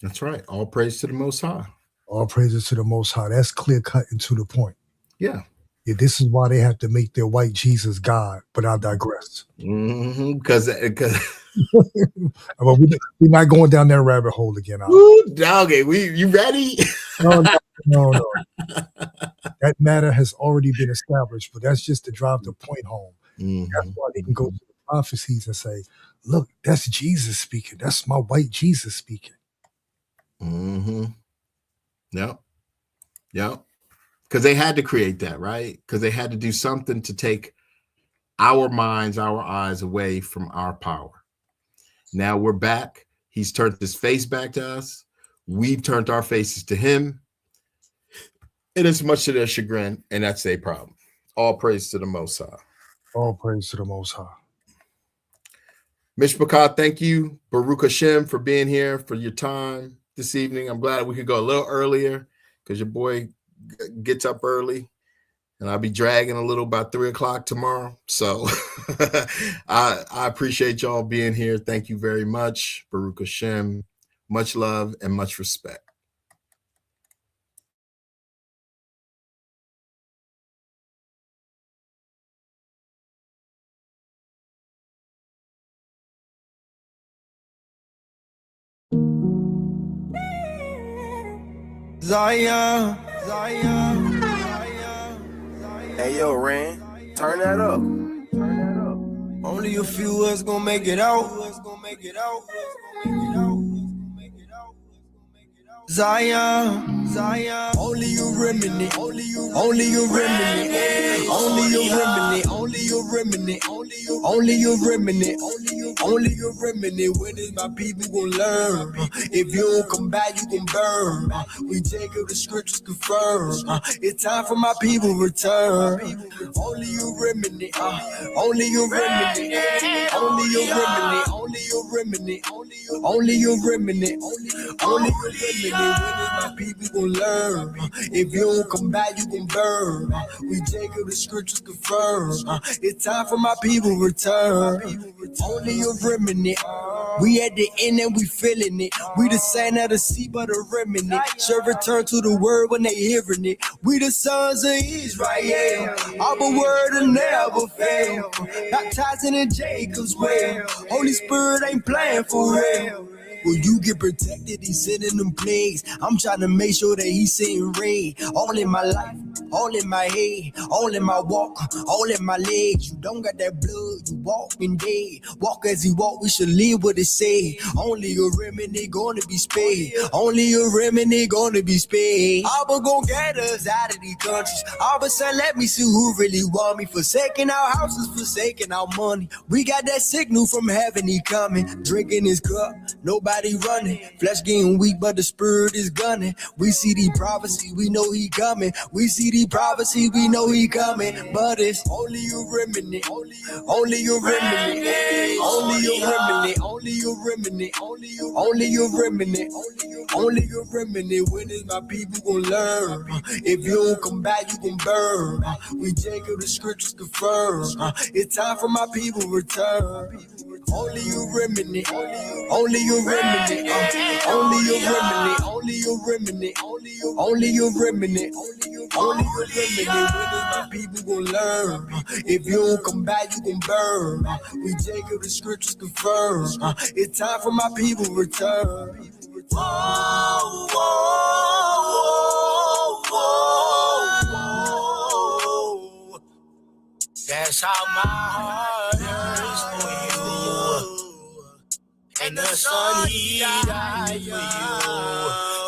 That's right. All praise to the Most High. All praises to the Most High. That's clear cut and to the point. Yeah. Yeah, this is why they have to make their white Jesus God, but I digress. Because Well, we're not going down that rabbit hole again. Doggy, you ready? No. That matter has already been established, but that's just to drive the point home. That's why they can go to the prophecies and say, look, that's Jesus speaking. That's my white Jesus speaking. Yep. Because they had to create that, right? Because they had to do something to take our minds, our eyes away from our power. Now we're back. He's turned his face back to us. We've turned our faces to him. It is much to their chagrin, and that's a problem. All praise to the Most High. All praise to the Most High. Mishpachah, thank you, Baruch Hashem, for being here, for your time this evening. I'm glad we could go a little earlier because your boy gets up early, and I'll be dragging a little by 3 o'clock tomorrow. So I appreciate y'all being here. Thank you very much, Baruch Hashem. Much love and much respect. Zion. Hey, yo, Ren, turn that up. Only a few of us gonna make it out. Zion, only a remnant, only a remnant, only a remnant, only a remnant, only a remnant, only a remnant. When is my people gonna learn? If you don't come back, you can burn. We take up the scriptures confirm. It's time for my people to return. Only a remnant, only a remnant, only a remnant, only a remnant, only a remnant, only a remnant. When is my people gonna learn? If you don't come back, you can burn. We take up the scriptures confirm. It's time for my people to return. Only a remnant. We at the end and we feeling it. We the sand of the sea, but a remnant. Should return to the word when they hearing it. We the sons of Israel. Our word will never fail. Baptizing in Jacob's well. Holy Spirit ain't playing for real. Will you get protected? He's sending them plagues. I'm trying to make sure that he's sitting rain. All in my life, all in my head, all in my walk, all in my legs. You don't got that blood, you walking dead. Walk as he walk, we should live what it say. Only a remnant gonna be spared. Only a remnant gonna be spared. Abba gon' get us out of these countries. Abba said, let me see who really want me. Forsaking our houses, forsaking our money. We got that signal from heaven, he coming. Drinking his cup, nobody running. Flesh getting weak, but the spirit is gunning. We see the prophecy, we know he coming. We see the prophecy, we know he coming. But it's only a remnant, only a remnant, only a remnant, only a remnant, only a remnant, only a remnant. When is my people gonna learn? If you don't come back, you gon' burn. We Jacob, the scriptures confirm. It's time for my people to return. Only a remnant, only a remnant, only a remnant, only a remnant, only a remnant, only a remnant. When is my people gonna learn? If you don't come back, you gon' burn. We Jacob, the scriptures confirm. It's time for my people to return. Whoa, whoa, whoa, whoa. That's how my heart hurts for you. And the sun, he died for you.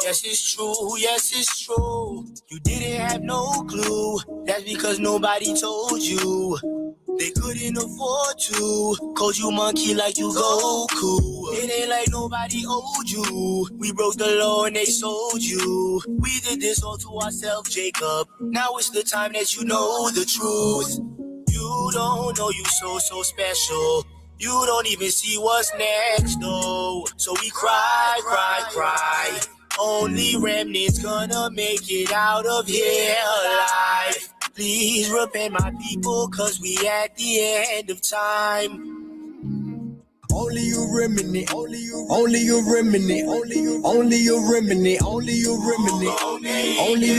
Yes, it's true, yes, it's true. You didn't have no clue. That's because nobody told you. They couldn't afford to. Called you monkey like you Goku. It ain't like nobody owed you. We broke the law and they sold you. We did this all to ourselves, Jacob. Now it's the time that you know the truth. You don't know you so special. You don't even see what's next, though. So we cry, cry, cry. Only remnants gonna make it out of here alive. Please repent, my people, cause we at the end of time. Only a remnant, only a remnant, only a remnant, only a remnant, only a remnant, only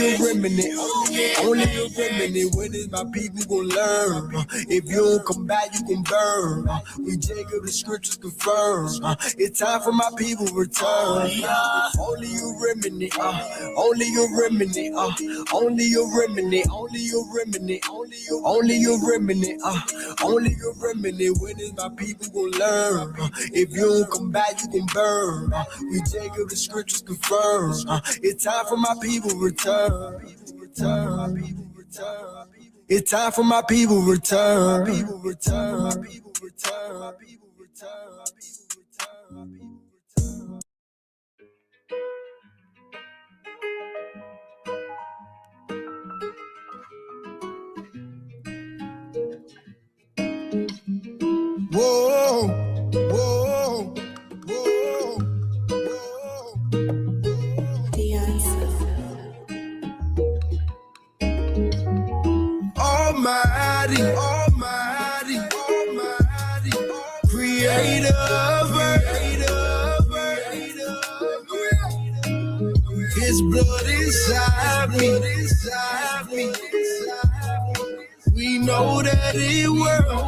a remnant. When is my people gonna learn? If you don't come back, you gon' burn. We Jacob, the scriptures confirm. It's time for my people to return. Only a remnant, only a remnant, only a remnant, only a remnant, only a remnant, only a remnant. When is my people gonna learn? If you don't come back, you gon' burn. We Jacob, the scriptures confirm. It's time for my people to return. It's time for my people to return. Whoa, whoa, whoa, Almighty, Almighty, Almighty, Creator, His blood inside me. We know that it will.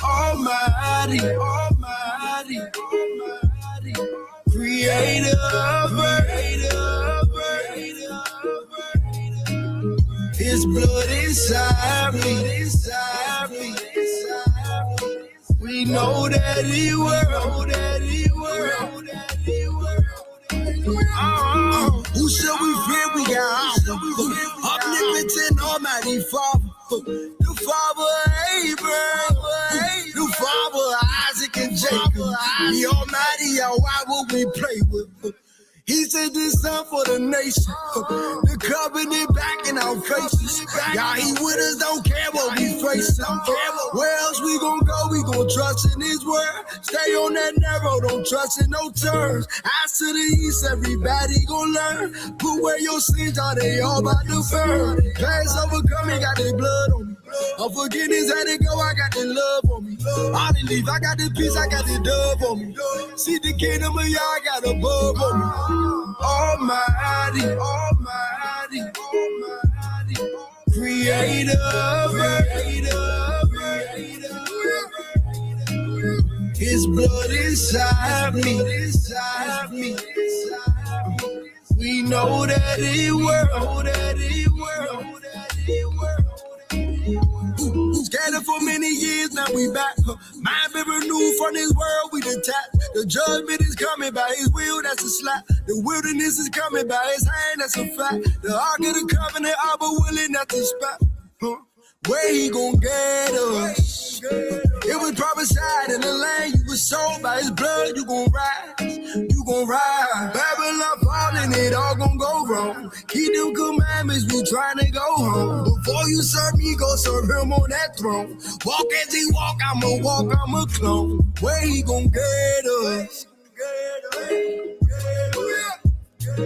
Almighty, Almighty, Creator, His blood inside me. We know that He will. Who shall we fear? We got omnipotent, Almighty Father, the Father of Abraham, the Father of Isaac and Jacob, the Almighty. Why would we play with? He sent His Son for the nation, the covenant back in our faces. God, He with us, don't care what we face. Where else we gon' go? We gon' trust in His word. Stay on that narrow, don't trust in no turns. Eyes to the east, everybody gon' learn. Put where your sins are, they all about to burn. Past overcoming, got their blood on me. Unforgiveness had to go, I got the love on me. All the leave, I got the peace, I got the dove on me. See the kingdom of y'all, I got above on me. Almighty, Almighty, Almighty, Creator, His blood inside me. We know that He will. for many years, now we back. Mind been renewed from this world we detached. The judgment is coming by his will, that's a slap. The wilderness is coming by his hand, that's a fact. The ark of the covenant, I be willing, that's a spot. Where he gon' get us? It was prophesied in the land, you was sold by his blood, you gon' rise, you gon' rise. Babylon falling, it all gon' go wrong. Keep them commandments, we tryna go home. Before you serve me, go serve him on that throne. Walk as he walk, I'ma walk, I'm a clone. Where he gon' get us?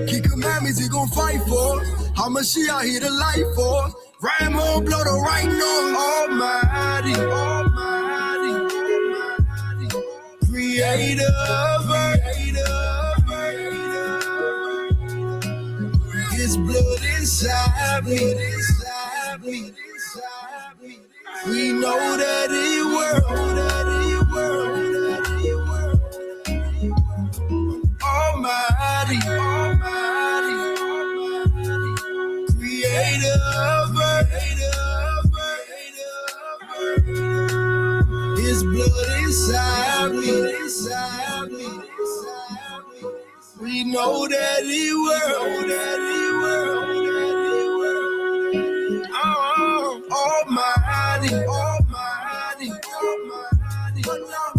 Keep commandments, he gon' fight for. How much she out here to light for? Rhyme on, blow the right note. Almighty, Almighty, Creator of earth. His blood inside me. We know that he works. Almighty, Creator of earth. His blood inside me. We know that he works. Almighty,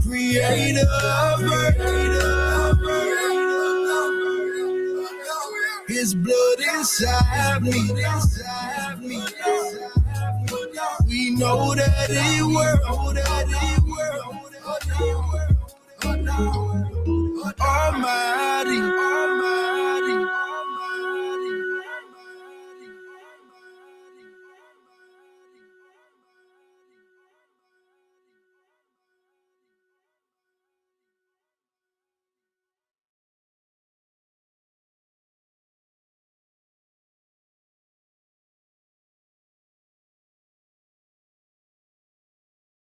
Creator of earth. His blood inside me. We know that he works. Almighty,